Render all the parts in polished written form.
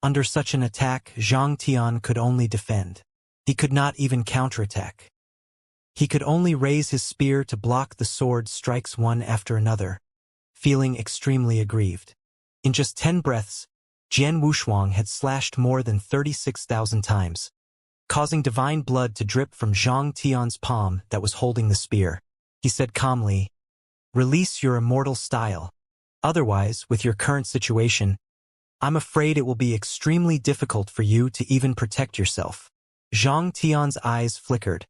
Under such an attack, Zhang Tian could only defend. He could not even counterattack. He could only raise his spear to block the sword strikes one after another, feeling extremely aggrieved. In just 10 breaths, Jian Wushuang had slashed more than 36,000 times, causing divine blood to drip from Zhang Tian's palm that was holding the spear. He said calmly, "Release your immortal style. Otherwise, with your current situation, I'm afraid it will be extremely difficult for you to even protect yourself." Zhang Tian's eyes flickered,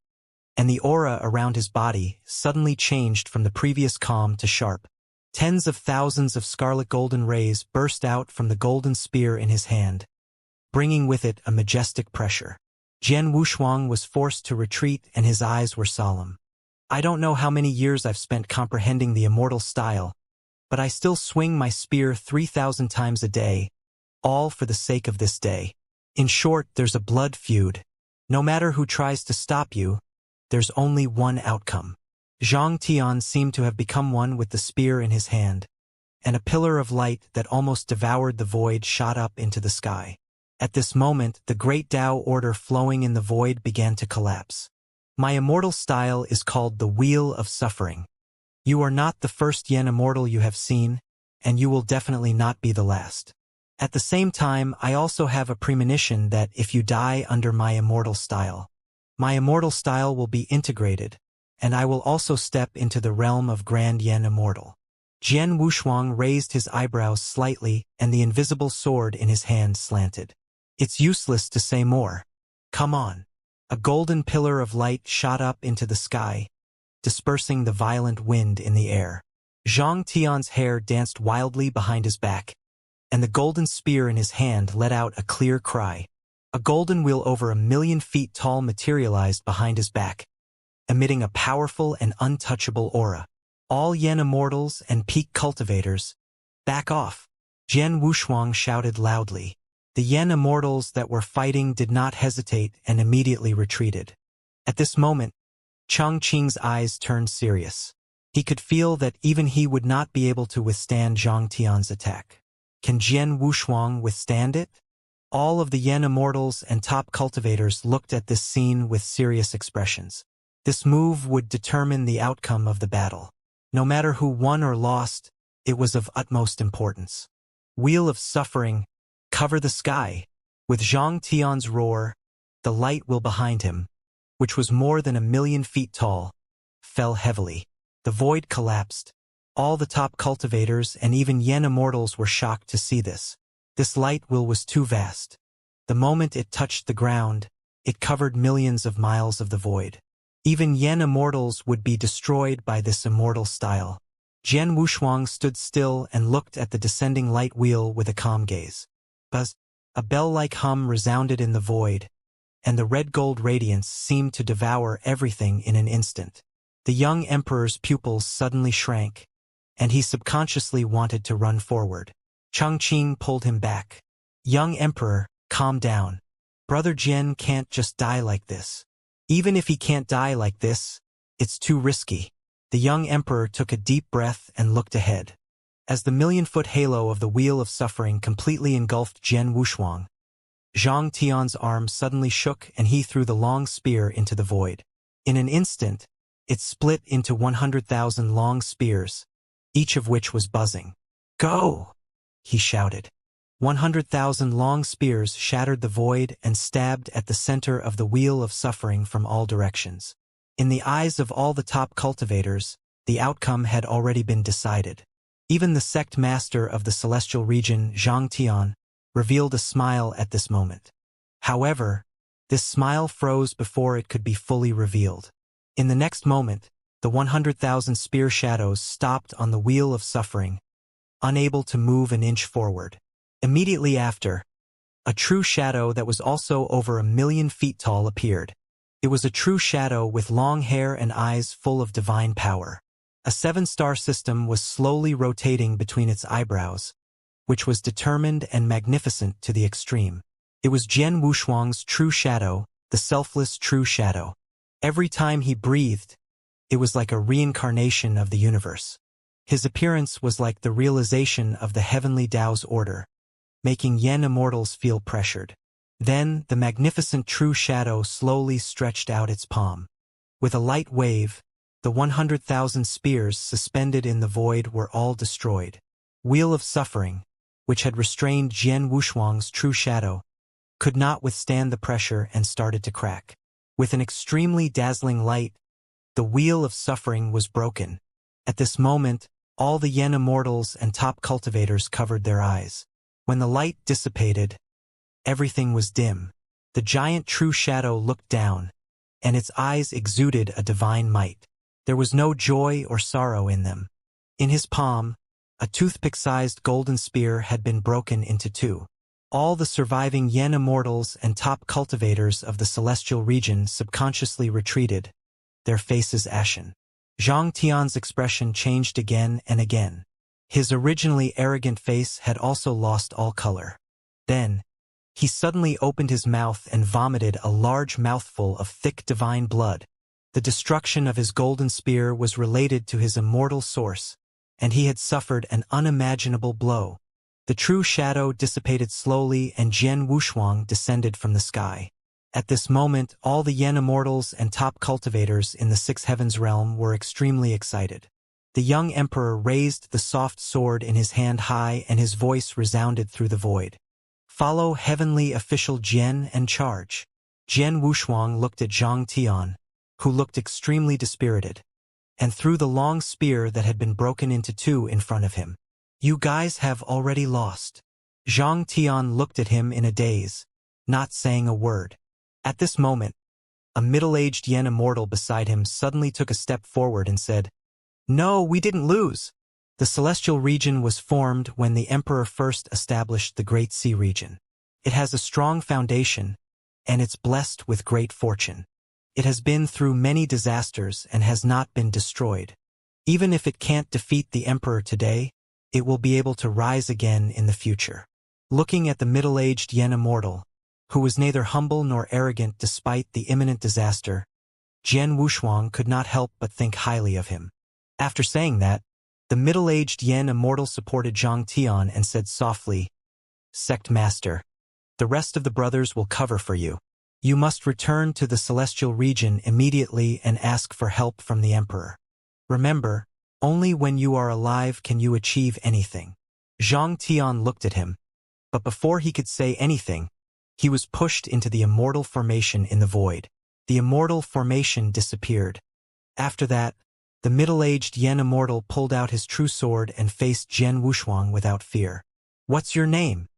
and the aura around his body suddenly changed from the previous calm to sharp. Tens of thousands of scarlet golden rays burst out from the golden spear in his hand, bringing with it a majestic pressure. Jian Wushuang was forced to retreat and his eyes were solemn. "I don't know how many years I've spent comprehending the immortal style, but I still swing my spear 3,000 times a day, all for the sake of this day. In short, there's a blood feud. No matter who tries to stop you, there's only one outcome." Zhang Tian seemed to have become one with the spear in his hand, and a pillar of light that almost devoured the void shot up into the sky. At this moment, the great Tao order flowing in the void began to collapse. "My immortal style is called the Wheel of Suffering. You are not the first Yen immortal you have seen, and you will definitely not be the last. At the same time, I also have a premonition that if you die under my immortal style will be integrated, and I will also step into the realm of Grand Yen Immortal." Jian Wushuang raised his eyebrows slightly and the invisible sword in his hand slanted. "It's useless to say more. Come on." A golden pillar of light shot up into the sky, dispersing the violent wind in the air. Zhang Tian's hair danced wildly behind his back, and the golden spear in his hand let out a clear cry. A golden wheel over 1,000,000 feet tall materialized behind his back, emitting a powerful and untouchable aura. "All Yen immortals and peak cultivators, back off!" Jian Wushuang shouted loudly. The Yen immortals that were fighting did not hesitate and immediately retreated. At this moment, Chongqing's eyes turned serious. He could feel that even he would not be able to withstand Zhang Tian's attack. Can Jian Wushuang withstand it? All of the Yen immortals and top cultivators looked at this scene with serious expressions. This move would determine the outcome of the battle. No matter who won or lost, it was of utmost importance. Wheel of Suffering, cover the sky. With Zhang Tian's roar, the light wheel behind him, which was more than 1,000,000 feet tall, fell heavily. The void collapsed. All the top cultivators and even Yen immortals were shocked to see this. This light wheel was too vast. The moment it touched the ground, it covered millions of miles of the void. Even Yen immortals would be destroyed by this immortal style. Jian Wushuang stood still and looked at the descending light wheel with a calm gaze. Buzz! A bell-like hum resounded in the void, and the red-gold radiance seemed to devour everything in an instant. The young emperor's pupils suddenly shrank, and he subconsciously wanted to run forward. Chongqing pulled him back. "Young emperor, calm down. Brother Jian can't just die like this. Even if he can't die like this, it's too risky." The young emperor took a deep breath and looked ahead. As the 1,000,000-foot halo of the Wheel of Suffering completely engulfed Jian Wushuang, Zhang Tian's arm suddenly shook and he threw the long spear into the void. In an instant, it split into 100,000 long spears, each of which was buzzing. "Go!" he shouted. 100,000 long spears shattered the void and stabbed at the center of the Wheel of Suffering from all directions. In the eyes of all the top cultivators, the outcome had already been decided. Even the sect master of the celestial region, Zhang Tian, revealed a smile at this moment. However, this smile froze before it could be fully revealed. In the next moment, the 100,000 spear shadows stopped on the Wheel of Suffering, unable to move an inch forward. Immediately after, a true shadow that was also over 1,000,000 feet tall appeared. It was a true shadow with long hair and eyes full of divine power. A 7-star system was slowly rotating between its eyebrows, which was determined and magnificent to the extreme. It was Jian Wushuang's true shadow, the selfless true shadow. Every time he breathed, it was like a reincarnation of the universe. His appearance was like the realization of the heavenly Tao's order, making Yen immortals feel pressured. Then the magnificent true shadow slowly stretched out its palm. With a light wave, the 100,000 spears suspended in the void were all destroyed. Wheel of Suffering, which had restrained Jian Wushuang's true shadow, could not withstand the pressure and started to crack. With an extremely dazzling light, the Wheel of Suffering was broken. At this moment, all the Yen immortals and top cultivators covered their eyes. When the light dissipated, everything was dim. The giant true shadow looked down, and its eyes exuded a divine might. There was no joy or sorrow in them. In his palm, a toothpick-sized golden spear had been broken into two. All the surviving Yen immortals and top cultivators of the celestial region subconsciously retreated, their faces ashen. Zhang Tian's expression changed again and again. His originally arrogant face had also lost all color. Then, he suddenly opened his mouth and vomited a large mouthful of thick divine blood. The destruction of his golden spear was related to his immortal source, and he had suffered an unimaginable blow. The true shadow dissipated slowly and Jian Wushuang descended from the sky. At this moment, all the Yen immortals and top cultivators in the Six Heavens realm were extremely excited. The young emperor raised the soft sword in his hand high and his voice resounded through the void. Follow heavenly official Jian and charge. Jian Wushuang looked at Zhang Tian, who looked extremely dispirited, and threw the long spear that had been broken into two in front of him. You guys have already lost. Zhang Tian looked at him in a daze, not saying a word. At this moment, a middle-aged Yen immortal beside him suddenly took a step forward and said, "No, we didn't lose." The celestial region was formed when the emperor first established the Great Sea region. It has a strong foundation, and it's blessed with great fortune. It has been through many disasters and has not been destroyed. Even if it can't defeat the emperor today, it will be able to rise again in the future. Looking at the middle-aged Yen immortal, who was neither humble nor arrogant despite the imminent disaster, Jian Wushuang could not help but think highly of him. After saying that, the middle-aged Yen immortal supported Zhang Tian and said softly, "Sect Master, the rest of the brothers will cover for you. You must return to the celestial region immediately and ask for help from the emperor. Remember, only when you are alive can you achieve anything." Zhang Tian looked at him, but before he could say anything, he was pushed into the immortal formation in the void. The immortal formation disappeared. After that, the middle-aged Yen immortal pulled out his true sword and faced Jian Wushuang without fear. "What's your name?"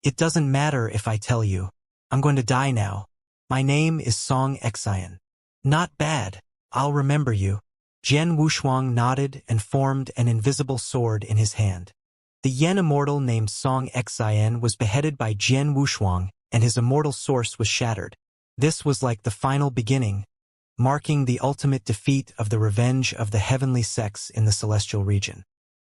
"It doesn't matter if I tell you. I'm going to die now. My name is Xianxia." "Not bad. I'll remember you." Jian Wushuang nodded and formed an invisible sword in his hand. The Yen immortal named Xianxia was beheaded by Jian Wushuang, and his immortal source was shattered. This was like the final beginning, marking the ultimate defeat of the revenge of the heavenly sects in the celestial region.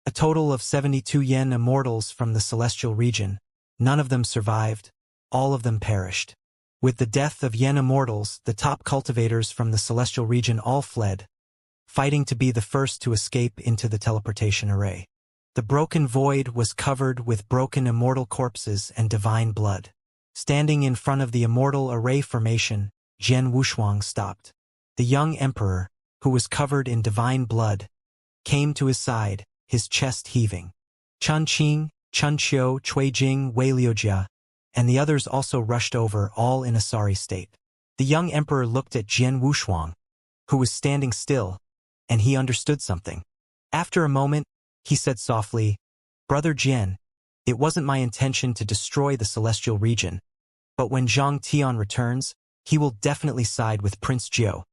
A total of 72 Yen immortals from the celestial region. None of them survived. All of them perished. With the death of Yen immortals, the top cultivators from the celestial region all fled, fighting to be the first to escape into the teleportation array. The broken void was covered with broken immortal corpses and divine blood. Standing in front of the immortal array formation, Jian Wushuang stopped. The young emperor, who was covered in divine blood, came to his side, his chest heaving. Chun Qing, Chun Qiu, Cui Jing, Wei Liujia, and the others also rushed over, all in a sorry state. The young emperor looked at Jian Wushuang, who was standing still, and he understood something. After a moment, he said softly, "Brother Jian, it wasn't my intention to destroy the celestial region, but when Zhang Tian returns, he will definitely side with Prince Jiu.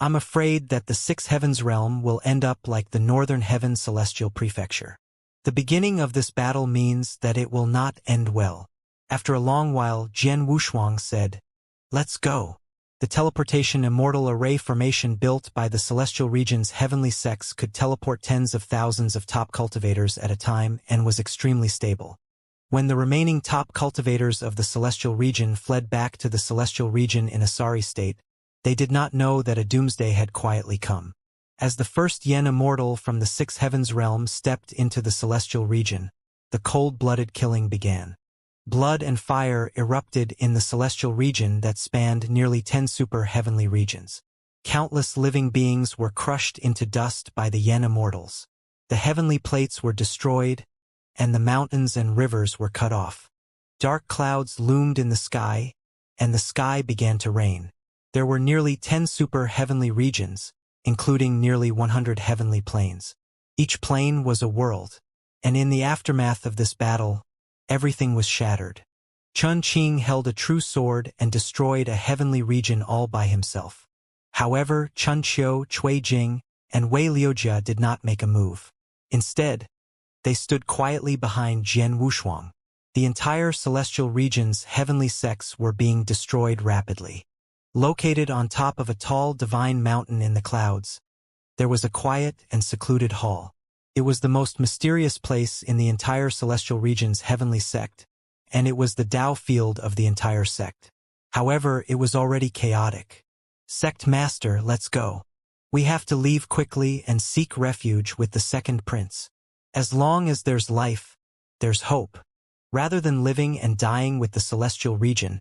I'm afraid that the Six Heavens realm will end up like the Northern Heaven Celestial Prefecture. The beginning of this battle means that it will not end well." After a long while, Jian Wushuang said, "Let's go." The teleportation immortal array formation built by the celestial region's heavenly sects could teleport tens of thousands of top cultivators at a time and was extremely stable. When the remaining top cultivators of the celestial region fled back to the celestial region in a sorry state, they did not know that a doomsday had quietly come. As the first Yen immortal from the Six Heavens realm stepped into the celestial region, the cold-blooded killing began. Blood and fire erupted in the celestial region that spanned nearly 10 super-heavenly regions. Countless living beings were crushed into dust by the Yen immortals. The heavenly plates were destroyed, and the mountains and rivers were cut off. Dark clouds loomed in the sky, and the sky began to rain. There were nearly 10 super-heavenly regions, including nearly 100 heavenly planes. Each plane was a world, and in the aftermath of this battle, everything was shattered. Chun Qing held a true sword and destroyed a heavenly region all by himself. However, Chun Qiu, Cui Jing, and Wei Liujia did not make a move. Instead, they stood quietly behind Jian Wushuang. The entire celestial region's heavenly sects were being destroyed rapidly. Located on top of a tall divine mountain in the clouds, there was a quiet and secluded hall. It was the most mysterious place in the entire celestial region's heavenly sect, and it was the Tao field of the entire sect. However, it was already chaotic. Sect Master, let's go. We have to leave quickly and seek refuge with the second prince. As long as there's life, there's hope. Rather than living and dying with the celestial region,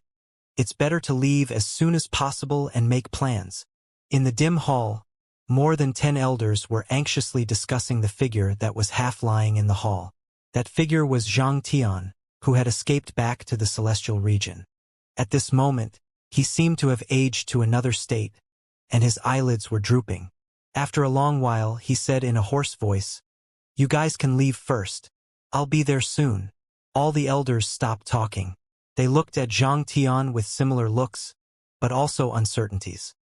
it's better to leave as soon as possible and make plans. In the dim hall, more than 10 elders were anxiously discussing the figure that was half lying in the hall. That figure was Zhang Tian, who had escaped back to the celestial region. At this moment, he seemed to have aged to another state, and his eyelids were drooping. After a long while, he said in a hoarse voice, "You guys can leave first. I'll be there soon." All the elders stopped talking. They looked at Zhang Tian with similar looks, but also uncertainties.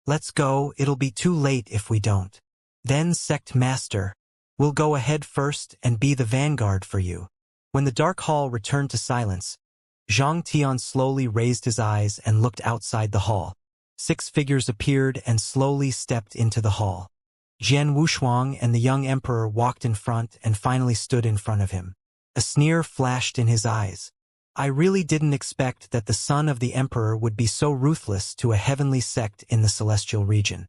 "Let's go, it'll be too late if we don't." "Then, Sect Master, we'll go ahead first and be the vanguard for you." When the dark hall returned to silence, Zhang Tian slowly raised his eyes and looked outside the hall. 6 figures appeared and slowly stepped into the hall. Jian Wushuang and the young emperor walked in front and finally stood in front of him. A sneer flashed in his eyes. "I really didn't expect that the son of the emperor would be so ruthless to a heavenly sect in the celestial region.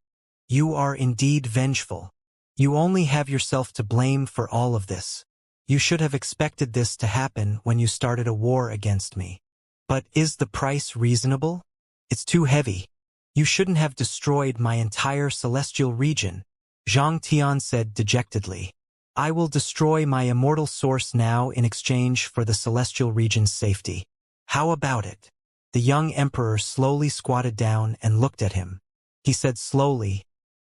You are indeed vengeful. You only have yourself to blame for all of this. You should have expected this to happen when you started a war against me. But is the price reasonable? It's too heavy. You shouldn't have destroyed my entire celestial region," Zhang Tian said dejectedly. "I will destroy my immortal source now in exchange for the celestial region's safety. How about it?" The young emperor slowly squatted down and looked at him. He said slowly,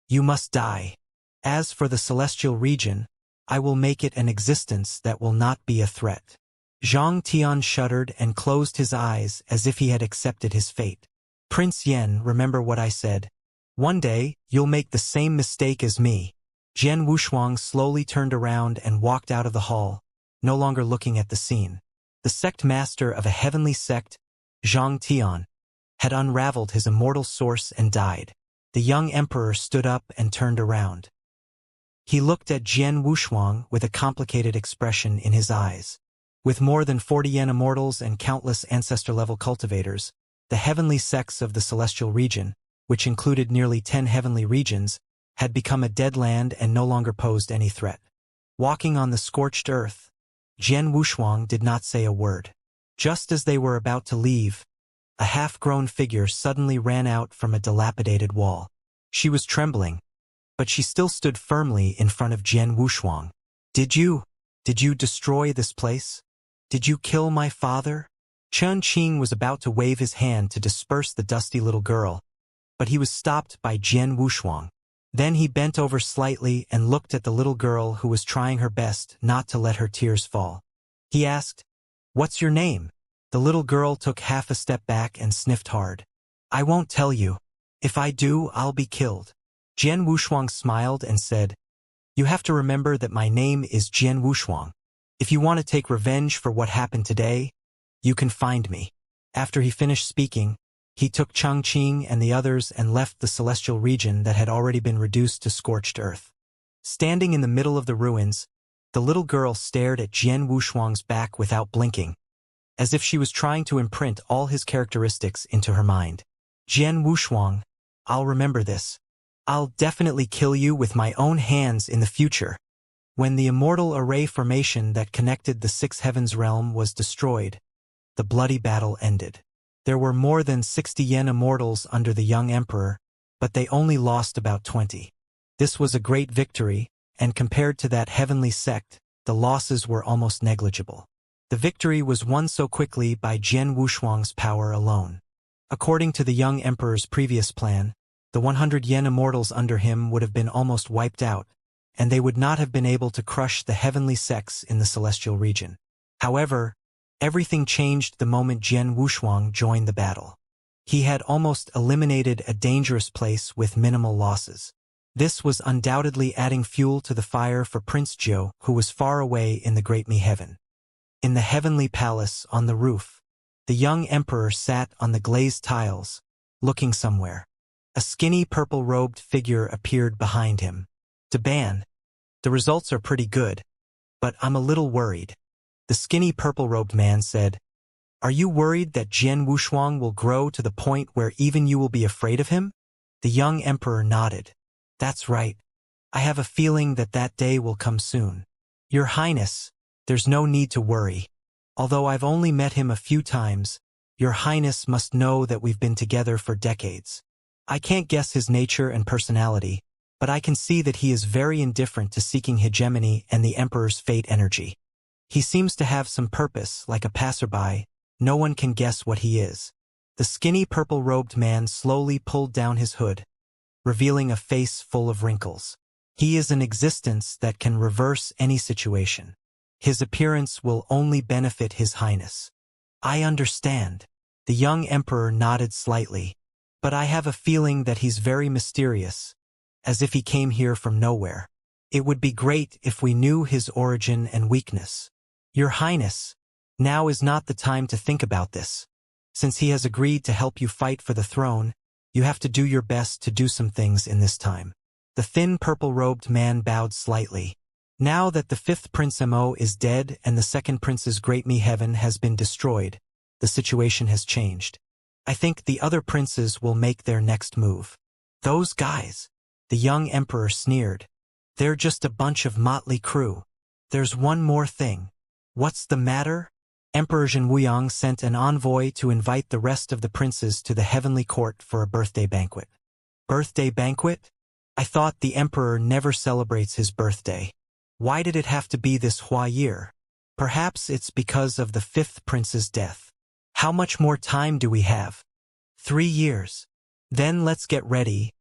"You must die. As for the celestial region, I will make it an existence that will not be a threat." Zhang Tian shuddered and closed his eyes as if he had accepted his fate. "Prince Yen, remember what I said. One day, you'll make the same mistake as me." Jian Wushuang slowly turned around and walked out of the hall, no longer looking at the scene. The sect master of a heavenly sect, Zhang Tian, had unraveled his immortal source and died. The young emperor stood up and turned around. He looked at Jian Wushuang with a complicated expression in his eyes. With more than 40 Yen immortals and countless ancestor-level cultivators, the heavenly sects of the celestial region, which included nearly 10 heavenly regions, had become a dead land and no longer posed any threat. Walking on the scorched earth, Jian Wushuang did not say a word. Just as they were about to leave, a half-grown figure suddenly ran out from a dilapidated wall. She was trembling, but she still stood firmly in front of Jian Wushuang. Did you destroy this place? Did you kill my father?" Chun Qing was about to wave his hand to disperse the dusty little girl, but he was stopped by Jian Wushuang. Then he bent over slightly and looked at the little girl who was trying her best not to let her tears fall. He asked, "What's your name?" The little girl took half a step back and sniffed hard. "I won't tell you. If I do, I'll be killed." Jian Wushuang smiled and said, "You have to remember that my name is Jian Wushuang. If you want to take revenge for what happened today, you can find me." After he finished speaking, he took Chang Qing and the others and left the celestial region that had already been reduced to scorched earth. Standing in the middle of the ruins, the little girl stared at Jian Wushuang's back without blinking, as if she was trying to imprint all his characteristics into her mind. "Jian Wushuang, I'll remember this. I'll definitely kill you with my own hands in the future." When the immortal array formation that connected the 6 heavens realm was destroyed, the bloody battle ended. There were more than 60 Yen immortals under the young emperor, but they only lost about 20. This was a great victory, and compared to that heavenly sect, the losses were almost negligible. The victory was won so quickly by Jian Wushuang's power alone. According to the young emperor's previous plan, the 100 Yen immortals under him would have been almost wiped out, and they would not have been able to crush the heavenly sects in the celestial region. However, everything changed the moment Jian Wushuang joined the battle. He had almost eliminated a dangerous place with minimal losses. This was undoubtedly adding fuel to the fire for Prince Jiu, who was far away in the Great Mi Heaven. In the heavenly palace on the roof, the young emperor sat on the glazed tiles, looking somewhere. A skinny purple-robed figure appeared behind him. "Ban, the results are pretty good, but I'm a little worried." The skinny purple-robed man said, "Are you worried that Jian Wushuang will grow to the point where even you will be afraid of him?" The young emperor nodded. "That's right. I have a feeling that that day will come soon. Your Highness, there's no need to worry. Although I've only met him a few times, Your Highness must know that we've been together for decades. I can't guess his nature and personality, but I can see that he is very indifferent to seeking hegemony and the Emperor's fate energy. He seems to have some purpose, like a passerby. No one can guess what he is." The skinny purple-robed man slowly pulled down his hood, revealing a face full of wrinkles. "He is an existence that can reverse any situation. His appearance will only benefit His Highness." "I understand." The young emperor nodded slightly. "But I have a feeling that he's very mysterious, as if he came here from nowhere. It would be great if we knew his origin and weakness." "Your Highness, now is not the time to think about this. Since he has agreed to help you fight for the throne, you have to do your best to do some things in this time." The thin purple-robed man bowed slightly. "Now that the fifth Prince Mo is dead and the second Prince's Great Mi Heaven has been destroyed, the situation has changed. I think the other princes will make their next move." "Those guys," the young emperor sneered. "They're just a bunch of motley crew. There's one more thing." "What's the matter?" Emperor Zhenwuyang sent an envoy to invite the rest of the princes to the heavenly court for a birthday banquet. "Birthday banquet? I thought the emperor never celebrates his birthday. Why did it have to be this Hua year? Perhaps it's because of the fifth prince's death. How much more time do we have?" 3 years. "Then let's get ready.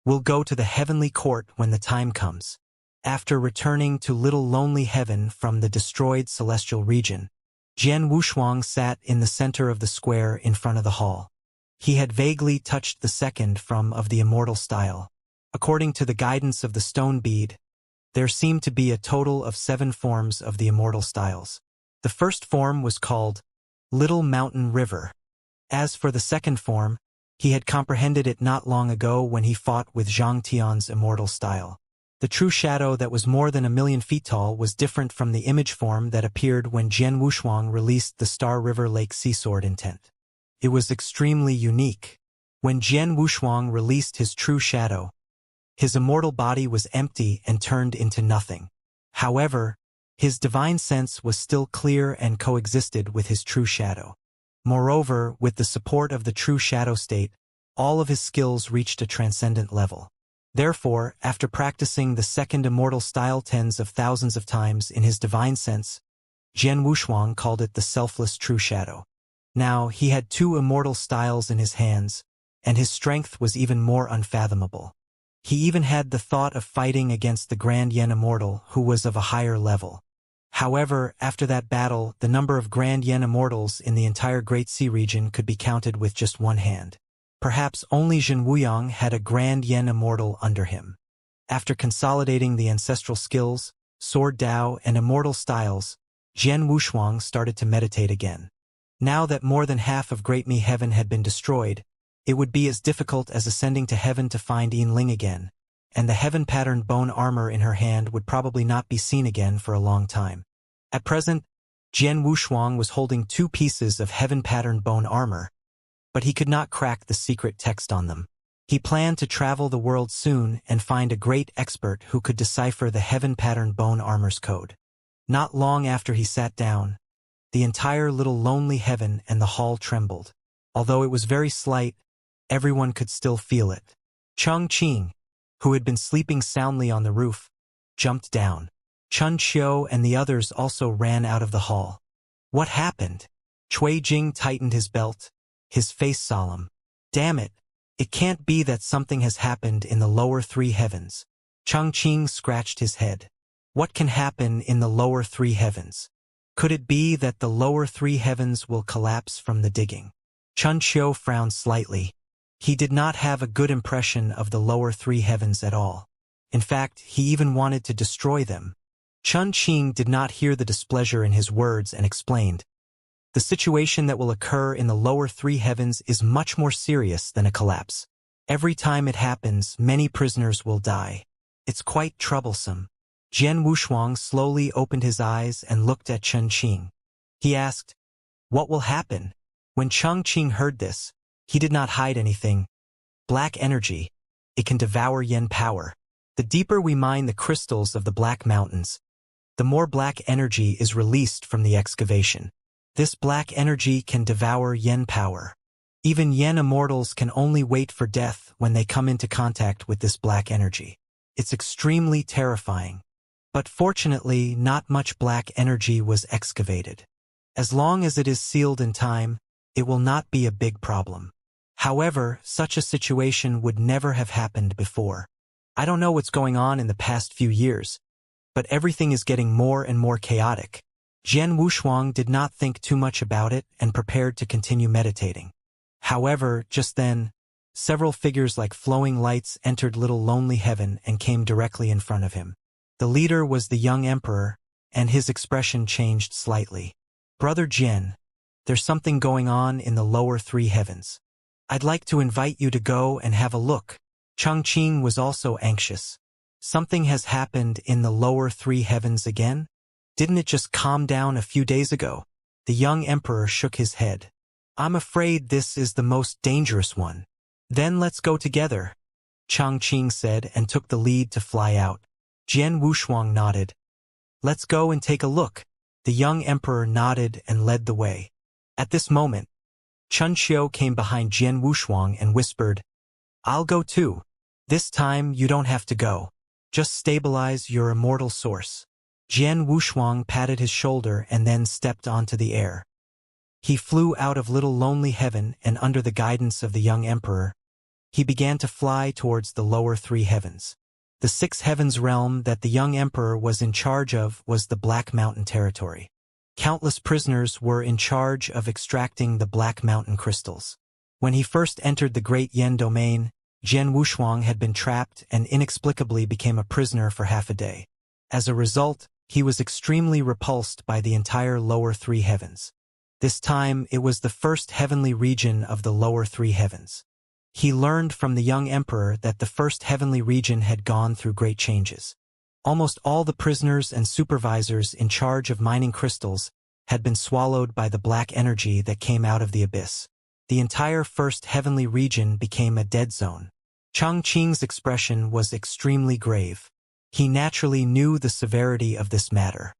We'll go to the heavenly court when the time comes." After returning to Little Lonely Heaven from the destroyed celestial region, Jian Wushuang sat in the center of the square in front of the hall. He had vaguely touched the second form of the immortal style. According to the guidance of the stone bead, there seemed to be a total of 7 forms of the immortal styles. The first form was called Little Mountain River. As for the second form, he had comprehended it not long ago when he fought with Zhang Tian's immortal style. The true shadow that was more than 1,000,000 feet tall was different from the image form that appeared when Jian Wushuang released the Star River Lake Sea Sword intent. It was extremely unique. When Jian Wushuang released his true shadow, his immortal body was empty and turned into nothing. However, his divine sense was still clear and coexisted with his true shadow. Moreover, with the support of the true shadow state, all of his skills reached a transcendent level. Therefore, after practicing the second immortal style tens of thousands of times in his divine sense, Jian Wushuang called it the selfless true shadow. Now, he had 2 immortal styles in his hands, and his strength was even more unfathomable. He even had the thought of fighting against the Grand Yen Immortal, who was of a higher level. However, after that battle, the number of Grand Yen Immortals in the entire Great Sea region could be counted with just one hand. Perhaps only Zhenwuyang had a Grand Yen Immortal under him. After consolidating the ancestral skills, Sword Dao, and immortal styles, Jian Wushuang started to meditate again. Now that more than half of Great Mi Heaven had been destroyed, it would be as difficult as ascending to heaven to find Yin Ling again, and the heaven-patterned bone armor in her hand would probably not be seen again for a long time. At present, Jian Wushuang was holding 2 pieces of heaven-patterned bone armor, but he could not crack the secret text on them. He planned to travel the world soon and find a great expert who could decipher the heaven-patterned bone armor's code. Not long after he sat down, the entire little lonely heaven and the hall trembled. Although it was very slight, everyone could still feel it. Cheng Qing, who had been sleeping soundly on the roof, jumped down. Chun Qiu and the others also ran out of the hall. What happened? Cui Jing tightened his belt, his face solemn. Damn it! It can't be that something has happened in the lower three heavens. Cheng Qing scratched his head. What can happen in the lower three heavens? Could it be that the lower three heavens will collapse from the digging? Chun Qiu frowned slightly. He did not have a good impression of the lower three heavens at all. In fact, he even wanted to destroy them. Chun Qing did not hear the displeasure in his words and explained. The situation that will occur in the lower three heavens is much more serious than a collapse. Every time it happens, many prisoners will die. It's quite troublesome. Jian Wushuang slowly opened his eyes and looked at Chun Qing. He asked, "What will happen?" When Cheng Qing heard this, he did not hide anything. Black energy. It can devour yen power. The deeper we mine the crystals of the Black Mountains, the more black energy is released from the excavation. This black energy can devour yen power. Even yen immortals can only wait for death when they come into contact with this black energy. It's extremely terrifying. But fortunately, not much black energy was excavated. As long as it is sealed in time, it will not be a big problem. However, such a situation would never have happened before. I don't know what's going on in the past few years, but everything is getting more and more chaotic. Jian Wushuang did not think too much about it and prepared to continue meditating. However, just then, several figures like flowing lights entered Little Lonely Heaven and came directly in front of him. The leader was the young emperor, and his expression changed slightly. "Brother Jian, there's something going on in the lower three heavens. I'd like to invite you to go and have a look." Cheng Qing was also anxious. Something has happened in the lower three heavens again? Didn't it just calm down a few days ago? The young emperor shook his head. "I'm afraid this is the most dangerous one." "Then let's go together," Cheng Qing said and took the lead to fly out. Jian Wushuang nodded. "Let's go and take a look." The young emperor nodded and led the way. At this moment, Chun Qiu came behind Jian Wushuang and whispered, "I'll go too. This time you don't have to go. Just stabilize your immortal source." Jian Wushuang patted his shoulder and then stepped onto the air. He flew out of Little Lonely Heaven, and under the guidance of the young emperor, he began to fly towards the lower three heavens. The sixth heavens realm that the young emperor was in charge of was the Black Mountain territory. Countless prisoners were in charge of extracting the Black Mountain crystals. When he first entered the Great Yen domain, Jian Wushuang had been trapped and inexplicably became a prisoner for half a day. As a result, he was extremely repulsed by the entire lower three heavens. This time, it was the first heavenly region of the lower three heavens. He learned from the young emperor that the first heavenly region had gone through great changes. Almost all the prisoners and supervisors in charge of mining crystals had been swallowed by the black energy that came out of the abyss. The entire first heavenly region became a dead zone. Cheng Qing's expression was extremely grave. He naturally knew the severity of this matter.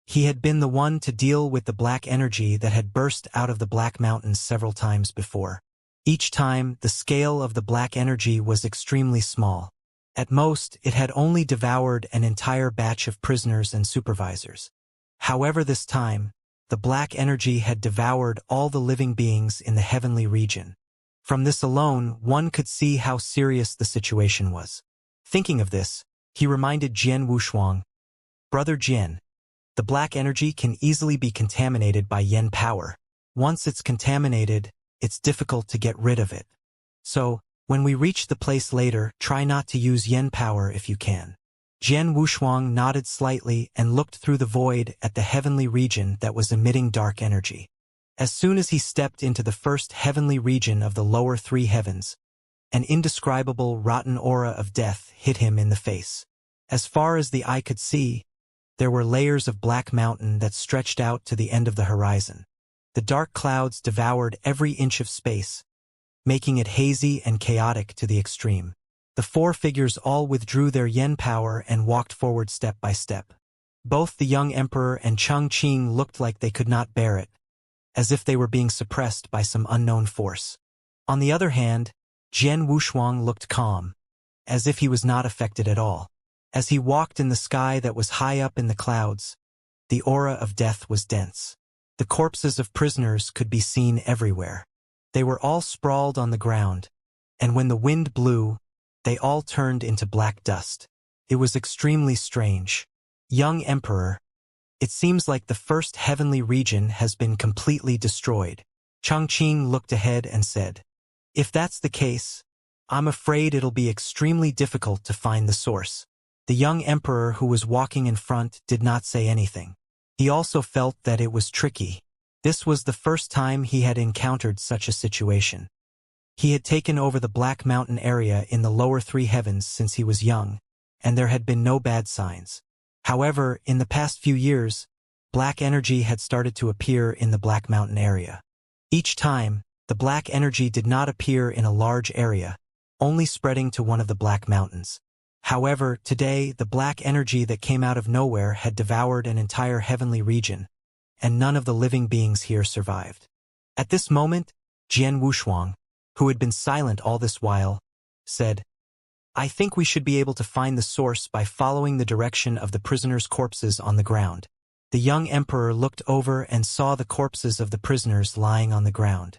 He had been the one to deal with the black energy that had burst out of the Black Mountains several times before. Each time, the scale of the black energy was extremely small. At most, it had only devoured an entire batch of prisoners and supervisors. However, this time, the black energy had devoured all the living beings in the heavenly region. From this alone, one could see how serious the situation was. Thinking of this, he reminded Jian Wushuang, "Brother Jian, the black energy can easily be contaminated by yen power. Once it's contaminated, it's difficult to get rid of it. So, when we reach the place later, try not to use yen power if you can." Jian Wushuang nodded slightly and looked through the void at the heavenly region that was emitting dark energy. As soon as he stepped into the first heavenly region of the lower three heavens, an indescribable rotten aura of death hit him in the face. As far as the eye could see, there were layers of black mountain that stretched out to the end of the horizon. The dark clouds devoured every inch of space, making it hazy and chaotic to the extreme. The four figures all withdrew their yen power and walked forward step by step. Both the young emperor and Chongqing looked like they could not bear it, as if they were being suppressed by some unknown force. On the other hand, Jian Wushuang looked calm, as if he was not affected at all. As he walked in the sky that was high up in the clouds, the aura of death was dense. The corpses of prisoners could be seen everywhere. They were all sprawled on the ground, and when the wind blew, they all turned into black dust. It was extremely strange. Young Emperor, it seems like the first heavenly region has been completely destroyed. Chongqing looked ahead and said, "If that's the case, I'm afraid it'll be extremely difficult to find the source." The young emperor who was walking in front did not say anything. He also felt that it was tricky. This was the first time he had encountered such a situation. He had taken over the Black Mountain area in the lower three heavens since he was young, and there had been no bad signs. However, in the past few years, black energy had started to appear in the Black Mountain area. Each time, the black energy did not appear in a large area, only spreading to one of the Black Mountains. However, today, the black energy that came out of nowhere had devoured an entire heavenly region, and none of the living beings here survived. At this moment, Jian Wushuang, who had been silent all this while, said, "I think we should be able to find the source by following the direction of the prisoners' corpses on the ground." The young emperor looked over and saw the corpses of the prisoners lying on the ground.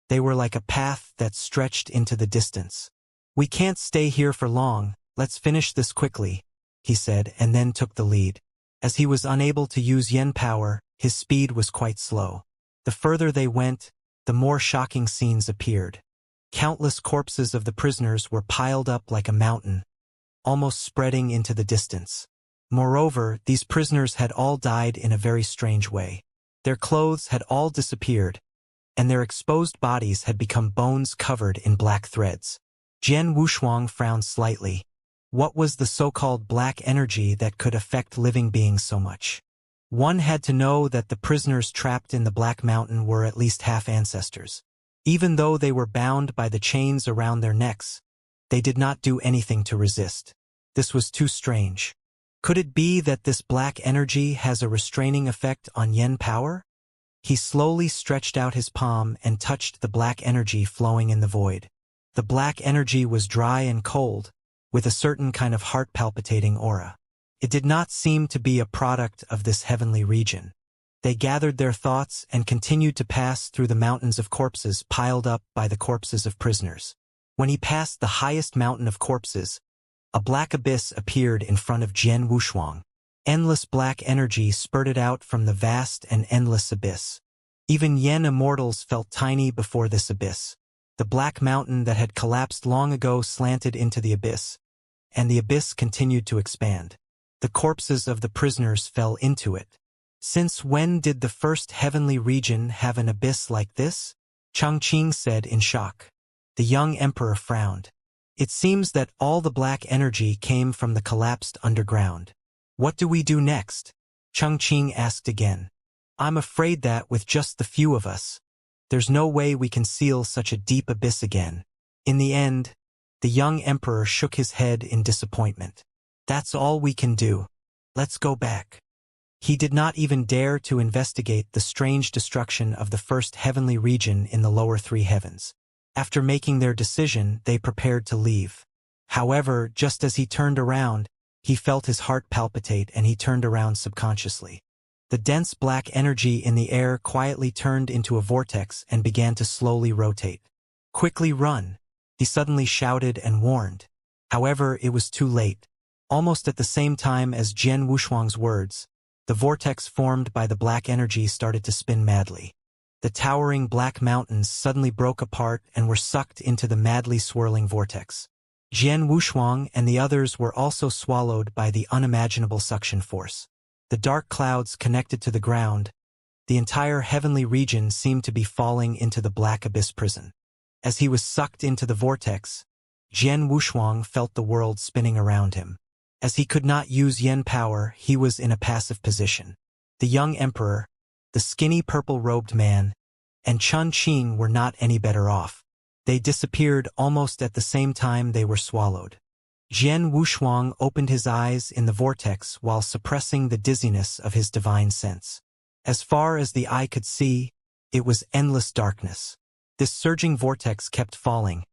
They were like a path that stretched into the distance. "We can't stay here for long. Let's finish this quickly," he said, and then took the lead. As he was unable to use yen power, his speed was quite slow. The further they went, the more shocking scenes appeared. Countless corpses of the prisoners were piled up like a mountain, almost spreading into the distance. Moreover, these prisoners had all died in a very strange way. Their clothes had all disappeared, and their exposed bodies had become bones covered in black threads. Jian Wushuang frowned slightly. What was the so-called black energy that could affect living beings so much? One had to know that the prisoners trapped in the Black Mountain were at least half ancestors. Even though they were bound by the chains around their necks, they did not do anything to resist. This was too strange. Could it be that this black energy has a restraining effect on yen power? He slowly stretched out his palm and touched the black energy flowing in the void. The black energy was dry and cold, with a certain kind of heart-palpitating aura. It did not seem to be a product of this heavenly region. They gathered their thoughts and continued to pass through the mountains of corpses piled up by the corpses of prisoners. When he passed the highest mountain of corpses, a black abyss appeared in front of Jian Wushuang. Endless black energy spurted out from the vast and endless abyss. Even Yen immortals felt tiny before this abyss. The Black Mountain that had collapsed long ago slanted into the abyss, and the abyss continued to expand. The corpses of the prisoners fell into it. Since when did the first heavenly region have an abyss like this? Chongqing said in shock. The young emperor frowned. It seems that all the black energy came from the collapsed underground. What do we do next? Chongqing asked again. I'm afraid that with just the few of us, there's no way we can seal such a deep abyss again. In the end, the young emperor shook his head in disappointment. That's all we can do. Let's go back. He did not even dare to investigate the strange destruction of the first heavenly region in the lower three heavens. After making their decision, they prepared to leave. However, just as he turned around, he felt his heart palpitate and he turned around subconsciously. The dense black energy in the air quietly turned into a vortex and began to slowly rotate. Quickly run, he suddenly shouted and warned. However, it was too late. Almost at the same time as Jian Wushuang's words, the vortex formed by the black energy started to spin madly. The towering black mountains suddenly broke apart and were sucked into the madly swirling vortex. Jian Wushuang and the others were also swallowed by the unimaginable suction force. The dark clouds connected to the ground. The entire heavenly region seemed to be falling into the black abyss prison. As he was sucked into the vortex, Jian Wushuang felt the world spinning around him. As he could not use yen power, he was in a passive position. The young emperor, the skinny purple-robed man, and Chun Qing were not any better off. They disappeared almost at the same time they were swallowed. Jian Wushuang opened his eyes in the vortex while suppressing the dizziness of his divine sense. As far as the eye could see, it was endless darkness. This surging vortex kept falling,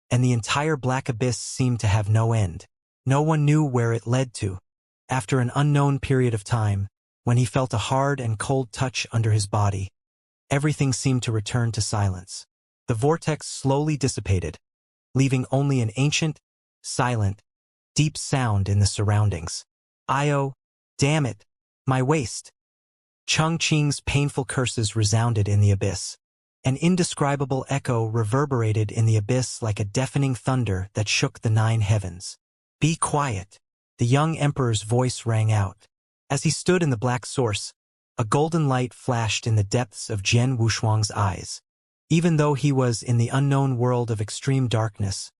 and the entire black abyss seemed to have no end. No one knew where it led to. After an unknown period of time, when he felt a hard and cold touch under his body, everything seemed to return to silence. The vortex slowly dissipated, leaving only an ancient, silent, deep sound in the surroundings. "Io, damn it, my waist!" Cheng Qing's painful curses resounded in the abyss. An indescribable echo reverberated in the abyss like a deafening thunder that shook the 9 heavens. "Be quiet," the young emperor's voice rang out. As he stood in the black source, a golden light flashed in the depths of Jian Wushuang's eyes. Even though he was in the unknown world of extreme darkness,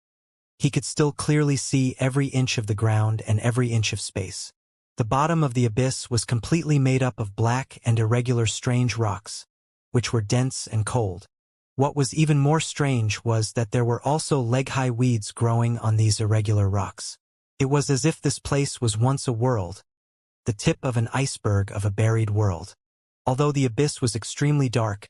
he could still clearly see every inch of the ground and every inch of space. The bottom of the abyss was completely made up of black and irregular strange rocks, which were dense and cold. What was even more strange was that there were also leg-high weeds growing on these irregular rocks. It was as if this place was once a world, the tip of an iceberg of a buried world. Although the abyss was extremely dark,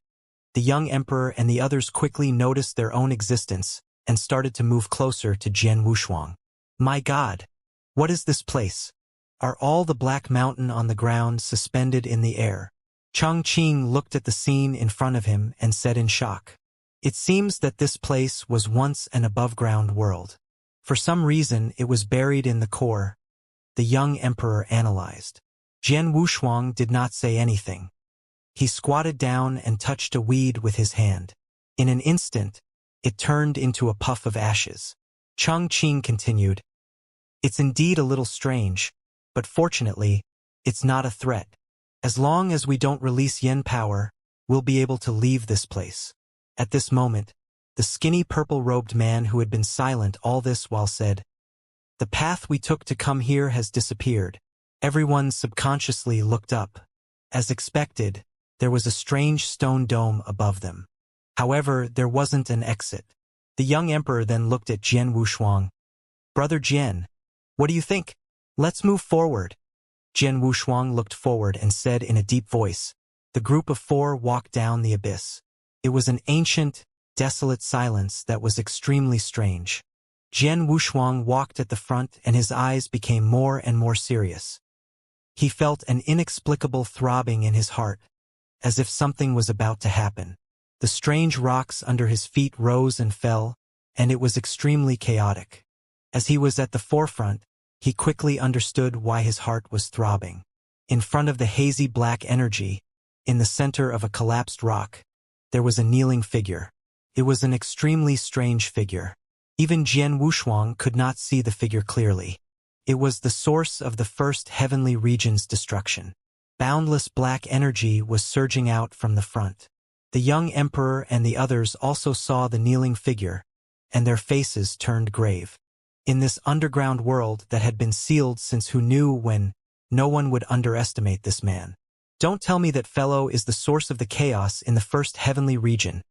the young emperor and the others quickly noticed their own existence and started to move closer to Jian Wushuang. "My God, what is this place? Are all the Black Mountain on the ground suspended in the air?" Cheng Qing looked at the scene in front of him and said in shock, "It seems that this place was once an above-ground world. For some reason it was buried in the core," the young emperor analyzed. Jian Wushuang did not say anything. He squatted down and touched a weed with his hand. In an instant, it turned into a puff of ashes. Cheng Qing continued, "It's indeed a little strange, but fortunately, it's not a threat. As long as we don't release yen power, we'll be able to leave this place." At this moment, the skinny purple-robed man who had been silent all this while said, "The path we took to come here has disappeared." Everyone subconsciously looked up. As expected, there was a strange stone dome above them. However, there wasn't an exit. The young emperor then looked at Jian Wushuang. "Brother Jian, what do you think? Let's move forward." Jian Wushuang looked forward and said in a deep voice. The group of 4 walked down the abyss. It was an ancient, desolate silence that was extremely strange. Jian Wushuang walked at the front and his eyes became more and more serious. He felt an inexplicable throbbing in his heart, as if something was about to happen. The strange rocks under his feet rose and fell, and it was extremely chaotic. As he was at the forefront, he quickly understood why his heart was throbbing. In front of the hazy black energy, in the center of a collapsed rock, there was a kneeling figure. It was an extremely strange figure. Even Jian Wushuang could not see the figure clearly. It was the source of the first heavenly region's destruction. Boundless black energy was surging out from the front. The young emperor and the others also saw the kneeling figure, and their faces turned grave. In this underground world that had been sealed since who knew when, no one would underestimate this man. "Don't tell me that fellow is the source of the chaos in the first heavenly region,"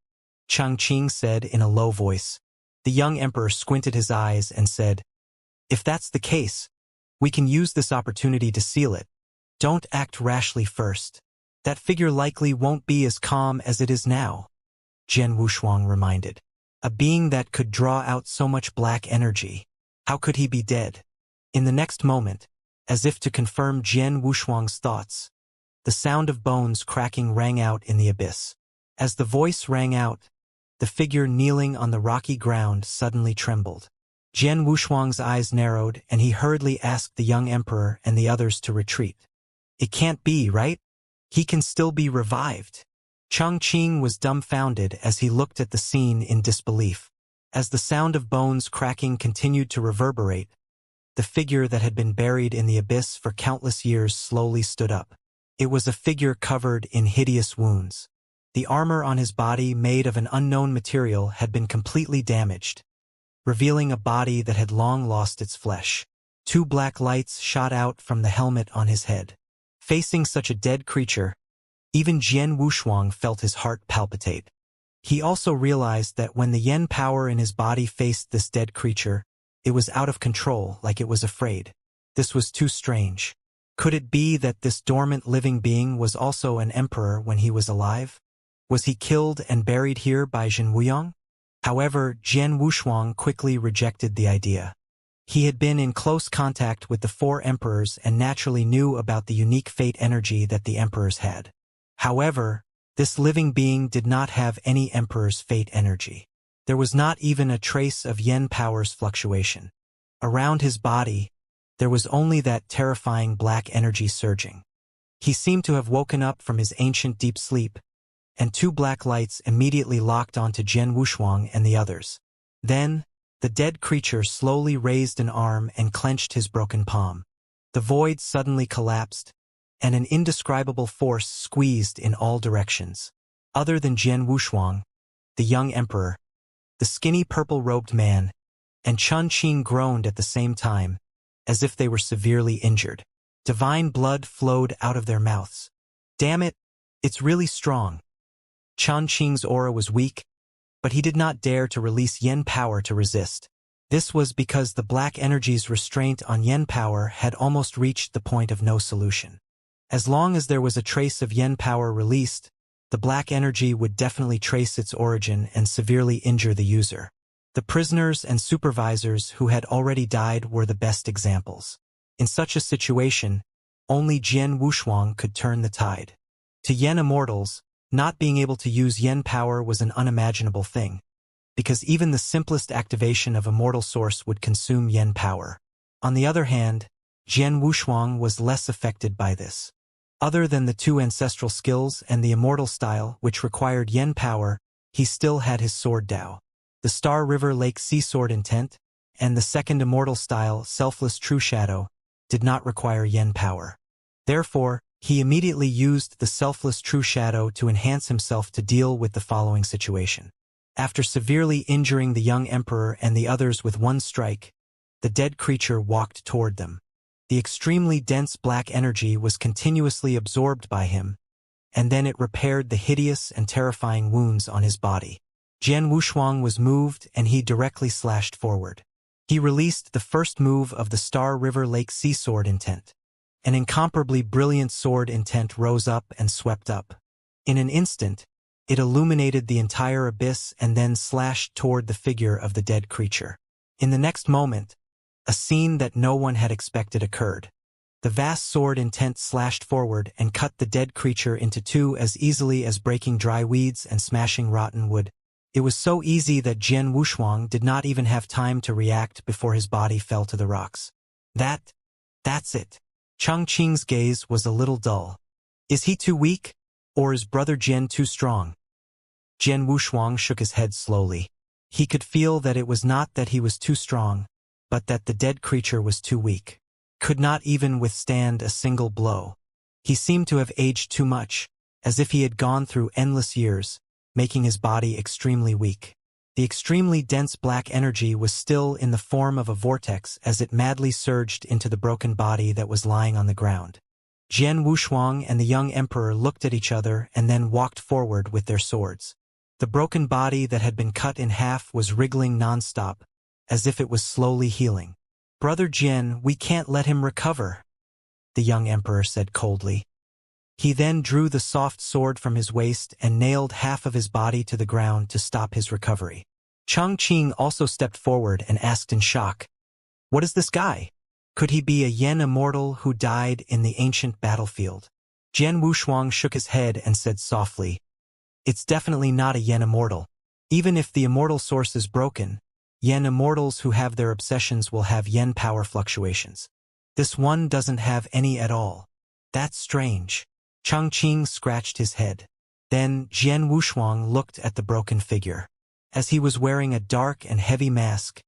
Cheng Qing said in a low voice. The young emperor squinted his eyes and said, "If that's the case, we can use this opportunity to seal it. Don't act rashly first. That figure likely won't be as calm as it is now," Jian Wushuang reminded. "A being that could draw out so much black energy. How could he be dead?" In the next moment, as if to confirm Jian Wushuang's thoughts, the sound of bones cracking rang out in the abyss. As the voice rang out, the figure kneeling on the rocky ground suddenly trembled. Jian Wushuang's eyes narrowed, and he hurriedly asked the young emperor and the others to retreat. "It can't be, right? He can still be revived." Cheng Qing was dumbfounded as he looked at the scene in disbelief. As the sound of bones cracking continued to reverberate, the figure that had been buried in the abyss for countless years slowly stood up. It was a figure covered in hideous wounds. The armor on his body, made of an unknown material, had been completely damaged, revealing a body that had long lost its flesh. 2 black lights shot out from the helmet on his head. Facing such a dead creature, even Jian Wushuang felt his heart palpitate. He also realized that when the yen power in his body faced this dead creature, It was out of control, like it was afraid. This was too strange. Could it be that this dormant living being was also an emperor when he was alive? Was he killed and buried here by Jin Wuyong? However, Jian Wushuang quickly rejected the idea. He had been in close contact with the four emperors and naturally knew about the unique fate energy that the emperors had. However, this living being did not have any emperor's fate energy. There was not even a trace of yen power's fluctuation. Around his body, there was only that terrifying black energy surging. He seemed to have woken up from his ancient deep sleep, and two black lights immediately locked onto Jian Wushuang and the others. Then, the dead creature slowly raised an arm and clenched his broken palm. The void suddenly collapsed, and an indescribable force squeezed in all directions. Other than Jian Wushuang, the young emperor, the skinny purple-robed man, and Chun Qing groaned at the same time, as if they were severely injured. Divine blood flowed out of their mouths. Damn it, it's really strong. Chun Qing's aura was weak, but he did not dare to release yen power to resist. This was because the black energy's restraint on yen power had almost reached the point of no solution. As long as there was a trace of yen power released, the black energy would definitely trace its origin and severely injure the user. The prisoners and supervisors who had already died were the best examples. In such a situation, only Jian Wushuang could turn the tide. To yen immortals, not being able to use yen power was an unimaginable thing, because even the simplest activation of immortal source would consume yen power. On the other hand, Jian Wushuang was less affected by this. Other than the two ancestral skills and the immortal style, which required yen power, he still had his sword Dao. The Star River Lake Sea Sword Intent, and the second immortal style, Selfless True Shadow, did not require yen power. Therefore, he immediately used the Selfless True Shadow to enhance himself to deal with the following situation. After severely injuring the young emperor and the others with one strike, the dead creature walked toward them. The extremely dense black energy was continuously absorbed by him, and then it repaired the hideous and terrifying wounds on his body. Jian Wushuang was moved and he directly slashed forward. He released the first move of the Star River Lake Sea Sword Intent. An incomparably brilliant sword intent rose up and swept up. In an instant, it illuminated the entire abyss and then slashed toward the figure of the dead creature. In the next moment, a scene that no one had expected occurred. The vast sword intent slashed forward and cut the dead creature into two as easily as breaking dry weeds and smashing rotten wood. It was so easy that Jian Wushuang did not even have time to react before his body fell to the rocks. That's it. Chun Qing's gaze was a little dull. Is he too weak? Or is Brother Jian too strong? Jian Wushuang shook his head slowly. He could feel that it was not that he was too strong, but that the dead creature was too weak. Could not even withstand a single blow. He seemed to have aged too much, as if he had gone through endless years, making his body extremely weak. The extremely dense black energy was still in the form of a vortex as it madly surged into the broken body that was lying on the ground. Jian Wushuang and the young emperor looked at each other and then walked forward with their swords. The broken body that had been cut in half was wriggling non-stop, as if it was slowly healing. Brother Jian, we can't let him recover, the young emperor said coldly. He then drew the soft sword from his waist and nailed half of his body to the ground to stop his recovery. Chun Qing also stepped forward and asked in shock, "What is this guy? Could he be a yen immortal who died in the ancient battlefield?" Jian Wushuang shook his head and said softly, "It's definitely not a yen immortal. Even if the immortal source is broken, yen immortals who have their obsessions will have yen power fluctuations. This one doesn't have any at all. That's strange." Chun Qing scratched his head. Then Jian Wushuang looked at the broken figure. As he was wearing a dark and heavy mask,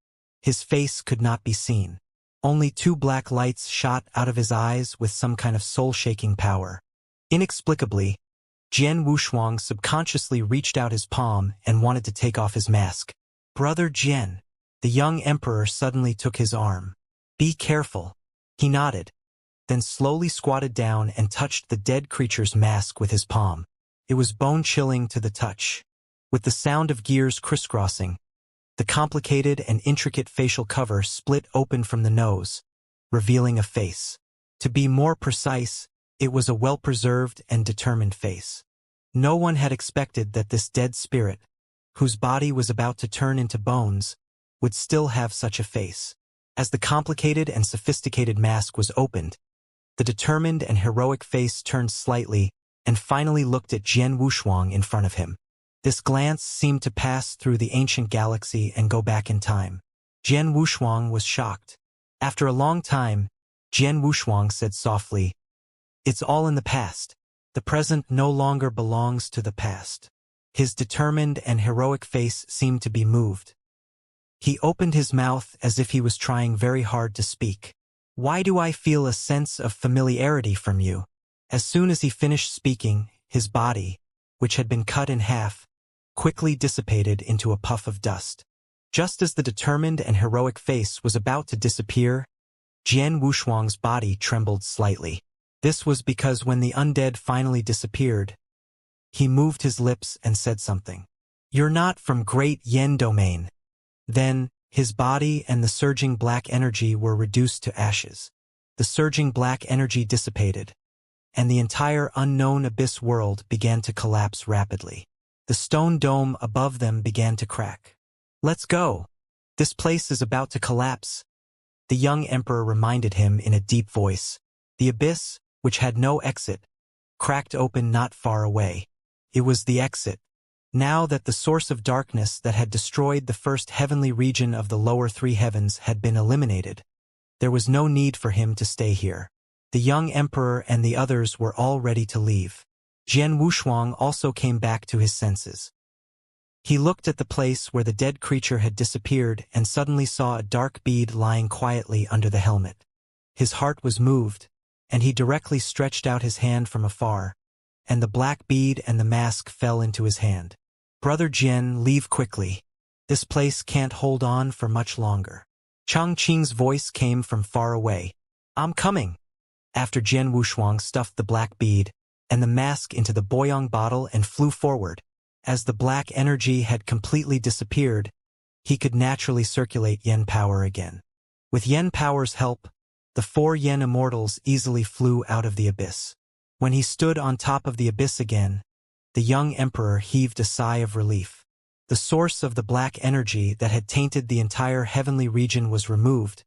his face could not be seen. Only two black lights shot out of his eyes with some kind of soul-shaking power. Inexplicably, Jian Wushuang subconsciously reached out his palm and wanted to take off his mask. "Brother Jian." The young emperor suddenly took his arm. "Be careful." He nodded, then slowly squatted down and touched the dead creature's mask with his palm. It was bone-chilling to the touch. With the sound of gears crisscrossing, The complicated and intricate facial cover split open from the nose, revealing a face. To be more precise, it was a well-preserved and determined face. No one had expected that this dead spirit, whose body was about to turn into bones, would still have such a face. As the complicated and sophisticated mask was opened, the determined and heroic face turned slightly and finally looked at Jian Wushuang in front of him. This glance seemed to pass through the ancient galaxy and go back in time. Jian Wushuang was shocked. After a long time, Jian Wushuang said softly, "It's all in the past. The present no longer belongs to the past." His determined and heroic face seemed to be moved. He opened his mouth as if he was trying very hard to speak. "Why do I feel a sense of familiarity from you?" As soon as he finished speaking, his body, which had been cut in half, quickly dissipated into a puff of dust. Just as the determined and heroic face was about to disappear, Jian Wushuang's body trembled slightly. This was because when the undead finally disappeared, he moved his lips and said something. "You're not from Great Yen Domain." Then, his body and the surging black energy were reduced to ashes. The surging black energy dissipated, and the entire unknown abyss world began to collapse rapidly. The stone dome above them began to crack. "Let's go. This place is about to collapse," the young emperor reminded him in a deep voice. The abyss, which had no exit, cracked open not far away. It was the exit. Now that the source of darkness that had destroyed the first heavenly region of the lower three heavens had been eliminated, there was no need for him to stay here. The young emperor and the others were all ready to leave. Jian Wushuang also came back to his senses. He looked at the place where the dead creature had disappeared and suddenly saw a dark bead lying quietly under the helmet. His heart was moved, and he directly stretched out his hand from afar, and the black bead and the mask fell into his hand. "Brother Jian, leave quickly. This place can't hold on for much longer." Chang Qing's voice came from far away. "I'm coming." After Jian Wushuang stuffed the black bead and the mask into the boyang bottle and flew forward, as the black energy had completely disappeared, he could naturally circulate yen power again. With yen power's help, the 4 yen immortals easily flew out of the abyss. When he stood on top of the abyss again, the young emperor heaved a sigh of relief. The source of the black energy that had tainted the entire heavenly region was removed,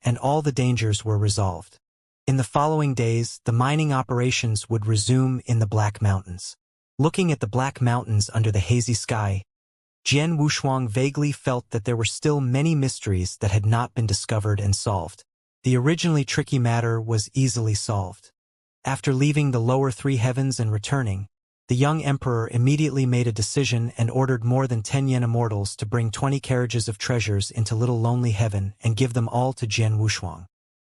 and all the dangers were resolved. In the following days, the mining operations would resume in the Black Mountains. Looking at the Black Mountains under the hazy sky, Jian Wushuang vaguely felt that there were still many mysteries that had not been discovered and solved. The originally tricky matter was easily solved. After leaving the lower three heavens and returning, the young emperor immediately made a decision and ordered more than 10 yen immortals to bring 20 carriages of treasures into Little Lonely Heaven and give them all to Jian Wushuang.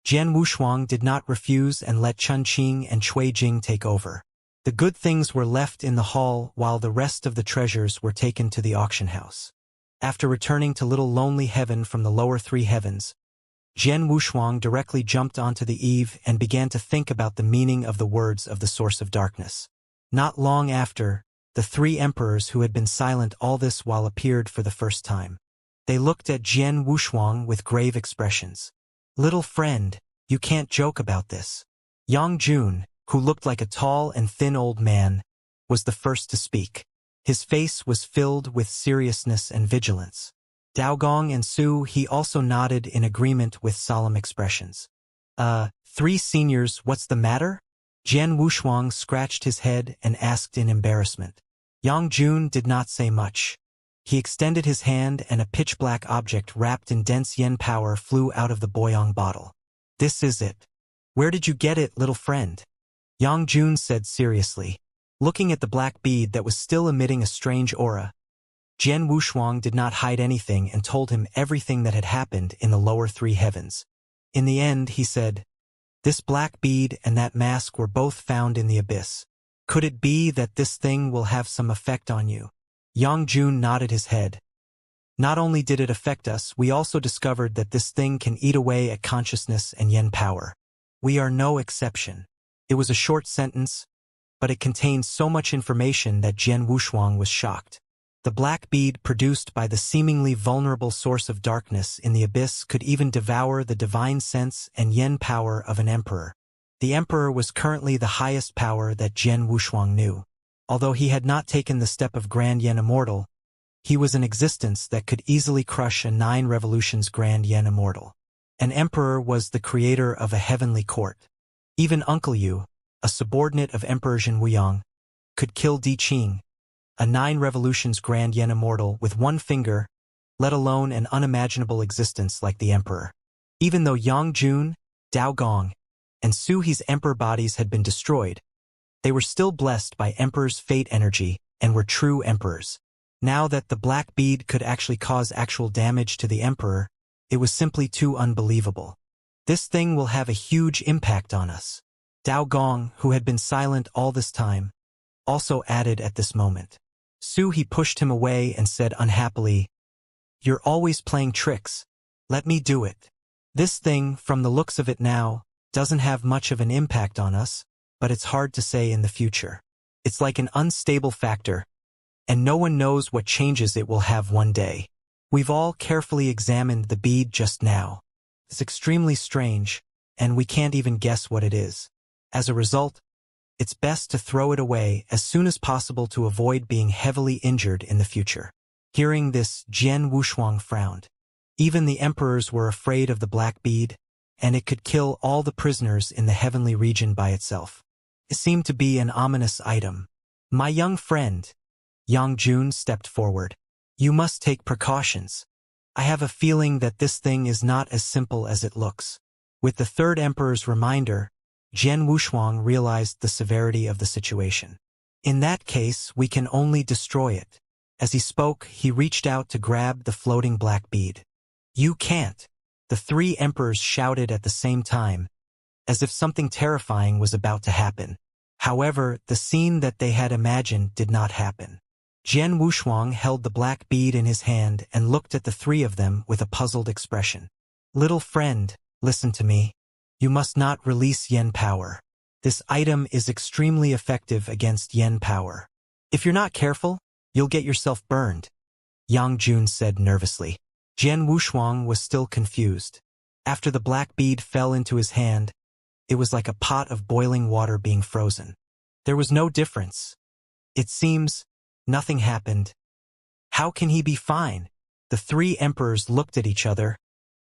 Jian Wushuang did not refuse and let Chun Qing and Cui Jing take over. The good things were left in the hall while the rest of the treasures were taken to the auction house. After returning to Little Lonely Heaven from the lower three heavens, Jian Wushuang directly jumped onto the eve and began to think about the meaning of the words of the source of darkness. Not long after, the 3 emperors who had been silent all this while appeared for the first time. They looked at Jian Wushuang with grave expressions. "Little friend, you can't joke about this." Yang Jun, who looked like a tall and thin old man, was the first to speak. His face was filled with seriousness and vigilance. Daogong and Su, he also nodded in agreement with solemn expressions. 3 seniors, what's the matter?" Jian Wushuang scratched his head and asked in embarrassment. Yang Jun did not say much. He extended his hand and a pitch-black object wrapped in dense yen power flew out of the boyang bottle. "This is it. Where did you get it, little friend?" Yang Jun said seriously. Looking at the black bead that was still emitting a strange aura, Jian Wushuang did not hide anything and told him everything that had happened in the lower three heavens. In the end, he said, "This black bead and that mask were both found in the abyss. Could it be that this thing will have some effect on you?" Yang Jun nodded his head. "Not only did it affect us, we also discovered that this thing can eat away at consciousness and yen power. We are no exception." It was a short sentence, but it contained so much information that Jian Wushuang was shocked. The black bead produced by the seemingly vulnerable source of darkness in the abyss could even devour the divine sense and yen power of an emperor. The emperor was currently the highest power that Jian Wushuang knew. Although he had not taken the step of Grand Yen Immortal, he was an existence that could easily crush a 9 revolutions Grand Yen Immortal. An emperor was the creator of a heavenly court. Even Uncle Yu, a subordinate of Emperor Zhen Wuyang, could kill Di Qing, a 9 revolutions Grand Yen Immortal, with one finger, let alone an unimaginable existence like the emperor. Even though Yang Jun, Dao Gong, and Su He's emperor bodies had been destroyed, they were still blessed by emperor's fate energy and were true emperors. Now that the black bead could actually cause actual damage to the emperor, it was simply too unbelievable. This thing will have a huge impact on us. Dao Gong, who had been silent all this time, also added at this moment. Su He pushed him away and said unhappily, "You're always playing tricks. Let me do it. This thing, from the looks of it now, doesn't have much of an impact on us, but it's hard to say in the future. It's like an unstable factor, and no one knows what changes it will have one day. We've all carefully examined the bead just now. It's extremely strange, and we can't even guess what it is. As a result, it's best to throw it away as soon as possible to avoid being heavily injured in the future." Hearing this, Jian Wushuang frowned. Even the emperors were afraid of the black bead, and it could kill all the prisoners in the heavenly region by itself. It seemed to be an ominous item. "My young friend," Yang Jun stepped forward, "you must take precautions. I have a feeling that this thing is not as simple as it looks." With the third emperor's reminder, Jian Wushuang realized the severity of the situation. "In that case, we can only destroy it." As he spoke, he reached out to grab the floating black bead. "You can't!" The 3 emperors shouted at the same time, as if something terrifying was about to happen. However, the scene that they had imagined did not happen. Jian Wushuang held the black bead in his hand and looked at the 3 of them with a puzzled expression. "Little friend, listen to me. You must not release yen power. This item is extremely effective against yen power. If you're not careful, you'll get yourself burned," Yang Jun said nervously. Jian Wushuang was still confused. After the black bead fell into his hand, it was like a pot of boiling water being frozen. There was no difference. It seems nothing happened. How can he be fine? The 3 emperors looked at each other,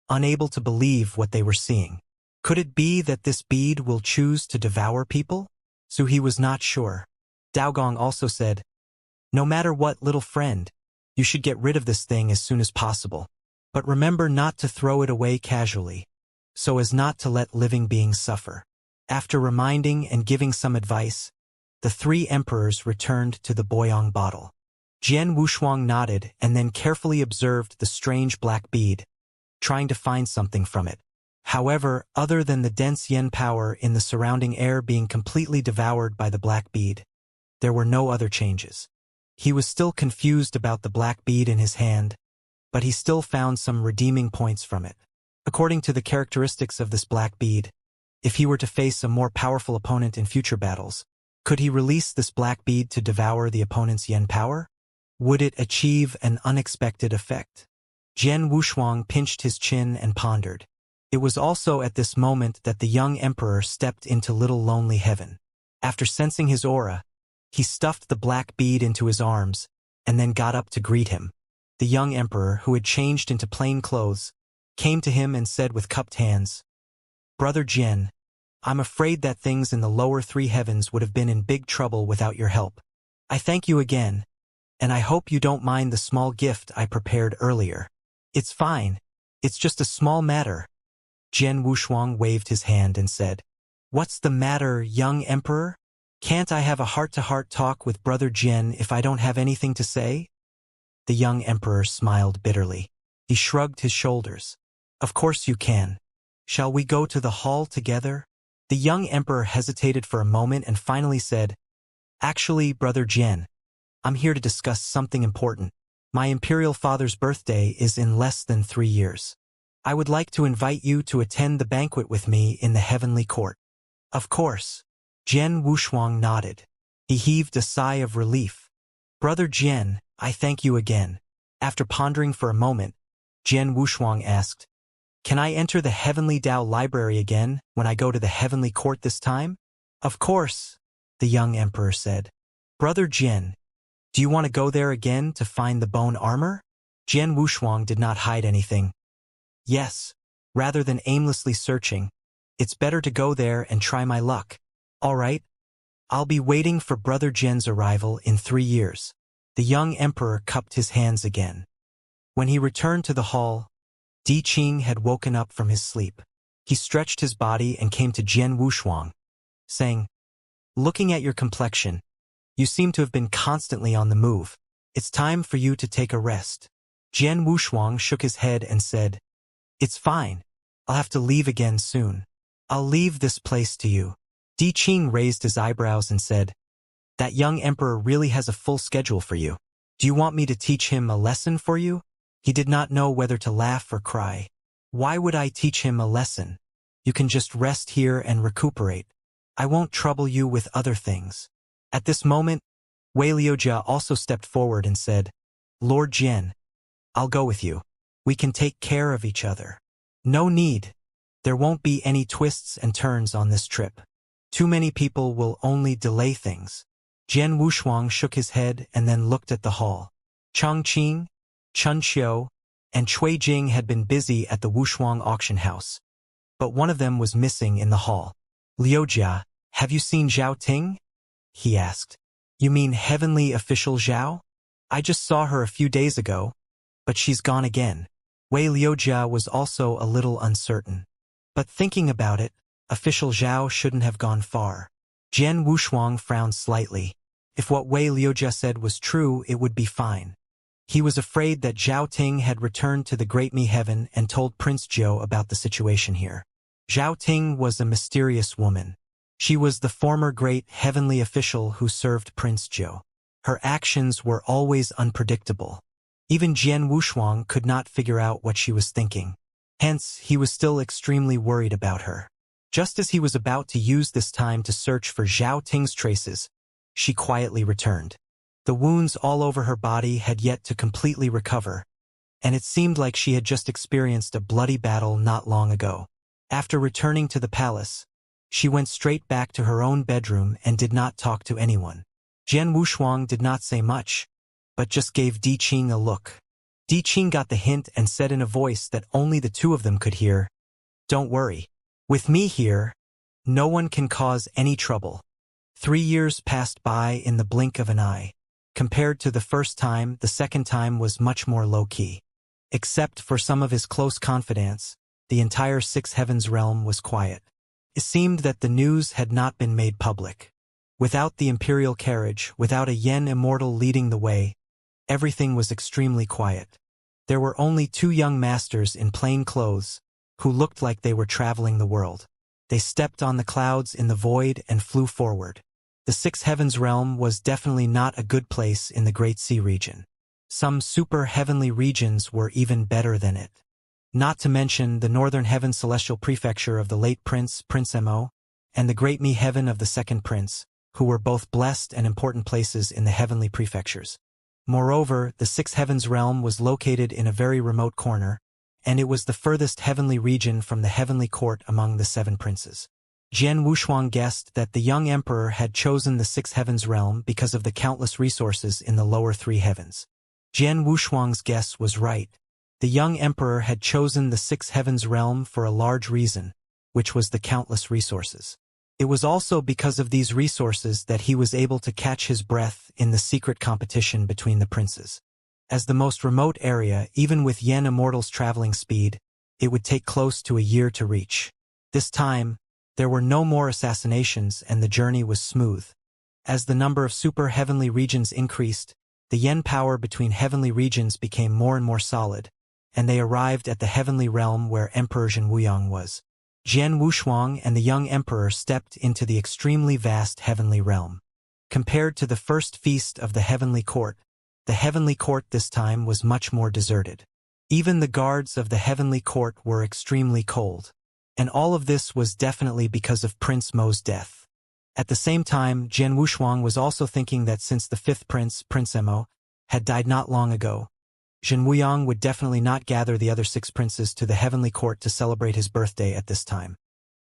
unable to believe what they were seeing. Could it be that this bead will choose to devour people? So he was not sure. Dao Gong also said, "No matter what, little friend, you should get rid of this thing as soon as possible. But remember not to throw it away casually, so as not to let living beings suffer." After reminding and giving some advice, the 3 emperors returned to the Boyang bottle. Jian Wushuang nodded and then carefully observed the strange black bead, trying to find something from it. However, other than the dense yen power in the surrounding air being completely devoured by the black bead, there were no other changes. He was still confused about the black bead in his hand, but he still found some redeeming points from it. According to the characteristics of this black bead, if he were to face a more powerful opponent in future battles, could he release this black bead to devour the opponent's yen power? Would it achieve an unexpected effect? Jian Wushuang pinched his chin and pondered. It was also at this moment that the young emperor stepped into Little Lonely Heaven. After sensing his aura, he stuffed the black bead into his arms and then got up to greet him. The young emperor, who had changed into plain clothes, came to him and said with cupped hands, "Brother Jian, I'm afraid that things in the lower 3 heavens would have been in big trouble without your help. I thank you again, and I hope you don't mind the small gift I prepared earlier." "It's fine. It's just a small matter." Jian Wushuang waved his hand and said, "What's the matter, young emperor? Can't I have a heart-to-heart talk with Brother Jian if I don't have anything to say?" The young emperor smiled bitterly. He shrugged his shoulders. "Of course you can. Shall we go to the hall together?" The young emperor hesitated for a moment and finally said, "Actually, Brother Jian, I'm here to discuss something important. My imperial father's birthday is in less than 3 years. I would like to invite you to attend the banquet with me in the heavenly court." "Of course." Jian Wushuang nodded. He heaved a sigh of relief. "Brother Jian, I thank you again. After pondering for a moment, Jian Wushuang asked, Can I enter the Heavenly Dao Library again when I go to the Heavenly Court this time? Of course, the young emperor said. Brother Jian, do you want to go there again to find the bone armor? Jian Wushuang did not hide anything. Yes, rather than aimlessly searching, it's better to go there and try my luck. All right, I'll be waiting for Brother Jian's arrival in 3 years. The young emperor cupped his hands again. When he returned to the hall, Di Qing had woken up from his sleep. He stretched his body and came to Jian Wushuang, saying, Looking at your complexion, you seem to have been constantly on the move. It's time for you to take a rest. Jian Wushuang shook his head and said, It's fine. I'll have to leave again soon. I'll leave this place to you. Di Qing raised his eyebrows and said, That young emperor really has a full schedule for you. Do you want me to teach him a lesson for you? He did not know whether to laugh or cry. Why would I teach him a lesson? You can just rest here and recuperate. I won't trouble you with other things. At this moment, Wei Liujia also stepped forward and said, Lord Jian, I'll go with you. We can take care of each other. No need. There won't be any twists and turns on this trip. Too many people will only delay things. Jian Wushuang shook his head and then looked at the hall. Chongqing, Chun Xiu, and Cui Jing had been busy at the Wushuang auction house. But one of them was missing in the hall. Liujia, have you seen Zhao Ting? He asked. You mean Heavenly Official Zhao? I just saw her a few days ago, but she's gone again. Wei Liujia was also a little uncertain. But thinking about it, Official Zhao shouldn't have gone far. Jian Wushuang frowned slightly. If what Wei Liujia said was true, it would be fine. He was afraid that Zhao Ting had returned to the Great Mi Heaven and told Prince Zhou about the situation here. Zhao Ting was a mysterious woman. She was the former great heavenly official who served Prince Zhou. Her actions were always unpredictable. Even Jian Wushuang could not figure out what she was thinking. Hence, he was still extremely worried about her. Just as he was about to use this time to search for Zhao Ting's traces, she quietly returned. The wounds all over her body had yet to completely recover, and it seemed like she had just experienced a bloody battle not long ago. After returning to the palace, she went straight back to her own bedroom and did not talk to anyone. Jian Wushuang did not say much, but just gave Di Qing a look. Di Qing got the hint and said in a voice that only the two of them could hear, Don't worry. With me here, no one can cause any trouble. 3 years passed by in the blink of an eye. Compared to the first time, the second time was much more low-key. Except for some of his close confidants, the entire Six Heavens realm was quiet. It seemed that the news had not been made public. Without the imperial carriage, without a Yen Immortal leading the way, everything was extremely quiet. There were only 2 young masters in plain clothes, who looked like they were traveling the world. They stepped on the clouds in the void and flew forward. The Six Heavens realm was definitely not a good place in the Great Sea region. Some super-heavenly regions were even better than it. Not to mention the Northern Heaven Celestial Prefecture of the late Prince Mo, and the Great Mi Heaven of the Second Prince, who were both blessed and important places in the heavenly prefectures. Moreover, the Six Heavens realm was located in a very remote corner, and it was the furthest heavenly region from the heavenly court among the 7 princes. Jian Wushuang guessed that the young emperor had chosen the Six Heavens realm because of the countless resources in the lower 3 heavens. Jian Wushuang's guess was right. The young emperor had chosen the Six Heavens realm for a large reason, which was the countless resources. It was also because of these resources that he was able to catch his breath in the secret competition between the princes. As the most remote area, even with Yen Immortal's traveling speed, it would take close to a year to reach. This time, there were no more assassinations and the journey was smooth. As the number of super-heavenly regions increased, the yen power between heavenly regions became more and more solid, and they arrived at the heavenly realm where Emperor Zhenwuyang was. Jian Wushuang and the young emperor stepped into the extremely vast heavenly realm. Compared to the first feast of the heavenly court this time was much more deserted. Even the guards of the heavenly court were extremely cold. And all of this was definitely because of Prince Mo's death. At the same time, Jian Wushuang was also thinking that since the 5th prince, Prince Mo, had died not long ago, Zhen Wuyang would definitely not gather the other 6 princes to the heavenly court to celebrate his birthday at this time.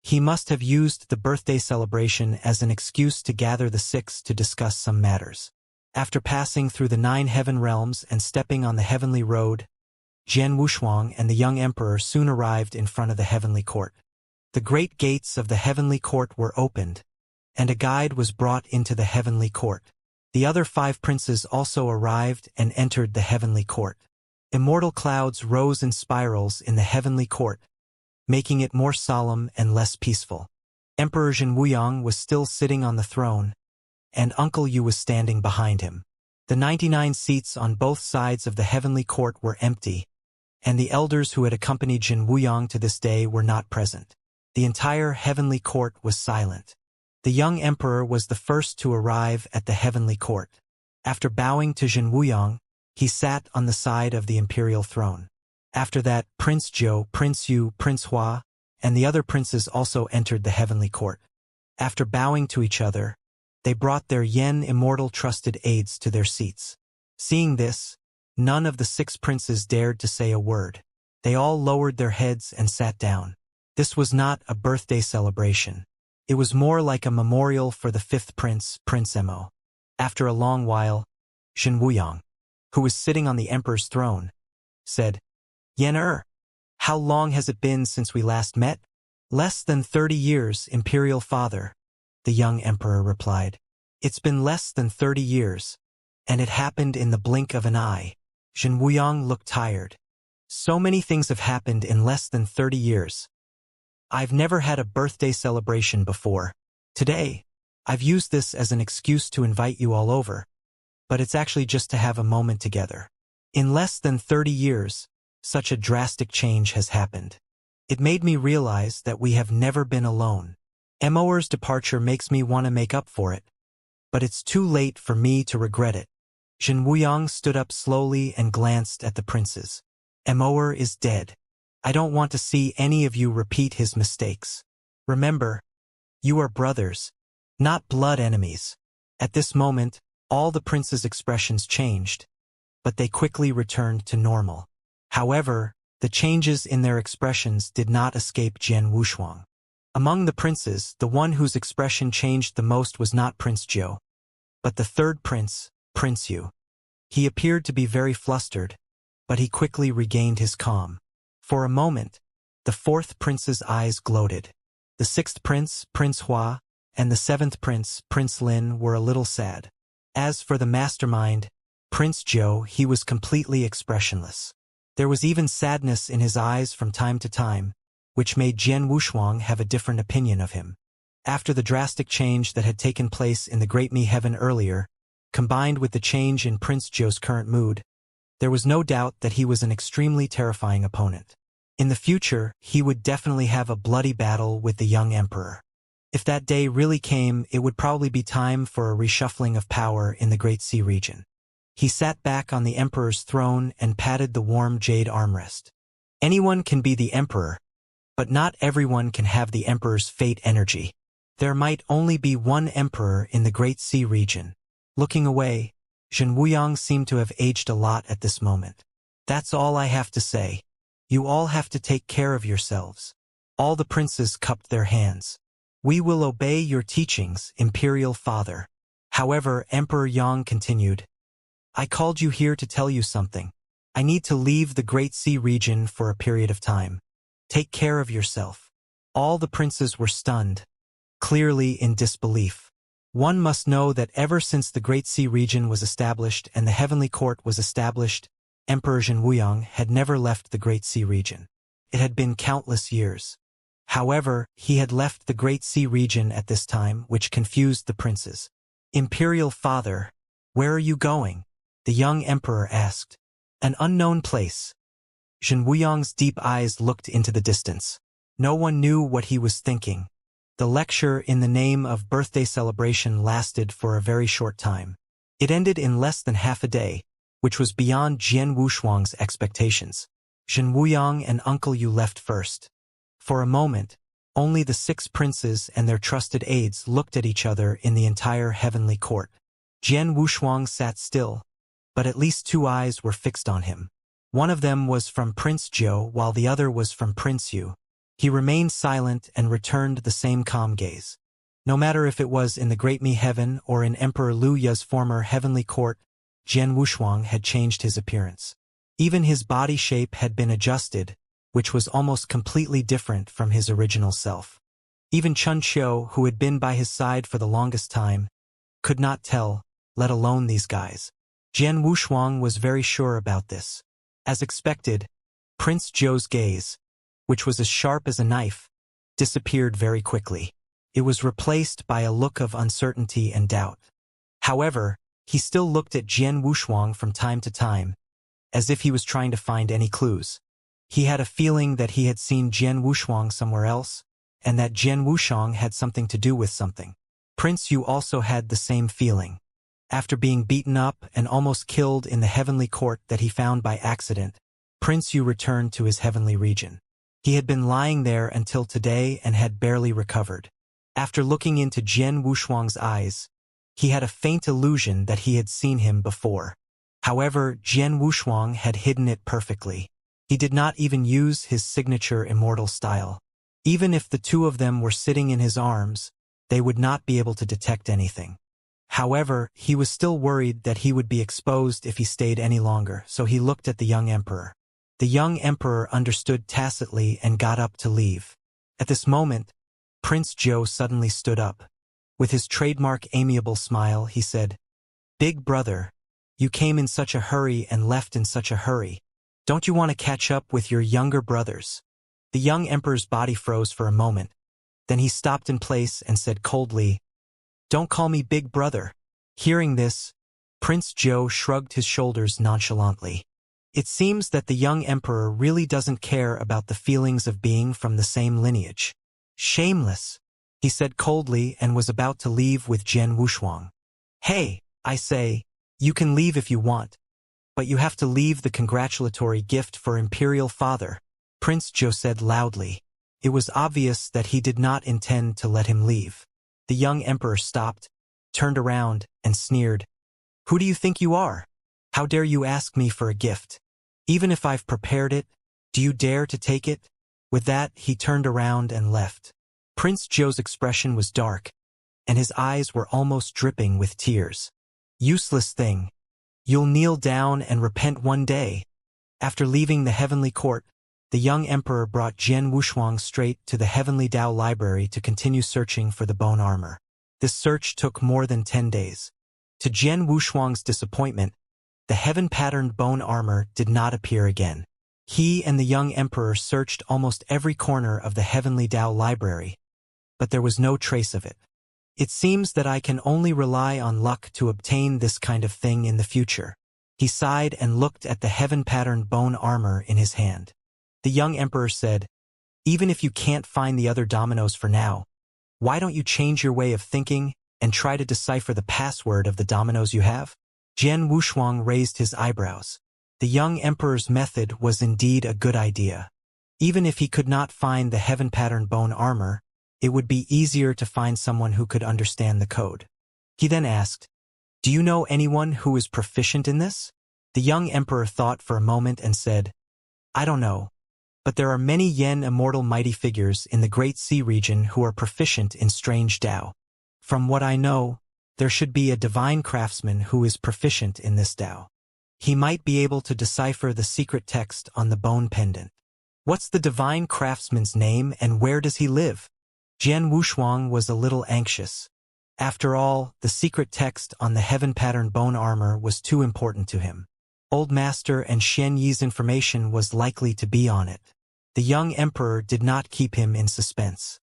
He must have used the birthday celebration as an excuse to gather the 6 to discuss some matters. After passing through the 9 heaven realms and stepping on the heavenly road, Jian Wushuang and the young emperor soon arrived in front of the heavenly court. The great gates of the heavenly court were opened, and a guide was brought into the heavenly court. The other 5 princes also arrived and entered the heavenly court. Immortal clouds rose in spirals in the heavenly court, making it more solemn and less peaceful. Emperor Zhen Wuyang was still sitting on the throne, and Uncle Yu was standing behind him. The 99 seats on both sides of the heavenly court were empty, and the elders who had accompanied Zhen Wuyang to this day were not present. The entire heavenly court was silent. The young emperor was the first to arrive at the heavenly court. After bowing to Zhen Wuyang, he sat on the side of the imperial throne. After that, Prince Zhou, Prince Yu, Prince Hua, and the other princes also entered the heavenly court. After bowing to each other, they brought their Yen immortal trusted aides to their seats. Seeing this, none of the 6 princes dared to say a word. They all lowered their heads and sat down. This was not a birthday celebration. It was more like a memorial for the 5th prince, Prince Mo. After a long while, Zhen Wuyang, who was sitting on the emperor's throne, said, "Yan how long has it been since we last met?" "Less than 30 years, imperial father," the young emperor replied. "It's been less than 30 years, and it happened in the blink of an eye." Zhen Wuyang looked tired. "So many things have happened in less than 30 years. I've never had a birthday celebration before. Today, I've used this as an excuse to invite you all over, but it's actually just to have a moment together. In less than 30 years, such a drastic change has happened. It made me realize that we have never been alone. Mo's departure makes me want to make up for it, but it's too late for me to regret it." Zhen Wuyang stood up slowly and glanced at the princes. "Mo is dead. I don't want to see any of you repeat his mistakes. Remember, you are brothers, not blood enemies." At this moment, all the princes' expressions changed, but they quickly returned to normal. However, the changes in their expressions did not escape Jian Wushuang. Among the princes, the one whose expression changed the most was not Prince Zhou, but the 3rd prince, Prince Yu. He appeared to be very flustered, but he quickly regained his calm. For a moment, the 4th prince's eyes gloated. The 6th prince, Prince Hua, and the 7th prince, Prince Lin, were a little sad. As for the mastermind, Prince Zhou, he was completely expressionless. There was even sadness in his eyes from time to time, which made Jian Wushuang have a different opinion of him. After the drastic change that had taken place in the Great Mi Heaven earlier, combined with the change in Prince Zhou's current mood, there was no doubt that he was an extremely terrifying opponent. In the future, he would definitely have a bloody battle with the young emperor. If that day really came, it would probably be time for a reshuffling of power in the Great Sea region. He sat back on the emperor's throne and patted the warm jade armrest. Anyone can be the emperor, but not everyone can have the emperor's fate energy. There might only be one emperor in the Great Sea region. Looking away, Zhen Wuyang seemed to have aged a lot at this moment. "That's all I have to say. You all have to take care of yourselves." All the princes cupped their hands. "We will obey your teachings, imperial father." However, Emperor Yang continued, "I called you here to tell you something. I need to leave the Great Sea region for a period of time. Take care of yourself." All the princes were stunned, clearly in disbelief. One must know that ever since the Great Sea region was established and the Heavenly Court was established, Emperor Zhen Wuyang had never left the Great Sea region. It had been countless years. However, he had left the Great Sea region at this time, which confused the princes. "Imperial father, where are you going?" the young emperor asked. "An unknown place." Zhen Wuyang's deep eyes looked into the distance. No one knew what he was thinking. The lecture in the name of birthday celebration lasted for a very short time. It ended in less than half a day, which was beyond Jian Wushuang's expectations. Zhen Wuyang and Uncle Yu left first. For a moment, only the 6 princes and their trusted aides looked at each other in the entire heavenly court. Jian Wushuang sat still, but at least 2 eyes were fixed on him. One of them was from Prince Zhou while the other was from Prince Yu. He remained silent and returned the same calm gaze. No matter if it was in the Great Mi Heaven or in Emperor Liu Ye's former heavenly court, Jian Wushuang had changed his appearance. Even his body shape had been adjusted, which was almost completely different from his original self. Even Chun Qiu, who had been by his side for the longest time, could not tell, let alone these guys. Jian Wushuang was very sure about this. As expected, Prince Zhou's gaze, which was as sharp as a knife, disappeared very quickly. It was replaced by a look of uncertainty and doubt. However, he still looked at Jian Wushuang from time to time, as if he was trying to find any clues. He had a feeling that he had seen Jian Wushuang somewhere else, and that Jian Wushuang had something to do with something. Prince Yu also had the same feeling. After being beaten up and almost killed in the heavenly court that he found by accident, Prince Yu returned to his heavenly region. He had been lying there until today and had barely recovered. After looking into Jian Wushuang's eyes, he had a faint illusion that he had seen him before. However, Jian Wushuang had hidden it perfectly. He did not even use his signature immortal style. Even if the two of them were sitting in his arms, they would not be able to detect anything. However, he was still worried that he would be exposed if he stayed any longer, so he looked at the young emperor. The young emperor understood tacitly and got up to leave. At this moment, Prince Zhou suddenly stood up. With his trademark amiable smile, he said, "Big brother, you came in such a hurry and left in such a hurry. Don't you want to catch up with your younger brothers?" The young emperor's body froze for a moment. Then he stopped in place and said coldly, "Don't call me big brother." Hearing this, Prince Zhou shrugged his shoulders nonchalantly. It seems that the young emperor really doesn't care about the feelings of being from the same lineage. "Shameless," he said coldly and was about to leave with Jian Wushuang. "Hey, I say, you can leave if you want, but you have to leave the congratulatory gift for Imperial Father," Prince Zhou said loudly. It was obvious that he did not intend to let him leave. The young emperor stopped, turned around, and sneered. "Who do you think you are? How dare you ask me for a gift? Even if I've prepared it, do you dare to take it?" With that, he turned around and left. Prince Zhou's expression was dark, and his eyes were almost dripping with tears. "Useless thing. You'll kneel down and repent one day." After leaving the heavenly court, the young emperor brought Jian Wushuang straight to the Heavenly Dao Library to continue searching for the bone armor. This search took more than 10 days. To Jian Wushuang's disappointment, the heaven-patterned bone armor did not appear again. He and the young emperor searched almost every corner of the Heavenly Dao Library, but there was no trace of it. "It seems that I can only rely on luck to obtain this kind of thing in the future." He sighed and looked at the heaven-patterned bone armor in his hand. The young emperor said, "Even if you can't find the other dominoes for now, why don't you change your way of thinking and try to decipher the password of the dominoes you have?" Jian Wushuang raised his eyebrows. The young emperor's method was indeed a good idea. Even if he could not find the heaven-patterned bone armor, it would be easier to find someone who could understand the code. He then asked, "Do you know anyone who is proficient in this?" The young emperor thought for a moment and said, "I don't know, but there are many Yen immortal mighty figures in the Great Sea region who are proficient in strange Dao. From what I know, there should be a divine craftsman who is proficient in this Dao. He might be able to decipher the secret text on the bone pendant." "What's the divine craftsman's name and where does he live?" Jian Wushuang was a little anxious. After all, the secret text on the heaven-patterned bone armor was too important to him. Old Master and Xian Yi's information was likely to be on it. The young emperor did not keep him in suspense.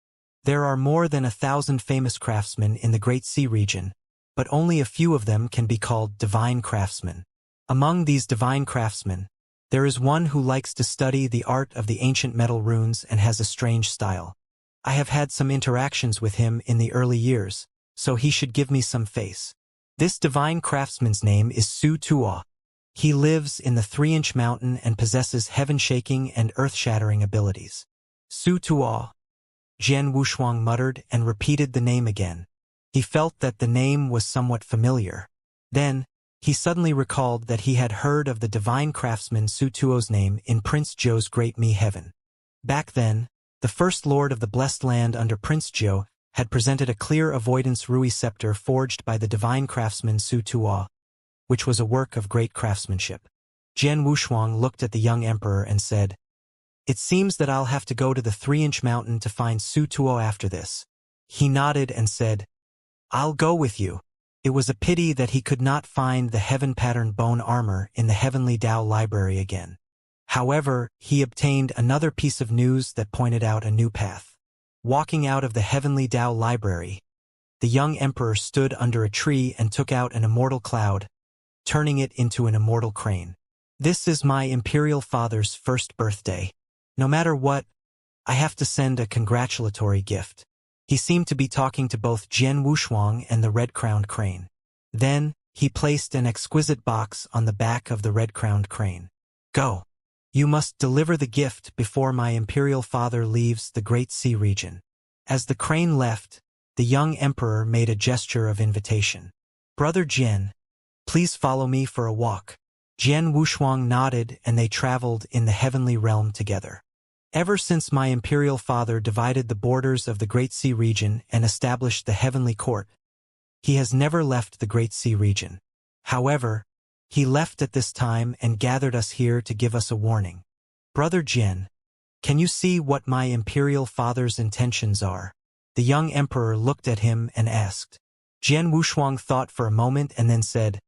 "There are more than 1,000 famous craftsmen in the Great Sea region, but only a few of them can be called divine craftsmen. Among these divine craftsmen, there is one who likes to study the art of the ancient metal runes and has a strange style. I have had some interactions with him in the early years, so he should give me some face. This divine craftsman's name is Su Tuo. He lives in the 3-inch mountain and possesses heaven-shaking and earth-shattering abilities." "Su Tuo," Jian Wushuang muttered and repeated the name again. He felt that the name was somewhat familiar. Then, He suddenly recalled that he had heard of the divine craftsman Su Tuo's name in Prince Zhou's Great Mi Heaven. Back then, the first lord of the blessed land under Prince Zhou had presented a clear avoidance Rui scepter forged by the divine craftsman Su Tuo, which was a work of great craftsmanship. Jian Wushuang looked at the young emperor and said, "It seems that I'll have to go to the 3-inch mountain to find Su Tuo after this." He nodded and said, "I'll go with you." It was a pity that he could not find the heaven-patterned bone armor in the Heavenly Tao Library again. However, he obtained another piece of news that pointed out a new path. Walking out of the Heavenly Tao Library, the young emperor stood under a tree and took out an immortal cloud, turning it into an immortal crane. "This is my imperial father's first birthday. No matter what, I have to send a congratulatory gift." He seemed to be talking to both Jian Wushuang and the red-crowned crane. Then, he placed an exquisite box on the back of the red-crowned crane. "Go. You must deliver the gift before my imperial father leaves the Great Sea region." As the crane left, the young emperor made a gesture of invitation. "Brother Jian, please follow me for a walk." Jian Wushuang nodded and they traveled in the heavenly realm together. "Ever since my imperial father divided the borders of the Great Sea region and established the heavenly court, he has never left the Great Sea region. However, he left at this time and gathered us here to give us a warning. Brother Jian, can you see what my imperial father's intentions are?" The young emperor looked at him and asked. Jian Wushuang thought for a moment and then said,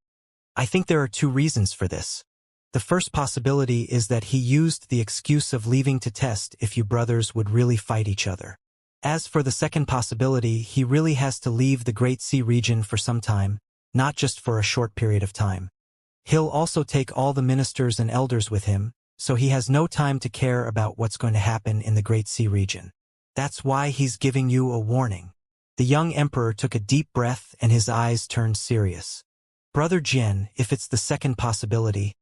"I think there are 2 reasons for this. The first possibility is that he used the excuse of leaving to test if you brothers would really fight each other. As for the second possibility, he really has to leave the Great Sea region for some time, not just for a short period of time. He'll also take all the ministers and elders with him, so he has no time to care about what's going to happen in the Great Sea region. That's why he's giving you a warning." The young emperor took a deep breath and his eyes turned serious. "Brother Jian, if it's the second possibility,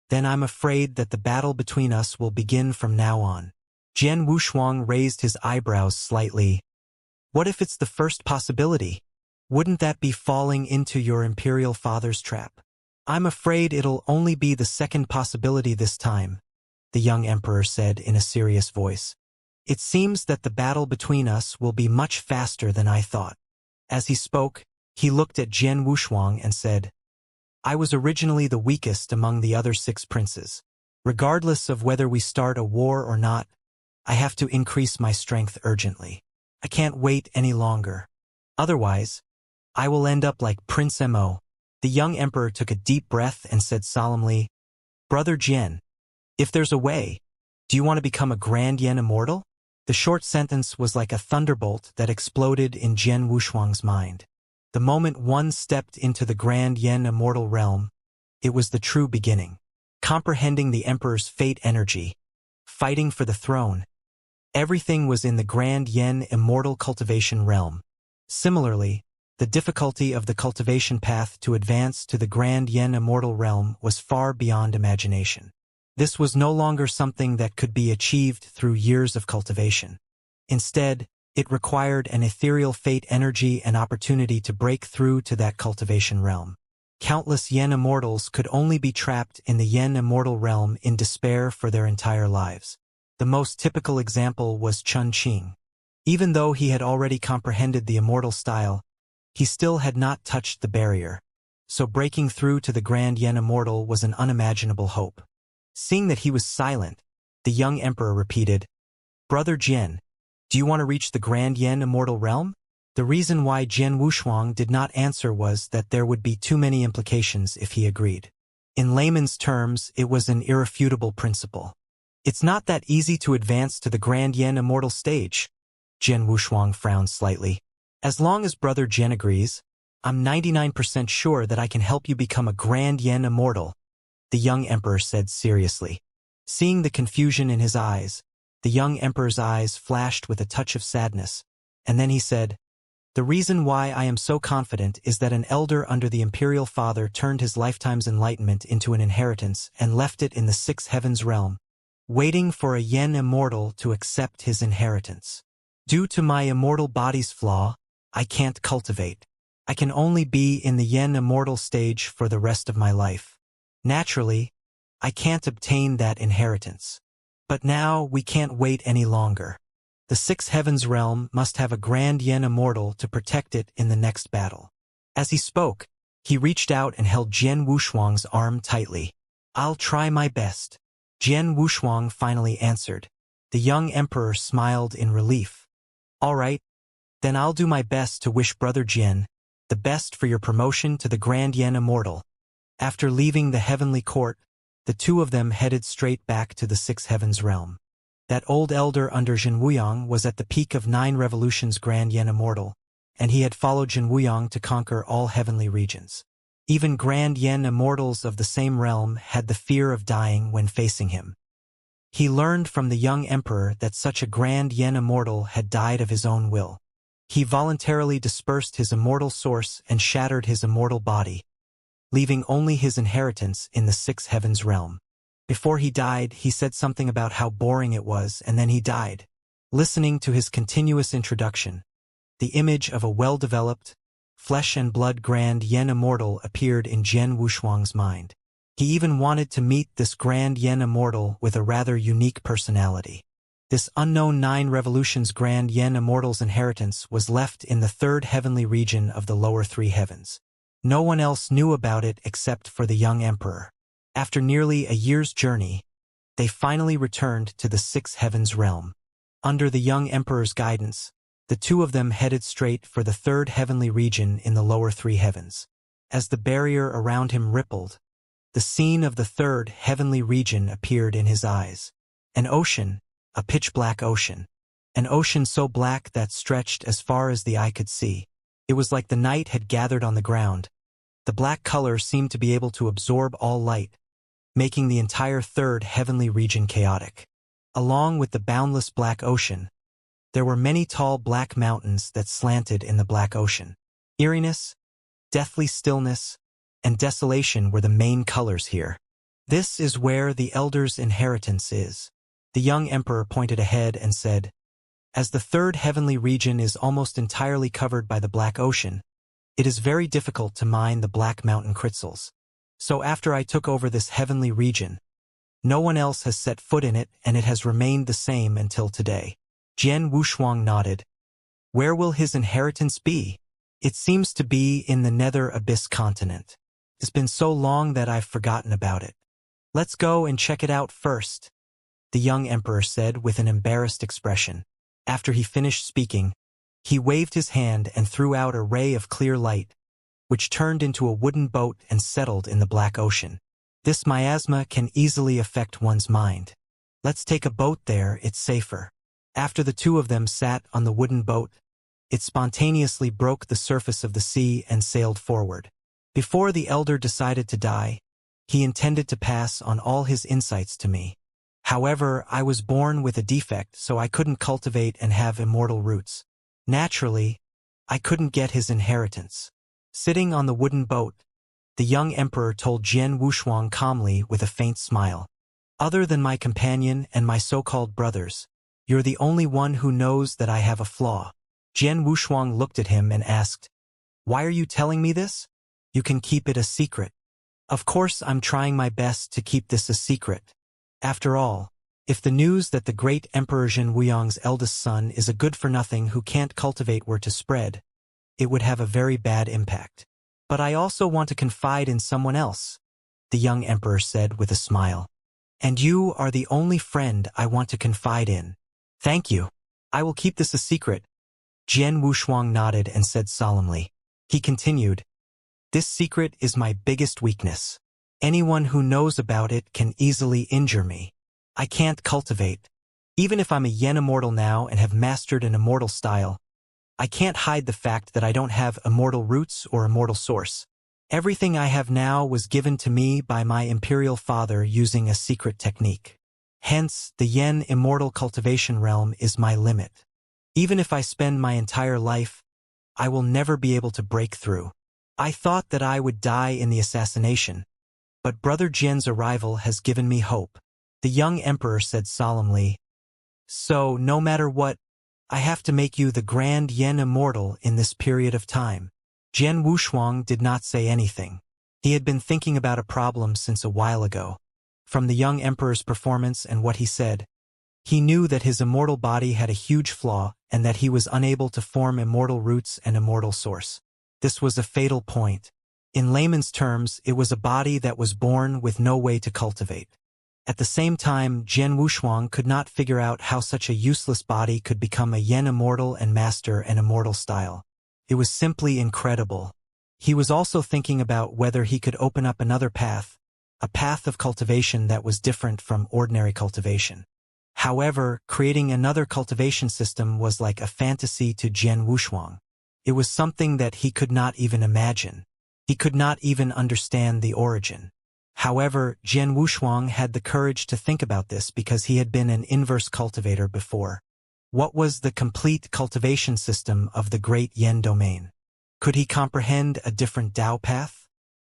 then I'm afraid that the battle between us will begin from now on." Jian Wushuang raised his eyebrows slightly. "What if it's the first possibility? Wouldn't that be falling into your imperial father's trap?" "I'm afraid it'll only be the second possibility this time," the young emperor said in a serious voice. "It seems that the battle between us will be much faster than I thought." As he spoke, he looked at Jian Wushuang and said, "I was originally the weakest among the other 6 princes. Regardless of whether we start a war or not, I have to increase my strength urgently. I can't wait any longer. Otherwise, I will end up like Prince Mo." The young emperor took a deep breath and said solemnly, "Brother Jian, if there's a way, do you want to become a Grand Yen Immortal?" The short sentence was like a thunderbolt that exploded in Jian Wushuang's mind. The moment one stepped into the Grand Yen Immortal realm, it was the true beginning. Comprehending the emperor's fate energy, fighting for the throne, everything was in the Grand Yen Immortal cultivation realm. Similarly, the difficulty of the cultivation path to advance to the Grand Yen Immortal realm was far beyond imagination. This was no longer something that could be achieved through years of cultivation. Instead, it required an ethereal fate energy and opportunity to break through to that cultivation realm. Countless Yen Immortals could only be trapped in the Yen Immortal realm in despair for their entire lives. The most typical example was Chun Qing. Even though he had already comprehended the immortal style, he still had not touched the barrier, so breaking through to the Grand Yen Immortal was an unimaginable hope. Seeing that he was silent, the young emperor repeated, "Brother Jian, do you want to reach the Grand Yen Immortal realm?" The reason why Jian Wushuang did not answer was that there would be too many implications if he agreed. In layman's terms, it was an irrefutable principle. "It's not that easy to advance to the Grand Yen Immortal stage." Jian Wushuang frowned slightly. "As long as Brother Jian agrees, I'm 99% sure that I can help you become a Grand Yen Immortal," the young emperor said seriously. Seeing the confusion in his eyes, the young emperor's eyes flashed with a touch of sadness, and then he said, "The reason why I am so confident is that an elder under the imperial father turned his lifetime's enlightenment into an inheritance and left it in the 6th heavens realm, waiting for a Yen Immortal to accept his inheritance. Due to my immortal body's flaw, I can't cultivate. I can only be in the Yen Immortal stage for the rest of my life. Naturally, I can't obtain that inheritance. But now we can't wait any longer. The Six Heavens realm must have a grand Yen Immortal to protect it in the next battle. As he spoke, he reached out and held Jian Wushuang's arm tightly. I'll try my best. Jian Wushuang finally answered. The young emperor smiled in relief. All right, then I'll do my best to wish Brother Jian the best for your promotion to the Grand Yen Immortal. After leaving the heavenly court, the two of them headed straight back to the Six Heavens realm. That old elder under Zhen Wuyang was at the peak of 9 revolutions Grand Yen Immortal, and he had followed Zhen Wuyang to conquer all heavenly regions. Even Grand Yen Immortals of the same realm had the fear of dying when facing him. He learned from the young emperor that such a Grand Yen Immortal had died of his own will. He voluntarily dispersed his immortal source and shattered his immortal body, leaving only his inheritance in the Six Heavens realm. Before he died, he said something about how boring it was, and then he died. Listening to his continuous introduction, the image of a well-developed, flesh-and-blood Grand Yen Immortal appeared in Jian Wushuang's mind. He even wanted to meet this Grand Yen Immortal with a rather unique personality. This unknown 9 revolutions Grand Yen Immortal's inheritance was left in the 3rd heavenly region of the lower 3 heavens. No one else knew about it except for the young emperor. After nearly a year's journey, they finally returned to the Six Heavens realm. Under the young emperor's guidance, the two of them headed straight for the 3rd heavenly region in the lower 3 heavens. As the barrier around him rippled, the scene of the 3rd heavenly region appeared in his eyes. An ocean, a pitch-black ocean. An ocean so black that stretched as far as the eye could see. It was like the night had gathered on the ground. The black color seemed to be able to absorb all light, making the entire 3rd heavenly region chaotic. Along with the boundless black ocean, there were many tall black mountains that slanted in the black ocean. Eeriness, deathly stillness, and desolation were the main colors here. This is where the elder's inheritance is. The young emperor pointed ahead and said, as the 3rd heavenly region is almost entirely covered by the black ocean, it is very difficult to mine the black mountain crystals. So after I took over this heavenly region, no one else has set foot in it, and it has remained the same until today. Jian Wushuang nodded. Where will his inheritance be? It seems to be in the Nether Abyss continent. It's been so long that I've forgotten about it. Let's go and check it out first, the young emperor said with an embarrassed expression. After he finished speaking, he waved his hand and threw out a ray of clear light, which turned into a wooden boat and settled in the black ocean. This miasma can easily affect one's mind. Let's take a boat there, it's safer. After the two of them sat on the wooden boat, it spontaneously broke the surface of the sea and sailed forward. Before the elder decided to die, he intended to pass on all his insights to me. However, I was born with a defect, so I couldn't cultivate and have immortal roots. Naturally, I couldn't get his inheritance. Sitting on the wooden boat, the young emperor told Jian Wushuang calmly with a faint smile. Other than my companion and my so-called brothers, you're the only one who knows that I have a flaw. Jian Wushuang looked at him and asked, why are you telling me this? You can keep it a secret. Of course I'm trying my best to keep this a secret. After all, if the news that the great Emperor Zhen Wuyang's eldest son is a good-for-nothing who can't cultivate were to spread, it would have a very bad impact. But I also want to confide in someone else, the young emperor said with a smile. And you are the only friend I want to confide in. Thank you. I will keep this a secret. Jian Wushuang nodded and said solemnly. He continued, this secret is my biggest weakness. Anyone who knows about it can easily injure me. I can't cultivate. Even if I'm a Yen Immortal now and have mastered an immortal style, I can't hide the fact that I don't have immortal roots or immortal source. Everything I have now was given to me by my imperial father using a secret technique. Hence, the Yen Immortal cultivation realm is my limit. Even if I spend my entire life, I will never be able to break through. I thought that I would die in the assassination, but Brother Jian's arrival has given me hope. The young emperor said solemnly, so no matter what, I have to make you the Grand Yen Immortal in this period of time. Jian Wushuang did not say anything. He had been thinking about a problem since a while ago. From the young emperor's performance and what he said, he knew that his immortal body had a huge flaw and that he was unable to form immortal roots and immortal source. This was a fatal point. In layman's terms, it was a body that was born with no way to cultivate. At the same time, Jian Wushuang could not figure out how such a useless body could become a Yen immortal and master an immortal style. It was simply incredible. He was also thinking about whether he could open up another path, a path of cultivation that was different from ordinary cultivation. However, creating another cultivation system was like a fantasy to Jian Wushuang. It was something that he could not even imagine. He could not even understand the origin. However, Jian Wushuang had the courage to think about this because he had been an inverse cultivator before. What was the complete cultivation system of the great Yen domain? Could he comprehend a different Dao path?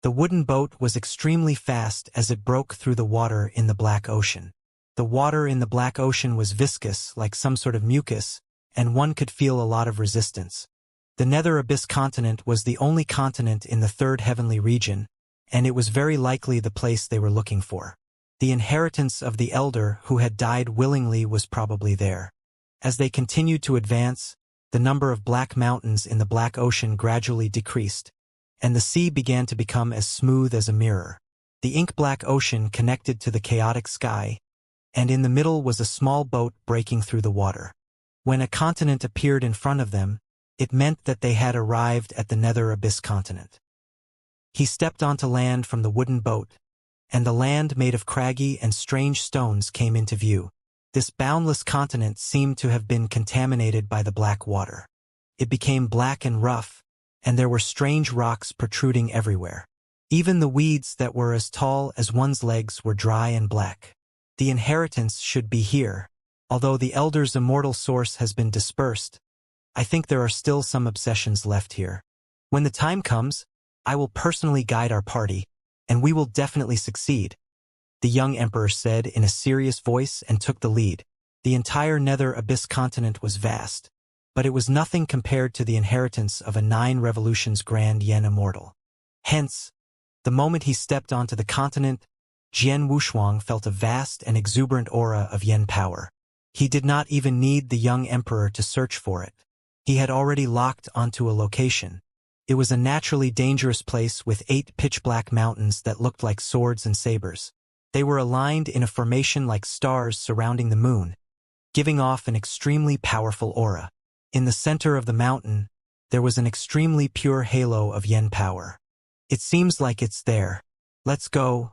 The wooden boat was extremely fast as it broke through the water in the Black Ocean. The water in the Black Ocean was viscous, like some sort of mucus, and one could feel a lot of resistance. The Nether Abyss continent was the only continent in the third heavenly region, and it was very likely the place they were looking for. The inheritance of the elder who had died willingly was probably there. As they continued to advance, the number of black mountains in the Black Ocean gradually decreased, and the sea began to become as smooth as a mirror. The ink-black ocean connected to the chaotic sky, and in the middle was a small boat breaking through the water. When a continent appeared in front of them, it meant that they had arrived at the Nether Abyss continent. He stepped onto land from the wooden boat, and the land made of craggy and strange stones came into view. This boundless continent seemed to have been contaminated by the black water. It became black and rough, and there were strange rocks protruding everywhere. Even the weeds that were as tall as one's legs were dry and black. The inheritance should be here. Although the elder's immortal source has been dispersed, I think there are still some obsessions left here. When the time comes, I will personally guide our party, and we will definitely succeed, the young emperor said in a serious voice and took the lead. The entire Nether Abyss continent was vast, but it was nothing compared to the inheritance of a 9 revolutions grand Yen immortal. Hence, the moment he stepped onto the continent, Jian Wushuang felt a vast and exuberant aura of Yen power. He did not even need the young emperor to search for it. He had already locked onto a location. It was a naturally dangerous place with 8 pitch-black mountains that looked like swords and sabers. They were aligned in a formation like stars surrounding the moon, giving off an extremely powerful aura. In the center of the mountain, there was an extremely pure halo of Yen power. It seems like it's there. Let's go,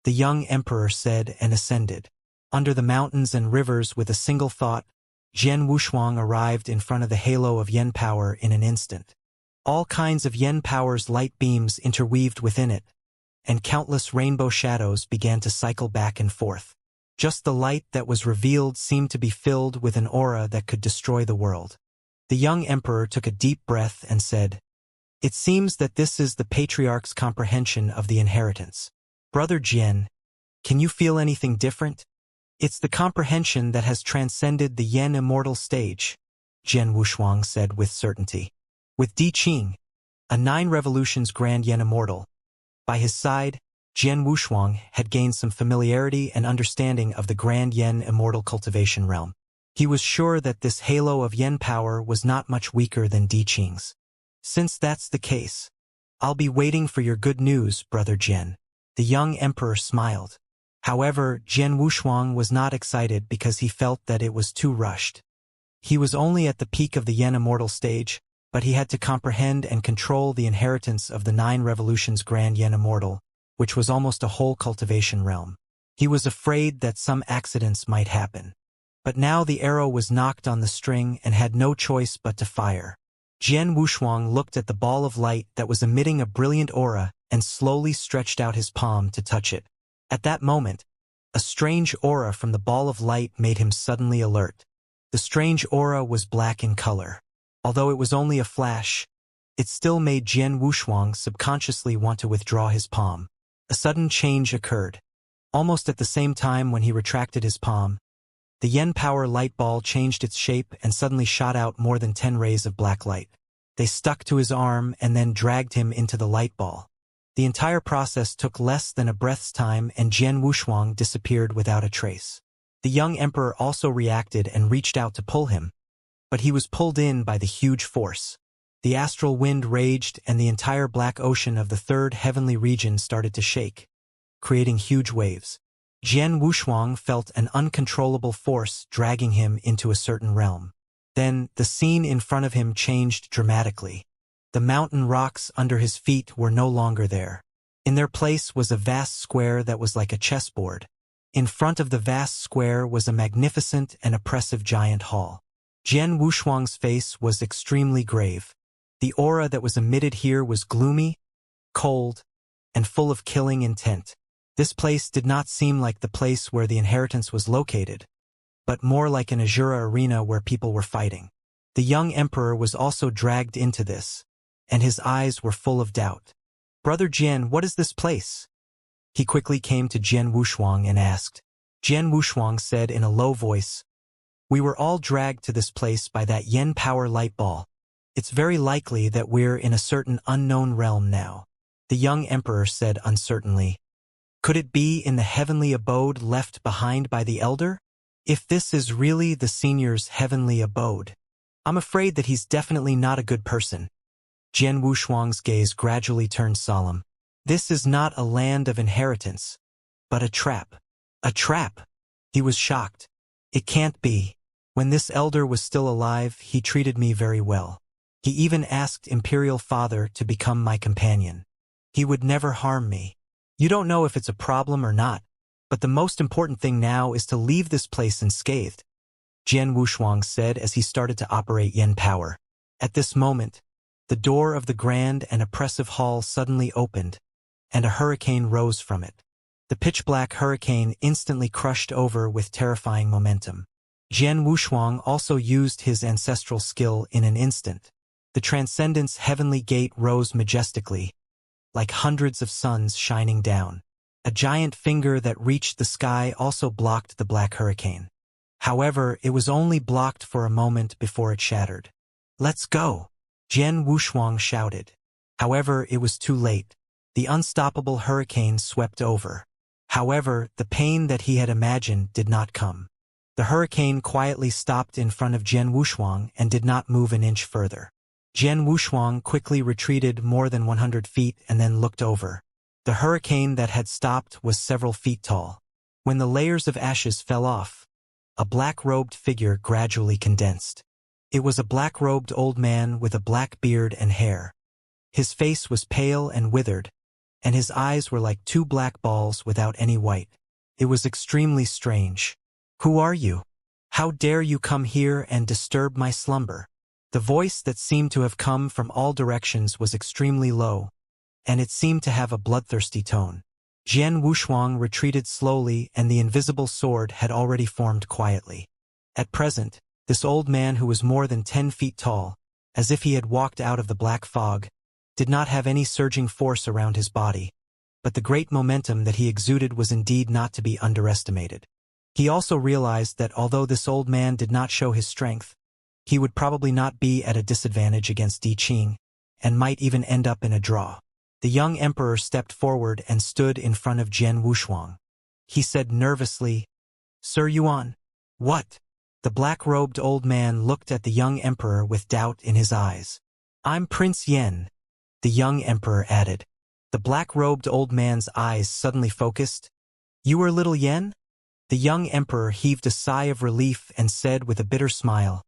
the young emperor said and ascended. Under the mountains and rivers with a single thought, Jian Wushuang arrived in front of the halo of Yen power in an instant. All kinds of Yen power's light beams interweaved within it, and countless rainbow shadows began to cycle back and forth. Just the light that was revealed seemed to be filled with an aura that could destroy the world. The young emperor took a deep breath and said, "It seems that this is the patriarch's comprehension of the inheritance. Brother Jian, can you feel anything different?" "It's the comprehension that has transcended the Yen immortal stage," Jian Wushuang said with certainty. With Di Qing, a 9 revolutions grand Yen immortal, by his side, Jian Wushuang had gained some familiarity and understanding of the grand Yen immortal cultivation realm. He was sure that this halo of Yen power was not much weaker than Di Qing's. "Since that's the case, I'll be waiting for your good news, Brother Jian." The young emperor smiled. However, Jian Wushuang was not excited because he felt that it was too rushed. He was only at the peak of the Yen immortal stage, but he had to comprehend and control the inheritance of the 9 revolutions grand Yen immortal, which was almost a whole cultivation realm. He was afraid that some accidents might happen. But now the arrow was knocked on the string and had no choice but to fire. Jian Wushuang looked at the ball of light that was emitting a brilliant aura and slowly stretched out his palm to touch it. At that moment, a strange aura from the ball of light made him suddenly alert. The strange aura was black in color. Although it was only a flash, it still made Jian Wushuang subconsciously want to withdraw his palm. A sudden change occurred. Almost at the same time when he retracted his palm, the Yen power light ball changed its shape and suddenly shot out more than 10 rays of black light. They stuck to his arm and then dragged him into the light ball. The entire process took less than a breath's time, and Jian Wushuang disappeared without a trace. The young emperor also reacted and reached out to pull him, but he was pulled in by the huge force. The astral wind raged, and the entire black ocean of the third heavenly region started to shake, creating huge waves. Jian Wushuang felt an uncontrollable force dragging him into a certain realm. Then, the scene in front of him changed dramatically. The mountain rocks under his feet were no longer there. In their place was a vast square that was like a chessboard. In front of the vast square was a magnificent and oppressive giant hall. Jian Wushuang's face was extremely grave. The aura that was emitted here was gloomy, cold, and full of killing intent. This place did not seem like the place where the inheritance was located, but more like an Azura arena where people were fighting. The young emperor was also dragged into this, and his eyes were full of doubt. "Brother Jian, what is this place?" He quickly came to Jian Wushuang and asked. Jian Wushuang said in a low voice, "We were all dragged to this place by that yen power light ball. It's very likely that we're in a certain unknown realm now." The young emperor said uncertainly, "Could it be in the heavenly abode left behind by the elder? If this is really the senior's heavenly abode, I'm afraid that he's definitely not a good person." Jian Wushuang's gaze gradually turned solemn. "This is not a land of inheritance, but a trap." "A trap?" He was shocked. "It can't be. When this elder was still alive, he treated me very well. He even asked Imperial Father to become my companion. He would never harm me. You don't know if it's a problem or not, but the most important thing now is to leave this place unscathed," Jian Wushuang said as he started to operate yen power. At this moment, the door of the grand and oppressive hall suddenly opened, and a hurricane rose from it. The pitch-black hurricane instantly crushed over with terrifying momentum. Jian Wushuang also used his ancestral skill in an instant. The Transcendence Heavenly Gate rose majestically, like hundreds of suns shining down. A giant finger that reached the sky also blocked the black hurricane. However, it was only blocked for a moment before it shattered. "Let's go!" Jian Wushuang shouted. However, it was too late. The unstoppable hurricane swept over. However, the pain that he had imagined did not come. The hurricane quietly stopped in front of Jian Wushuang and did not move an inch further. Jian Wushuang quickly retreated more than 100 feet and then looked over. The hurricane that had stopped was several feet tall. When the layers of ashes fell off, a black-robed figure gradually condensed. It was a black-robed old man with a black beard and hair. His face was pale and withered, and his eyes were like two black balls without any white. It was extremely strange. "Who are you? How dare you come here and disturb my slumber?" The voice that seemed to have come from all directions was extremely low, and it seemed to have a bloodthirsty tone. Jian Wushuang retreated slowly, and the invisible sword had already formed quietly. At present, this old man who was more than 10 feet tall, as if he had walked out of the black fog, did not have any surging force around his body, but the great momentum that he exuded was indeed not to be underestimated. He also realized that although this old man did not show his strength, he would probably not be at a disadvantage against Di Qing, and might even end up in a draw. The young emperor stepped forward and stood in front of Jian Wushuang. He said nervously, "Sir Yuan." "What?" The black-robed old man looked at the young emperor with doubt in his eyes. "I'm Prince Yen," the young emperor added. The black-robed old man's eyes suddenly focused. "You are little Yen?" The young emperor heaved a sigh of relief and said with a bitter smile,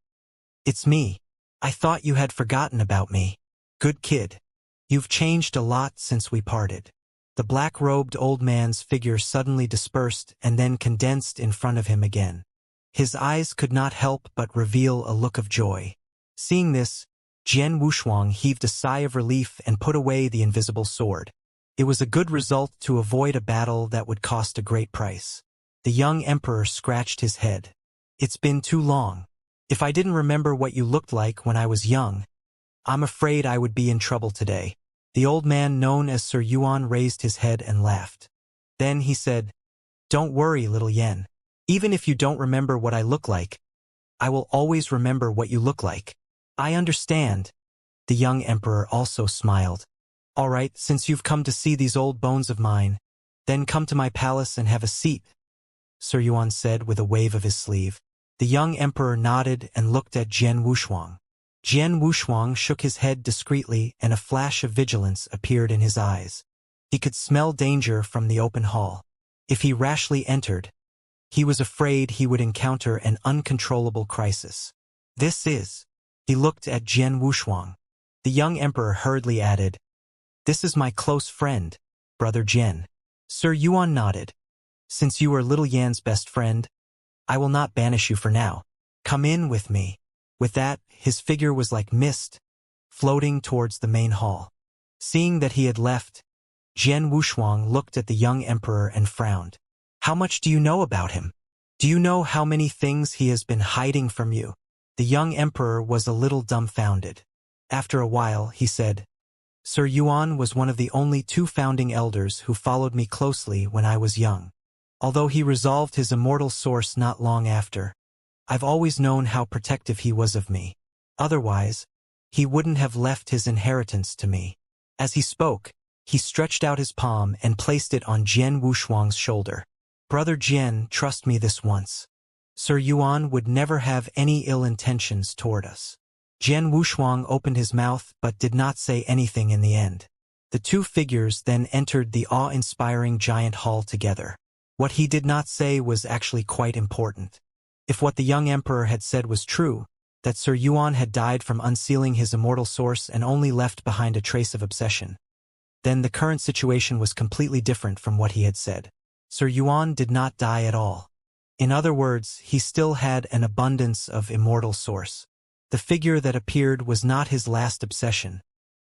"It's me. I thought you had forgotten about me. Good kid. You've changed a lot since we parted." The black-robed old man's figure suddenly dispersed and then condensed in front of him again. His eyes could not help but reveal a look of joy. Seeing this, Jian Wushuang heaved a sigh of relief and put away the invisible sword. It was a good result to avoid a battle that would cost a great price. The young emperor scratched his head. "It's been too long. If I didn't remember what you looked like when I was young, I'm afraid I would be in trouble today." The old man known as Sir Yuan raised his head and laughed. Then he said, "Don't worry, little Yen. Even if you don't remember what I look like, I will always remember what you look like." "I understand," The young emperor also smiled. All right, since you've come to see these old bones of mine, then come to my palace and have a seat, Sir Yuan said with a wave of his sleeve. The young emperor nodded and looked at Jian Wushuang. Jian Wushuang shook his head discreetly and a flash of vigilance appeared in his eyes. He could smell danger from the open hall. If he rashly entered, he was afraid he would encounter an uncontrollable crisis. He looked at Jian Wushuang. The young emperor hurriedly added, "This is my close friend, Brother Jian." Sir Yuan nodded. "Since you are little Yan's best friend, I will not banish you for now. Come in with me." With that, his figure was like mist, floating towards the main hall. Seeing that he had left, Jian Wushuang looked at the young emperor and frowned. "How much do you know about him? Do you know how many things he has been hiding from you?" The young emperor was a little dumbfounded. After a while, he said, "Sir Yuan was one of the only 2 founding elders who followed me closely when I was young. Although he resolved his immortal source not long after, I've always known how protective he was of me. Otherwise, he wouldn't have left his inheritance to me." As he spoke, he stretched out his palm and placed it on Jian Wushuang's shoulder. "Brother Jian, trust me this once. Sir Yuan would never have any ill intentions toward us." Jian Wushuang opened his mouth but did not say anything in the end. The 2 figures then entered the awe-inspiring giant hall together. What he did not say was actually quite important. If what the young emperor had said was true, that Sir Yuan had died from unsealing his immortal source and only left behind a trace of obsession, then the current situation was completely different from what he had said. Sir Yuan did not die at all. In other words, he still had an abundance of immortal source. The figure that appeared was not his last obsession,